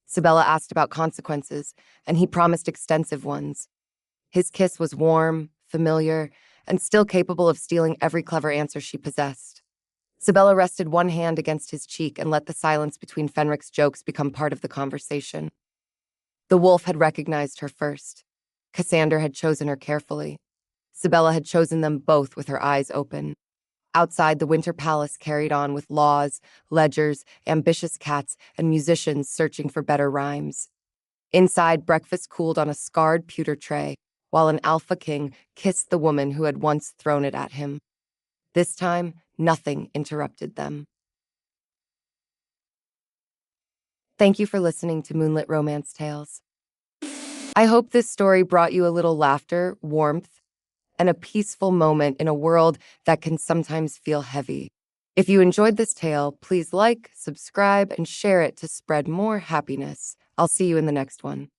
Sabella asked about consequences, and he promised extensive ones. His kiss was warm, familiar, and still capable of stealing every clever answer she possessed. Sabella rested one hand against his cheek and let the silence between Fenric's jokes become part of the conversation. The wolf had recognized her first. Cassander had chosen her carefully. Sabella had chosen them both with her eyes open. Outside, the Winter Palace carried on with laws, ledgers, ambitious cats, and musicians searching for better rhymes. Inside, breakfast cooled on a scarred pewter tray, while an alpha king kissed the woman who had once thrown it at him. This time, nothing interrupted them. Thank you for listening to Moonlit Romance Tales. I hope this story brought you a little laughter, warmth, and a peaceful moment in a world that can sometimes feel heavy. If you enjoyed this tale, please like, subscribe, and share it to spread more happiness. I'll see you in the next one.